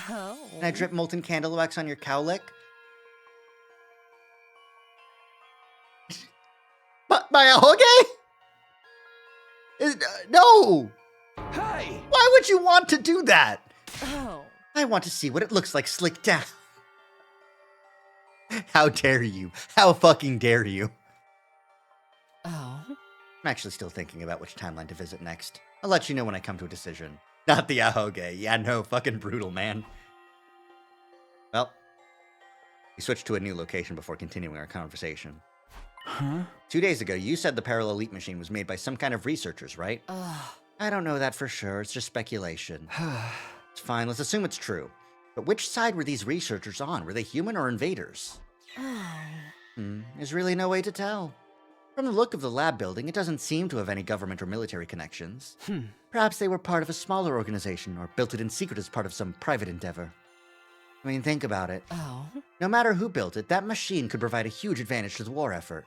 Can I drip molten candle wax on your cowlick? My ahoge? No! Hey! Why would you want to do that? Oh. I want to see what it looks like slicked down. How dare you? How fucking dare you? Oh. I'm actually still thinking about which timeline to visit next. I'll let you know when I come to a decision. Not the ahoge. Yeah, no, fucking brutal, man. Well, we switched to a new location before continuing our conversation. Huh? 2 days ago, you said the parallel leap machine was made by some kind of researchers, right? I don't know that for sure. It's just speculation. It's fine. Let's assume it's true. But which side were these researchers on? Were they human or invaders? There's really no way to tell. From the look of the lab building, it doesn't seem to have any government or military connections. Perhaps they were part of a smaller organization or built it in secret as part of some private endeavor. I mean, think about it. No matter who built it, that machine could provide a huge advantage to the war effort.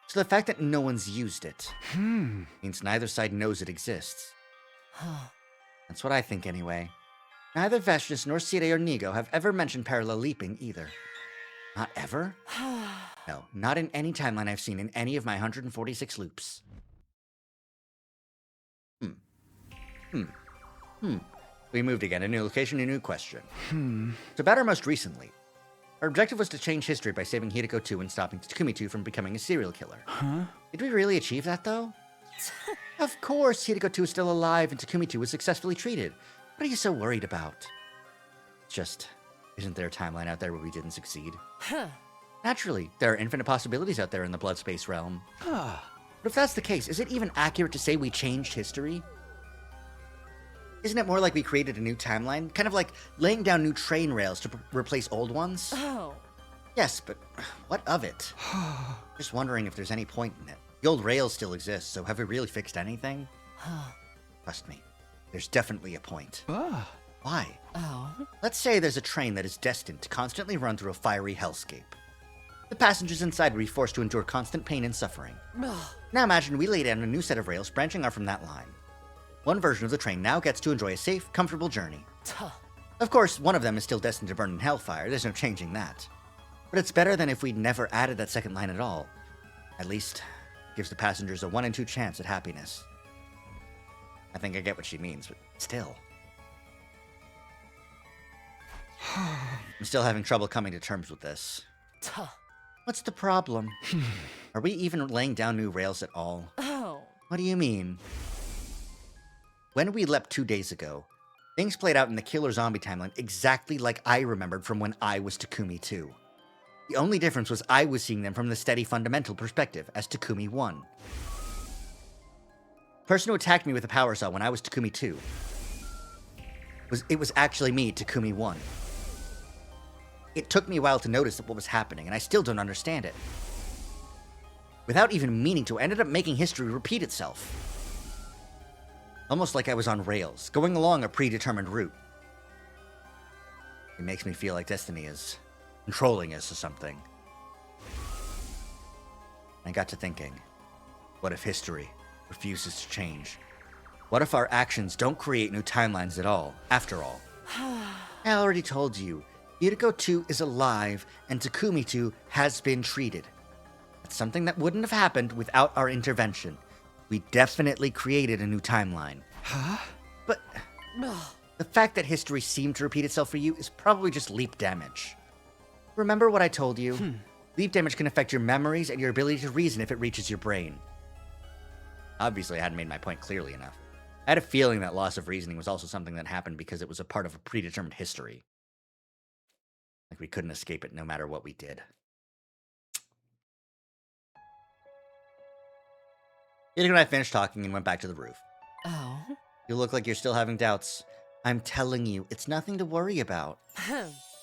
So the fact that no one's used it means neither side knows it exists. That's what I think anyway. Neither Vestius nor Sire or Nigo have ever mentioned parallel leaping either. Not ever? No, not in any timeline I've seen in any of my 146 loops. We moved again. A new location, a new question. So about our most recently. Our objective was to change history by saving Hideko 2 and stopping Takumi 2 from becoming a serial killer. Did we really achieve that, though? Of course, Hideko 2 is still alive and Takumi 2 was successfully treated. What are you so worried about? Just, isn't there a timeline out there where we didn't succeed? Naturally, there are infinite possibilities out there in the blood space realm. But if that's the case, is it even accurate to say we changed history? Isn't it more like we created a new timeline? Kind of like laying down new train rails to replace old ones? Yes, but what of it? Just wondering if there's any point in it. The old rails still exist, so have we really fixed anything? Trust me, there's definitely a point. Why? Let's say there's a train that is destined to constantly run through a fiery hellscape. The passengers inside would be forced to endure constant pain and suffering. Now imagine we lay down a new set of rails branching off from that line. One version of the train now gets to enjoy a safe, comfortable journey. Of course, one of them is still destined to burn in hellfire, there's no changing that. But it's better than if we'd never added that second line at all. At least, it gives the passengers a 1 in 2 chance at happiness. I think I get what she means, but still. I'm still having trouble coming to terms with this. What's the problem? Are we even laying down new rails at all? What do you mean? When we leapt 2 days ago, things played out in the killer zombie timeline exactly like I remembered from when I was Takumi 2. The only difference was I was seeing them from the steady fundamental perspective as Takumi 1. The person who attacked me with a power saw when I was Takumi 2 was actually me, Takumi 1. It took me a while to notice what was happening, and I still don't understand it. Without even meaning to, I ended up making history repeat itself. Almost like I was on rails, going along a predetermined route. It makes me feel like destiny is controlling us or something. I got to thinking, what if history refuses to change? What if our actions don't create new timelines at all, after all? I already told you, Hideko 2 is alive and Takumi 2 has been treated. That's something that wouldn't have happened without our intervention. We definitely created a new timeline. But the fact that history seemed to repeat itself for you is probably just leap damage. Remember what I told you? Leap damage can affect your memories and your ability to reason if it reaches your brain. Obviously, I hadn't made my point clearly enough. I had a feeling that loss of reasoning was also something that happened because it was a part of a predetermined history. Like we couldn't escape it no matter what we did. Hideko and I finished talking and went back to the roof. Oh? You look like you're still having doubts. I'm telling you, it's nothing to worry about.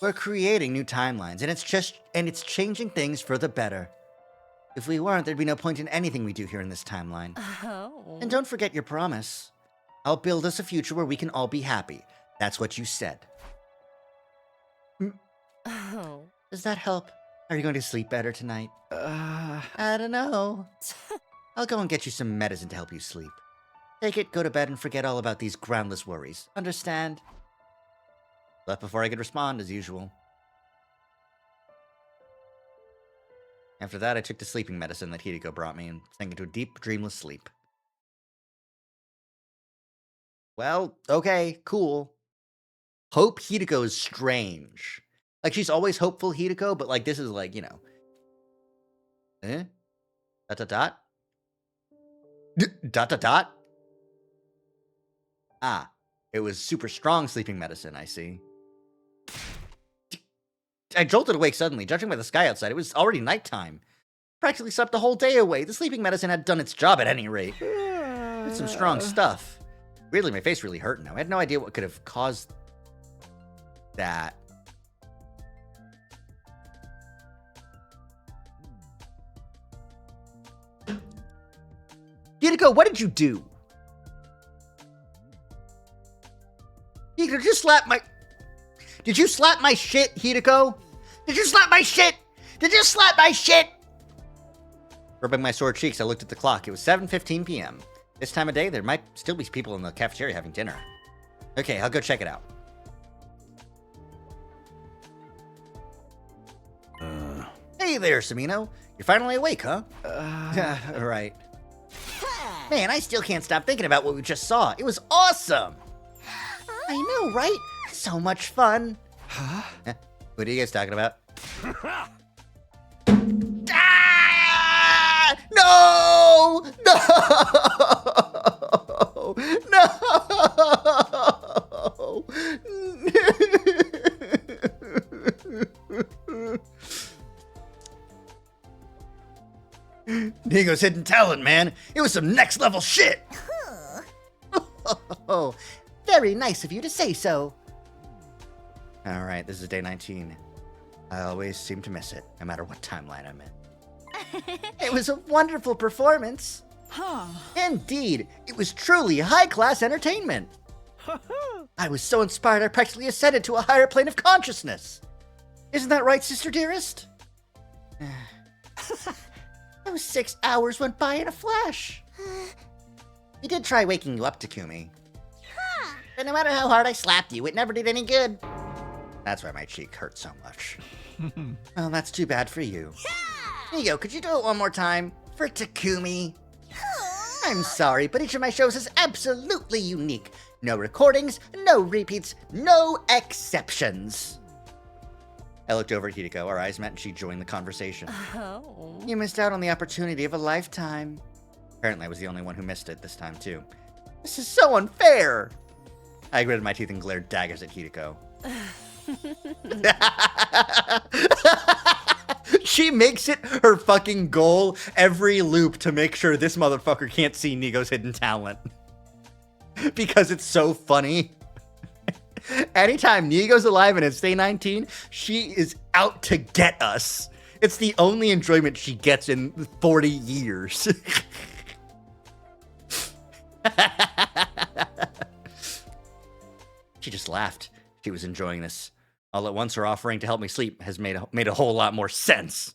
We're creating new timelines, and it's changing things for the better. If we weren't, there'd be no point in anything we do here in this timeline. Oh. And don't forget your promise. I'll build us a future where we can all be happy. That's what you said. Oh. Does that help? Are you going to sleep better tonight? I don't know. I'll go and get you some medicine to help you sleep. Take it, go to bed, and forget all about these groundless worries. Understand? Left before I could respond, as usual. After that, I took the sleeping medicine that Hideko brought me and sank into a deep, dreamless sleep. Well, okay, cool. Hope Hideko is strange. Like, she's always hopeful Hideko, but, like, this is, like, you know. Eh? Dot, dot, dot? Dot, dot, dot? Ah, it was super strong sleeping medicine, I see. I jolted awake suddenly. Judging by the sky outside, it was already nighttime. Practically slept the whole day away. The sleeping medicine had done its job at any rate. It's some strong stuff. Weirdly, my face really hurt now. I had no idea what could have caused that. Hideko, what did you do? Hideko, did you slap my... Did you slap my shit, Hideko? Did you slap my shit? Did you slap my shit? Rubbing my sore cheeks, I looked at the clock. It was 7:15 p.m. This time of day, there might still be people in the cafeteria having dinner. Okay, I'll go check it out. Hey there, Samino. You're finally awake, huh? Right. Man, I still can't stop thinking about what we just saw. It was awesome! I know, right? So much fun. Huh? What are you guys talking about? Ah! No! No! No! Nigo's hidden talent, man. It was some next level shit. Oh, very nice of you to say so. All right, this is day 19. I always seem to miss it, no matter what timeline I'm in. It was a wonderful performance. Huh. Indeed, it was truly high-class entertainment. I was so inspired I practically ascended to a higher plane of consciousness. Isn't that right, sister dearest? Those 6 hours went by in a flash. He did try waking you up, Takumi. But no matter how hard I slapped you, it never did any good. That's why my cheek hurt so much. Well, that's too bad for you. Nigo, could you do it one more time? For Takumi? I'm sorry, but each of my shows is absolutely unique. No recordings, no repeats, no exceptions. I looked over at Hideko. Our eyes met and she joined the conversation. Oh. You missed out on the opportunity of a lifetime. Apparently I was the only one who missed it this time, too. This is so unfair! I gritted my teeth and glared daggers at Hideko. She makes it her fucking goal every loop to make sure this motherfucker can't see Nigo's hidden talent. Because it's so funny. Anytime Nigo's alive and it's day 19, she is out to get us. It's the only enjoyment she gets in 40 years. She just laughed. She was enjoying this. All at once, her offering to help me sleep has made a whole lot more sense.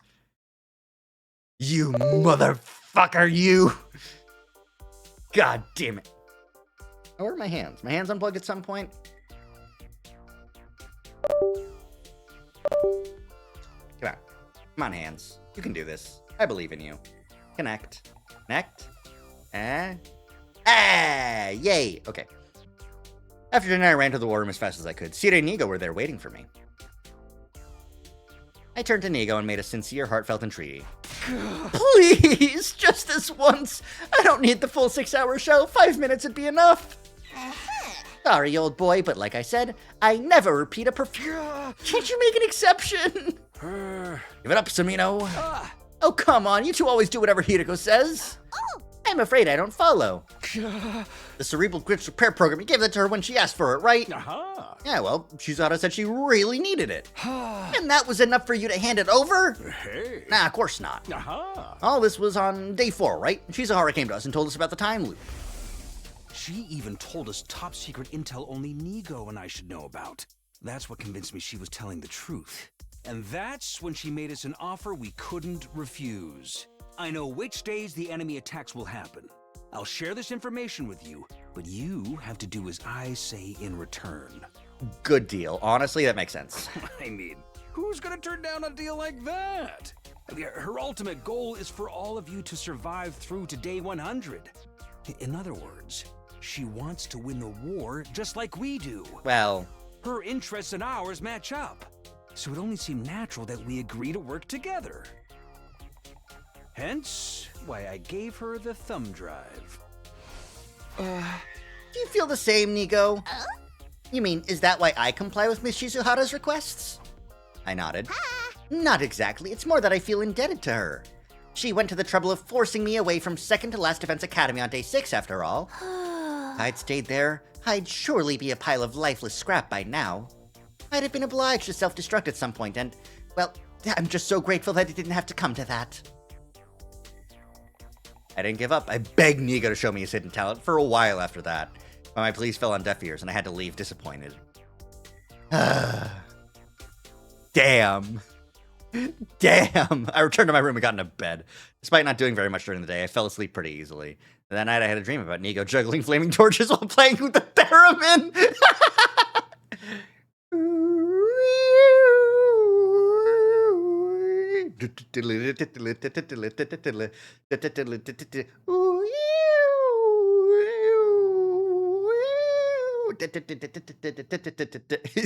You motherfucker, you! God damn it. Oh, where are my hands? My hands unplugged at some point? Come on. Come on, hands. You can do this. I believe in you. Connect. Connect. Yay! Okay. After dinner, I ran to the war room as fast as I could. Siri and Nigo were there waiting for me. I turned to Nigo and made a sincere, heartfelt entreaty. Please, just this once. I don't need the full 6-hour show. 5 minutes would be enough. Sorry, old boy, but like I said, I never repeat a perfume. Can't you make an exception? Give it up, Samino. Oh, come on. You two always do whatever Hideko says. I'm afraid I don't follow. The cerebral glitch repair program, you gave that to her when she asked for it, right? Uh-huh. Yeah, well, Shizuhara said she really needed it. And that was enough for you to hand it over? Hey. Nah, of course not. Uh-huh. All this was on day 4, right? Shizuhara came to us and told us about the time loop. She even told us top secret intel only Nigo and I should know about. That's what convinced me she was telling the truth. And that's when she made us an offer we couldn't refuse. I know which days the enemy attacks will happen. I'll share this information with you, but you have to do as I say in return. Good deal. Honestly, that makes sense. I mean, who's gonna turn down a deal like that? Her ultimate goal is for all of you to survive through to day 100. In other words, she wants to win the war just like we do. Well, her interests and ours match up, so it only seemed natural that we agree to work together. Hence, why I gave her the thumb drive. Do you feel the same, Nigo? You mean, is that why I comply with Miss Shizuhara's requests? I nodded. Not exactly. It's more that I feel indebted to her. She went to the trouble of forcing me away from second to last Defense Academy on day 6, after all. If I'd stayed there, I'd surely be a pile of lifeless scrap by now. I'd have been obliged to self-destruct at some point, and, well, I'm just so grateful that it didn't have to come to that. I didn't give up. I begged Nigo to show me his hidden talent for a while after that, but my pleas fell on deaf ears, and I had to leave disappointed. Damn. Damn. I returned to my room and got into bed. Despite not doing very much during the day, I fell asleep pretty easily. And that night I had a dream about Nigo juggling flaming torches while playing with the theremin.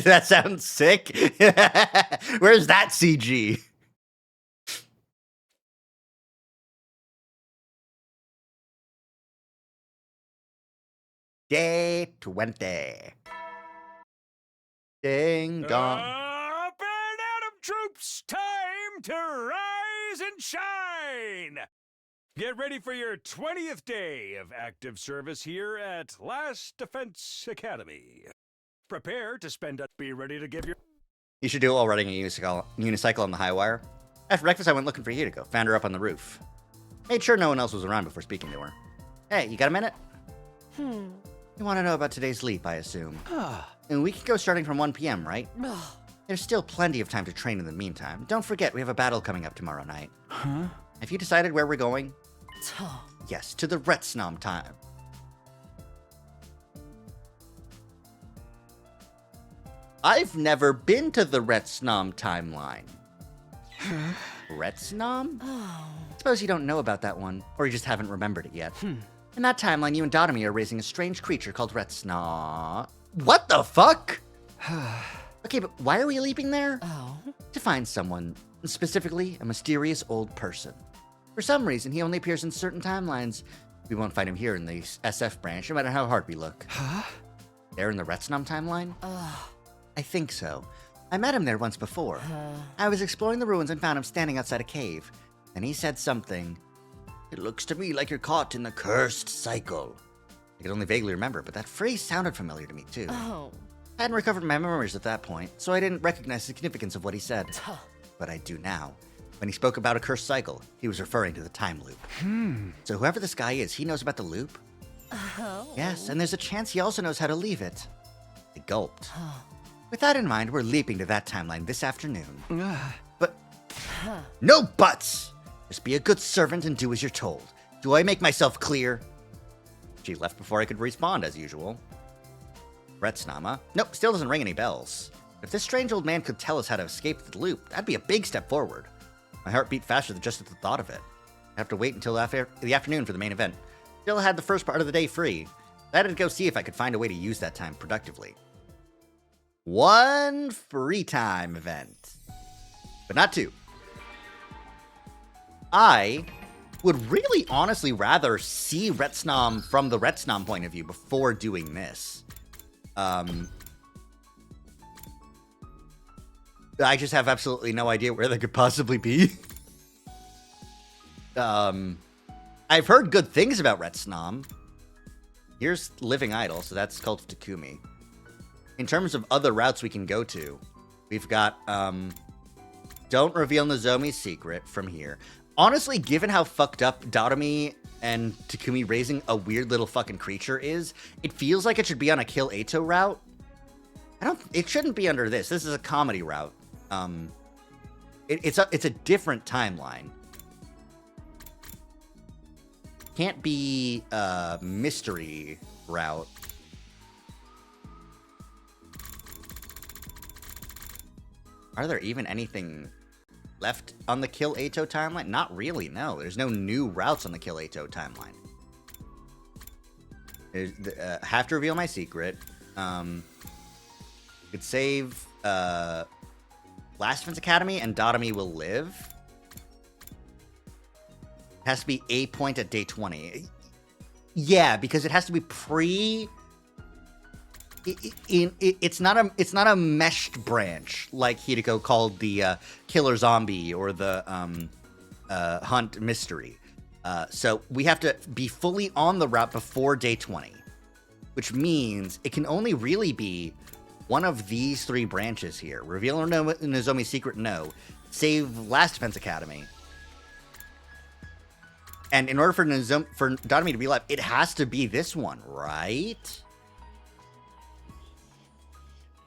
That sounds sick. Where's that CG? Day 20. Ding dong. Up and Adam troops, time to rise and shine. Get ready for your 20th day of active service here at Last Defense Academy. Prepare to spend a... Be ready to give your... You should do it while riding a unicycle on the high wire. After breakfast, I went looking for Hideko. Found her up on the roof. Made sure no one else was around before speaking to her. Hey, you got a minute? You want to know about today's leap, I assume. And we can go starting from 1 p.m., right? There's still plenty of time to train in the meantime. Don't forget, we have a battle coming up tomorrow night. Huh? Have you decided where we're going? Yes, to the Retsnom time. I've never been to the Retsnom timeline. Retsnom? Suppose you don't know about that one, or you just haven't remembered it yet. In that timeline, you and Dotomi are raising a strange creature called Retsnom. What the fuck? Okay, but why are we leaping there? To find someone, specifically a mysterious old person. For some reason, he only appears in certain timelines. We won't find him here in the SF branch, no matter how hard we look. There in the Retsnom timeline? I think so. I met him there once before. I was exploring the ruins and found him standing outside a cave. And he said something. It looks to me like you're caught in the cursed cycle. I could only vaguely remember, but that phrase sounded familiar to me too. I hadn't recovered my memories at that point, so I didn't recognize the significance of what he said. But I do now. When he spoke about a cursed cycle, he was referring to the time loop. So whoever this guy is, he knows about the loop? Yes, and there's a chance he also knows how to leave it. I gulped. With that in mind, we're leaping to that timeline this afternoon. But... No buts! Just be a good servant and do as you're told. Do I make myself clear? She left before I could respond, as usual. Retsnama? Nope, still doesn't ring any bells. If this strange old man could tell us how to escape the loop, that'd be a big step forward. My heart beat faster just at the thought of it. I have to wait until the afternoon for the main event. Still had the first part of the day free. I had to go see if I could find a way to use that time productively. One free time event. But not two. I would really honestly rather see Retsnom from the Retsnom point of view before doing this. I just have absolutely no idea where they could possibly be. I I've heard good things about Retsnam. Here's Living Idol, so that's Cult of Takumi. In terms of other routes we can go to, we've got, Don't Reveal Nozomi's Secret from here. Honestly, given how fucked up Doremi and Takumi raising a weird little fucking creature is, it feels like it should be on a Kill Eito route. It shouldn't be under this. This is a comedy route. It's a different timeline. Can't be a mystery route. Are there even anything left on the Kill Eito timeline? Not really, no. There's no new routes on the Kill Eito timeline. Have to reveal my secret. Could save Last Defense Academy and Doremi will live. It has to be a point at day 20. Yeah, because it has to be pre... It's not a meshed branch like Hideko called the Killer Zombie or the Hunt Mystery. So we have to be fully on the route before day 20, which means it can only really be one of these three branches here. Reveal or no Nozomi's Secret, no. Save Last Defense Academy. And in order for Doremi to be alive, it has to be this one, right?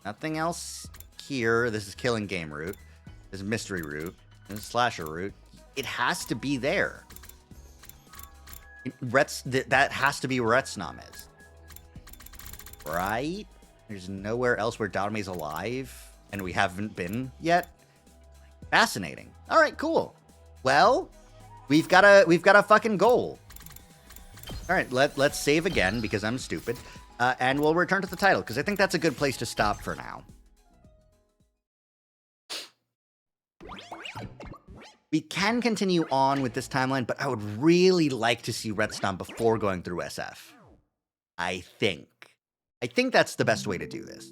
Nothing else here. This is Killing Game route. This is Mystery route. This is Slasher route. It has to be there. That has to be where Retsnam is. Right? There's nowhere else where Doremi's alive, and we haven't been yet. Fascinating. All right, cool. Well, we've got a fucking goal. All right, let's save again because I'm stupid. And we'll return to the title, because I think that's a good place to stop for now. We can continue on with this timeline, but I would really like to see Retsnam before going through SF. I think that's the best way to do this.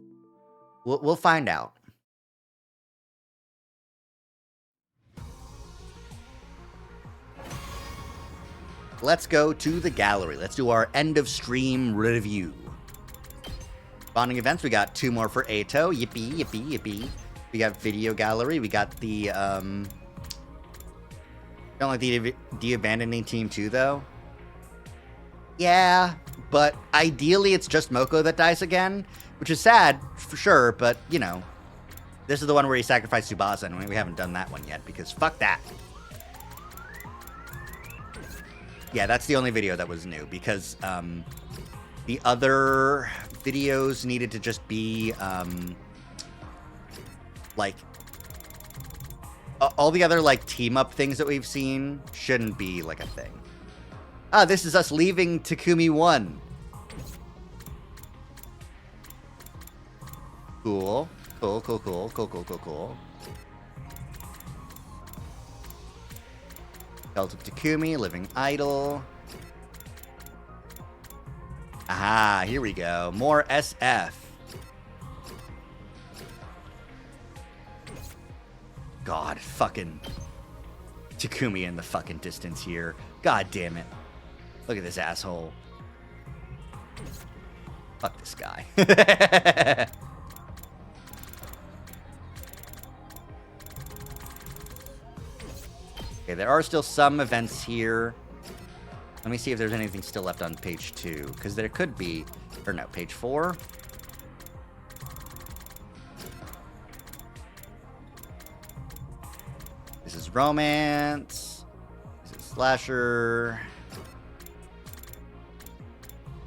We'll find out. Let's go to the gallery. Let's do our end of stream review. Bonding events, we got 2 more for Eito. Yippee, yippee, yippee. We got video gallery. We got the, don't like the abandoning team too, though. Yeah, but ideally it's just Moko that dies again, which is sad, for sure, but, you know. This is the one where he sacrificed Tsubasa, and we haven't done that one yet, because fuck that. Yeah, that's the only video that was new, because, the other videos needed to just be, like, all the other, like, team-up things that we've seen shouldn't be, like, a thing. Ah, this is us leaving Takumi 1. Cool. Cool, cool, cool, cool, cool, cool, cool. Cult of Takumi, Living Idol. Aha, here we go. More SF. God, fucking Takumi in the fucking distance here. God damn it. Look at this asshole. Fuck this guy. Okay, there are still some events here. Let me see if there's anything still left on page 2, because there could be, or no, page 4. This is romance. This is slasher.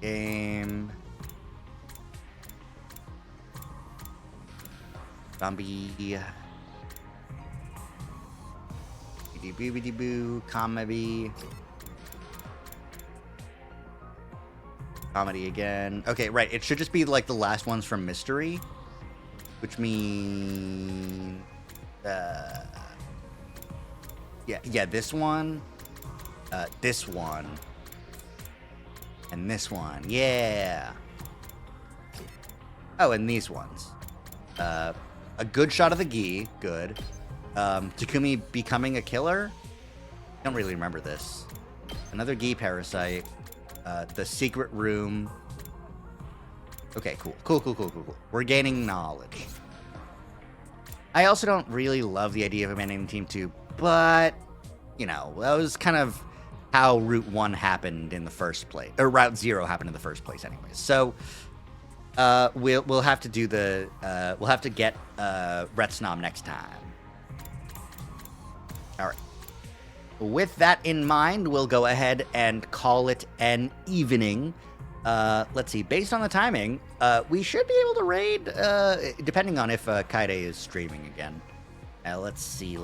Game. Zombie. Boo, comedy. Comedy again. Okay, right. It should just be like the last ones from Mystery, which means, yeah, this one, and this one. Yeah. Oh, and these ones. A good shot of the gi. Good. Takumi becoming a killer. I don't really remember this. Another Gi parasite. The secret room. Okay, cool. We're gaining knowledge. I also don't really love the idea of abandoning Team 2, but, you know, that was kind of how Route 1 happened in the first place, or Route 0 happened in the first place anyways. So, we'll have to do the, we'll have to get, Retsnom next time. Alright. With that in mind, we'll go ahead and call it an evening. Let's see, based on the timing, we should be able to raid, depending on if, Kaide is streaming again. Let's see.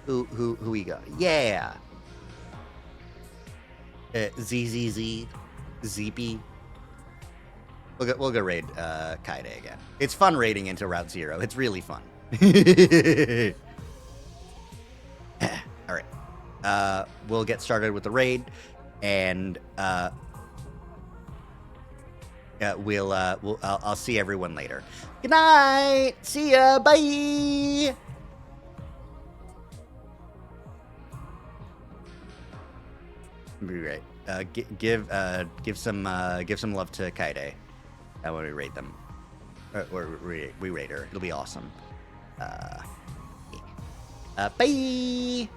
Who we got? Yeah! ZP. We'll go raid, Kaide again. It's fun raiding into Route 0. It's really fun. Alright. We'll get started with the raid, and I'll see everyone later. Good night. See ya. Bye. Be great. Give some love to Kaide. When we raid them, or we raid her. It'll be awesome. Bye.